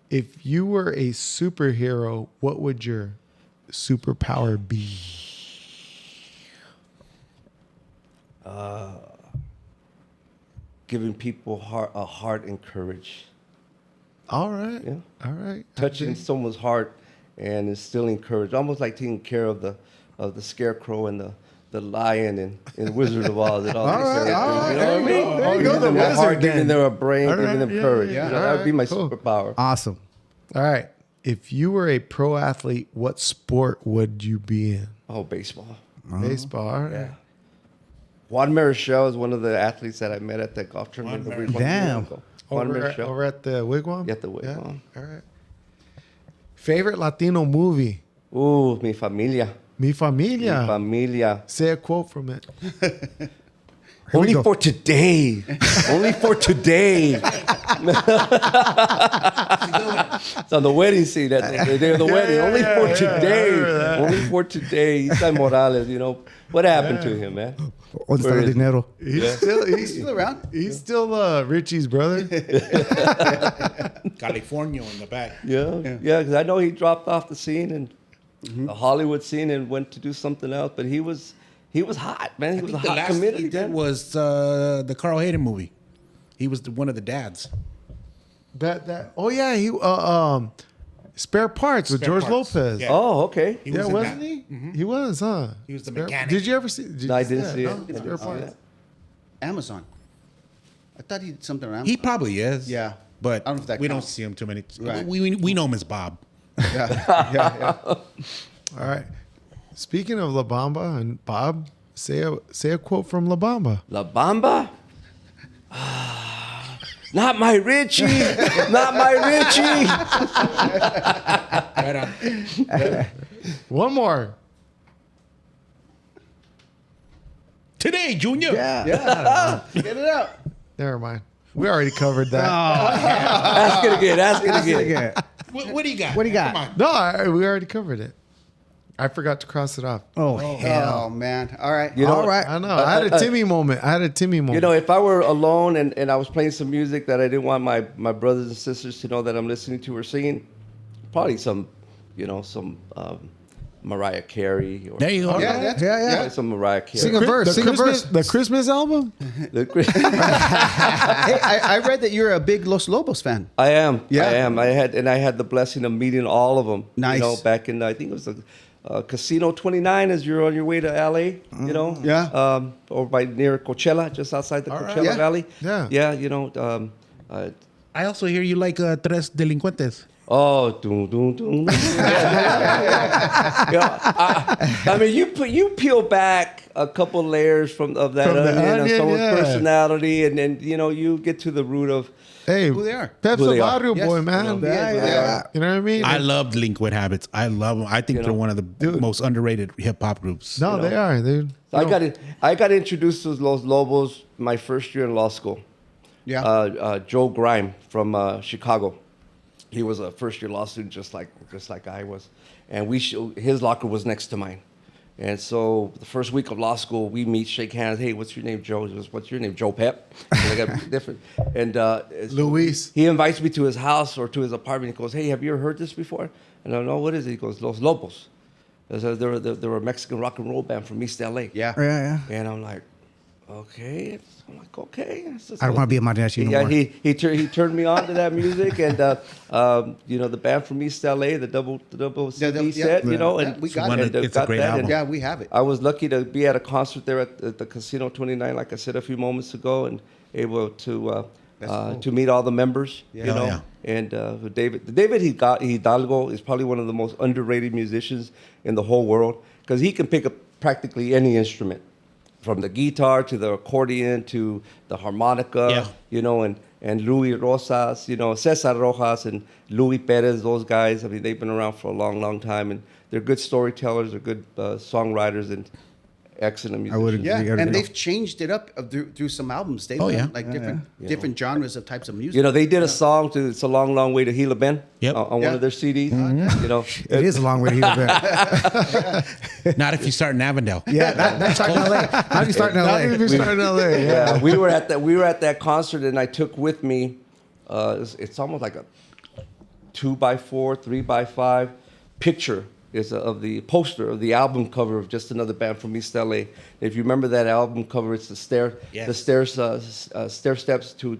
If you were a superhero, what would your superpower be? Giving people a heart and courage. All right. Yeah. All right. Touching someone's heart and instilling courage. Almost like taking care of the scarecrow and the lion and Wizard of Oz and all these things. You know what I mean? There you go, Giving the them a heart, wizard giving then. them a brain, All right, giving them yeah, courage. yeah, That would be my cool. superpower. Awesome. All right. If you were a pro athlete, what sport would you be in? Oh, baseball. Baseball. All right. Yeah. Juan Marichal is one of the athletes that I met at that golf tournament. Juan that we won Damn. years ago. Juan Marichal. Over at the Wigwam? Yeah, at the Wigwam. All right. Favorite Latino movie? Ooh, Mi Familia. Mi Familia. Mi Familia. Say a quote from it. Only for today. Only for today. It's on the wedding scene. The day of the wedding. Only for today. Only for today. Isai Morales, what happened to him, man? ¿Dónde está el dinero? He's Still around? He's still Richie's brother. California in the back. Yeah, because I know he dropped off the scene and the Hollywood scene and went to do something else. But he was hot, man. He was a the hot last thing comedian. he did was the Carl Hayden movie. He was one of the dads. Spare Parts with Spare George Parts. Lopez. Yeah. Oh, okay. He was Yeah, in wasn't that. he? He was, huh? He was the Spare- mechanic. Did you ever see? No, I didn't see it. no? Spare Parts. Amazon. I thought he did something around. He probably is. Yeah. But I don't know if that we don't counts. see him too many. Right. We know him as Bob. All right. Speaking of La Bamba and Bob, say a quote from La Bamba. La Bamba? Not my Richie. Not my Richie. Right on. One more. Today, Junior. Yeah. Get it out. Never mind. We already covered that. Ask it again. Ask it again. Yeah. What do you got? What do you got? Come on. No, we already covered it. I forgot to cross it off. Oh, hell. Oh man. All right. You know, All right. I know. I had a Timmy moment. You know, if I were alone and I was playing some music that I didn't want my brothers and sisters to know that I'm listening to or singing, probably some Mariah Carey or There you go. Yeah. Yeah. some Mariah Carey. Sing a verse. Sing a verse. The Christmas album? The- Hey, I read that you're a big Los Lobos fan. I am. Yeah. I am. I had the blessing of meeting all of them. Nice. You know, back in I think it was Casino 29 as you're on your way to LA. You know. Yeah. Over by near Coachella, just outside the Coachella Yeah. Valley. Yeah. Yeah. You know. I also hear you like Tres Delincuentes. Oh, doom, doom, doom. I mean, you peel back a couple layers of that From the onion of onion, someone's yeah. personality, and then you get to the root of. Hey, Who they are. Pep's Who a they are. barrio Yes. boy, man. Yeah. You know what I mean? I love Delinquent Habits. I love them. I think You they're know. one of the most underrated hip hop groups. No, they are, dude. I got introduced to Los Lobos my first year in law school. Yeah. Joe Grime from Chicago. He was a first year law student, just like I was, and his locker was next to mine. And so the first week of law school, we meet, shake hands. Hey, what's your name, Joe? He goes, what's your name, Joe Pep? And I got different. And Luis. he invites me to his house or to his apartment. He goes, hey, have you ever heard this before? And I know, what is it? He goes, Los Lobos. They're a Mexican rock and roll band from East LA. Yeah. Yeah. And I'm like, okay. I'm like, okay. I don't want to be a Mariachi no Yeah, more. he turned me on to that music, and the band from East LA, the double CD yeah. set, you know, and Yeah, we got One it. of- it's a great album. Yeah, we have it. I was lucky to be at a concert there at the Casino 29, like I said a few moments ago, and able to meet all the members, Yeah. you know. Yeah. And David Hidalgo is probably one of the most underrated musicians in the whole world because he can pick up practically any instrument, from the guitar to the accordion to the harmonica, Yeah. you know, and Louis Rosas, you know, Cesar Rojas and Louis Perez, those guys. I mean, they've been around for a long, long time, and they're good storytellers, they're good songwriters, and excellent musicians. I would agree. Yeah, You and know. they've changed it up through some albums. They've Oh, done yeah. like different genres of types of music. You know, they did a song to "It's a Long, Long Way to Gila Bend" Yep. on one Yeah. of their CDs. You know, It is a long way to hear that. Not if you start in Avondale. Yeah, that's starting in LA. How do you start in Not if LA? you start in LA. Yeah. yeah, we were at that concert, and I took with me. It's almost like a 2x4, 3x5 picture of the poster of the album cover of Just Another Band from East LA. If you remember that album cover, it's the stair steps to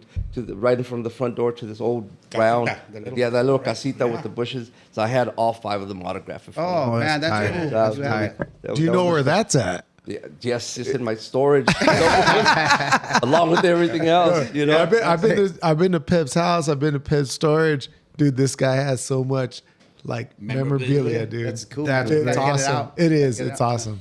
right in front of the front door to this old round, that little casita with the bushes. So I had all 5 of them autographed. in front of me. Oh man, that's tight. cool. That was That's really- that Do you that know was- where that's at? Yeah, yes, it's in my storage, along with everything else. You know, Yeah, I've been to Pep's house. I've been to Pep's storage. Dude, this guy has so much like memorabilia, dude. That's cool. That's You gotta It's get it awesome. out. It is. Get it It's out. awesome.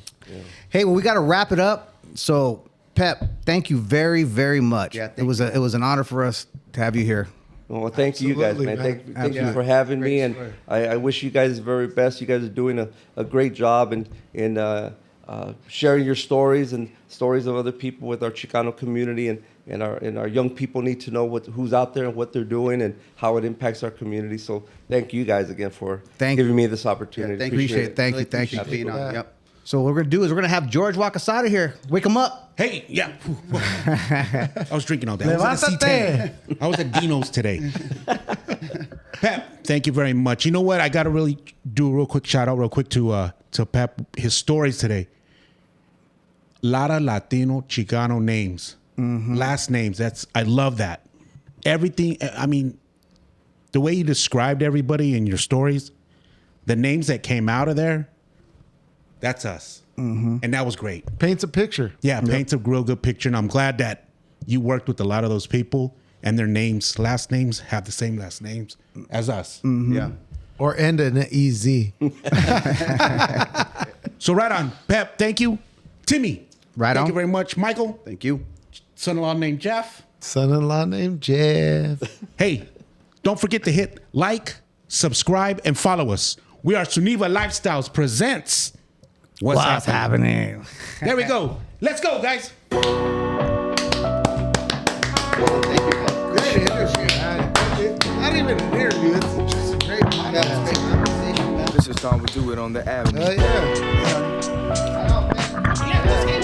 Hey, well, we got to wrap it up. So, Pep, thank you very, very much. Yeah, it was an honor for us to have you here. Well, thank you guys, Absolutely, man. man. Thank you Yeah. for having me, Great and story. I wish you guys the very best. You guys are doing a great job in sharing your stories and stories of other people with our Chicano community, and our young people need to know who's out there and what they're doing and how it impacts our community. So thank you guys again for giving me this opportunity. Thank Appreciate you. it. Thank you. Really Thank you. appreciate being on. Yep. So, what we're going to do is we're going to have George walk us out of here. Wake him up. Hey, yeah. I was drinking all day. I was at Levántate. C10. I was at Dino's today. Pep, thank you very much. You know what? I got to really do a real quick shout out real quick to Pep, his stories today. Lot of Latino, Chicano names, last names. I love that. Everything, I mean, the way you described everybody in your stories, the names that came out of there, that's us. And that was great. Paints a picture. Yeah, paints a real good picture. And I'm glad that you worked with a lot of those people and their names, last names, have the same last names as us. Yeah. Or end in an EZ. So right on. Pep, thank you. Timmy, Right thank on. you very much. Michael, Thank you. son-in-law named Jeff. Son-in-law named Jeff. Hey, don't forget to hit like, subscribe, and follow us. We are SeunevA Lifestyles presents What's Happening. There we go. Let's go, guys. Great interview, man. Not even an interview. It's just a great podcast. This is how we do it on the avenue. Yeah. Let's get